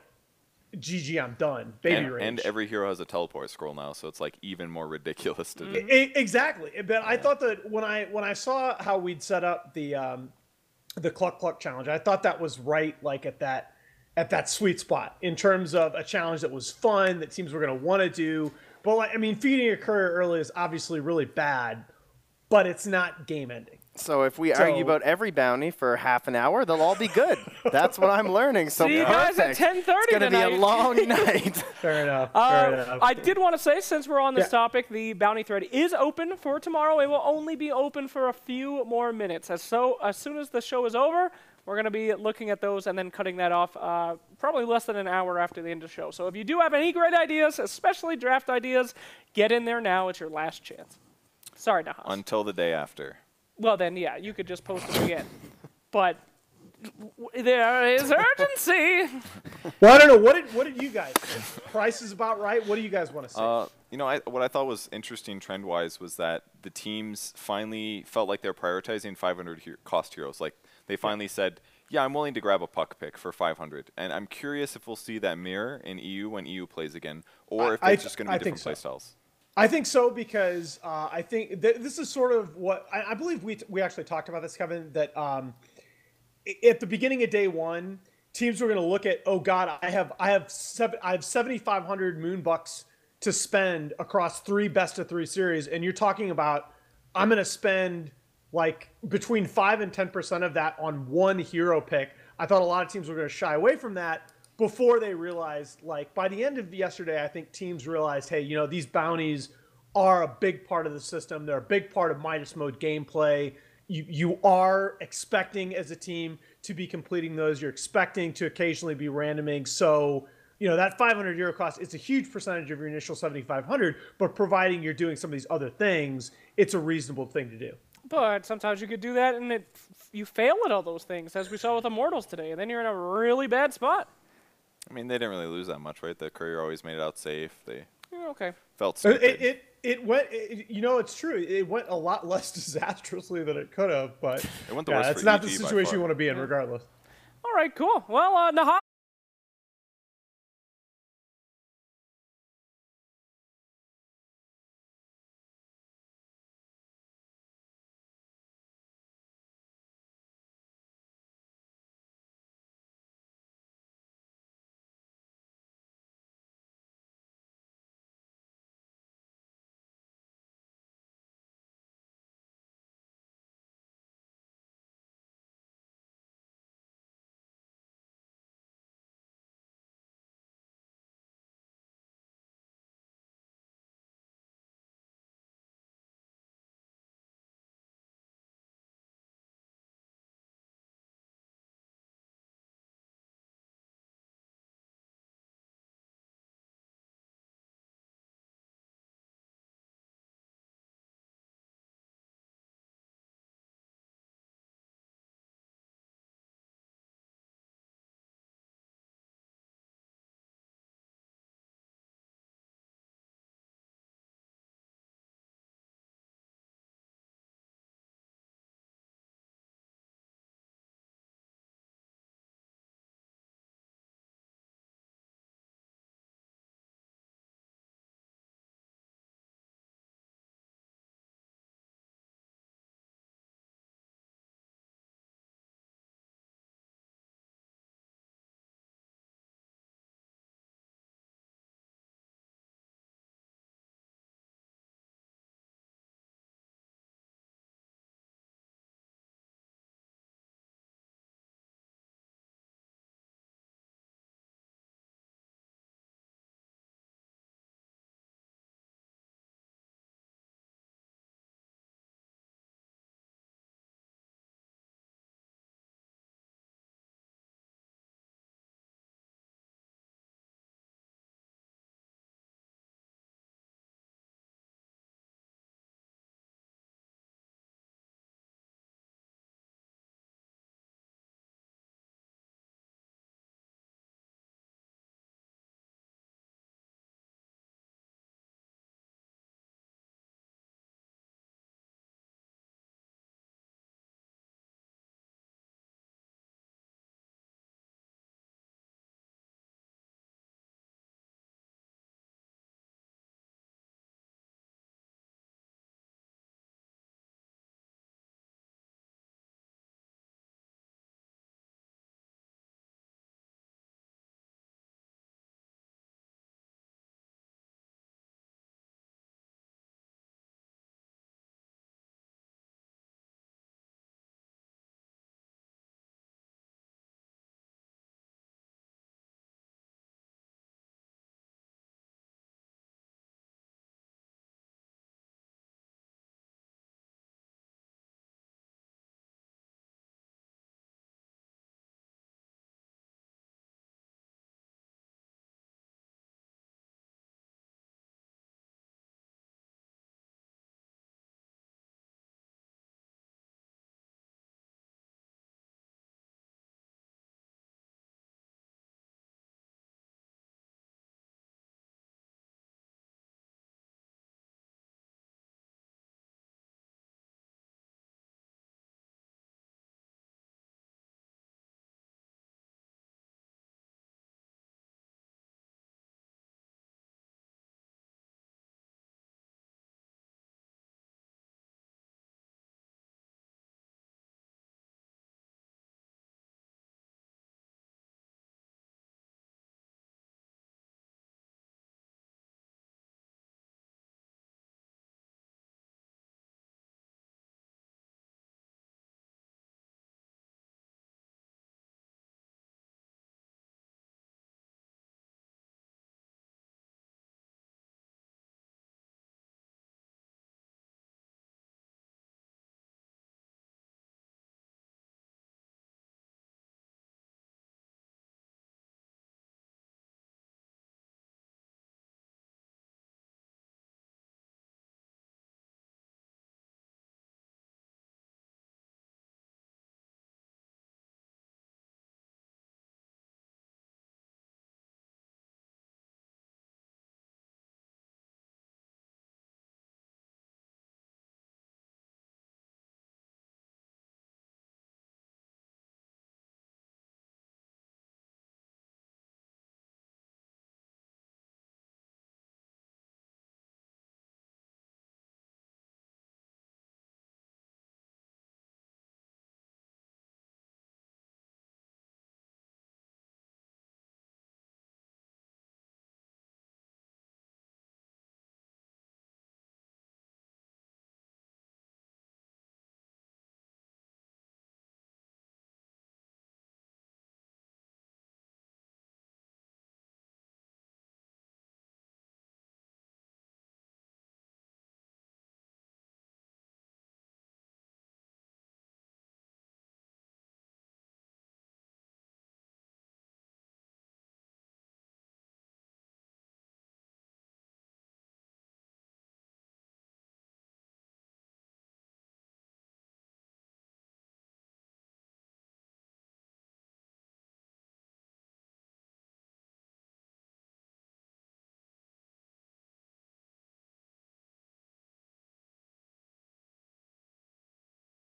GG, I'm done. Baby rage. And every hero has a teleport scroll now, so it's like even more ridiculous to do. Exactly. But I thought that when I saw how we'd set up the Cluck Cluck challenge, I thought that was right, like at that sweet spot in terms of a challenge that was fun, that teams were going to want to do. But like, I mean, feeding a courier early is obviously really bad, but it's not game ending. So if we argue about every bounty for half an hour, they'll all be good. That's what I'm learning. So see you guys at 10:30 It's going to be a long night. Fair enough. Fair enough. I did want to say, since we're on this topic, the bounty thread is open for tomorrow. It will only be open for a few more minutes. As soon as the show is over, we're going to be looking at those and then cutting that off probably less than an hour after the end of the show. So if you do have any great ideas, especially draft ideas, get in there now. It's your last chance. Sorry, Nahas. Until the day after. Well, then, yeah, you could just post it again. But there is urgency. Well, I don't know. What did you guys think? Price is about right. What do you guys want to say? You know, what I thought was interesting trend-wise was that the teams finally felt like they're prioritizing 500 cost heroes. Like, they finally said, yeah, I'm willing to grab a puck pick for 500. And I'm curious if we'll see that mirror in EU when EU plays again, or if it's just going to be different playstyles. I think so, because I think this is sort of what I believe we actually talked about this, Kevin, that at the beginning of day one, teams were going to look at, oh God, I have 7,500 Moonbucks to spend across 3 best-of-3 series, and you're talking about I'm going to spend like between 5 and 10% of that on one hero pick. I thought a lot of teams were going to shy away from that before they realized, like by the end of yesterday, I think teams realized, hey, you know, these bounties are a big part of the system. They're a big part of Midas mode gameplay. You are expecting as a team to be completing those. You're expecting to occasionally be randoming. So, you know, that 500 euro cost, it's a huge percentage of your initial 7,500, but providing you're doing some of these other things, it's a reasonable thing to do. But sometimes you could do that and you fail at all those things, as we saw with Immortals today, and then you're in a really bad spot. I mean, they didn't really lose that much, right? The courier always made it out safe. They felt stupid. It went, you know, it's true. It went a lot less disastrously than it could have, but it went the worst that's for not EG the situation you want to be in, regardless. All right, cool. Well, Naha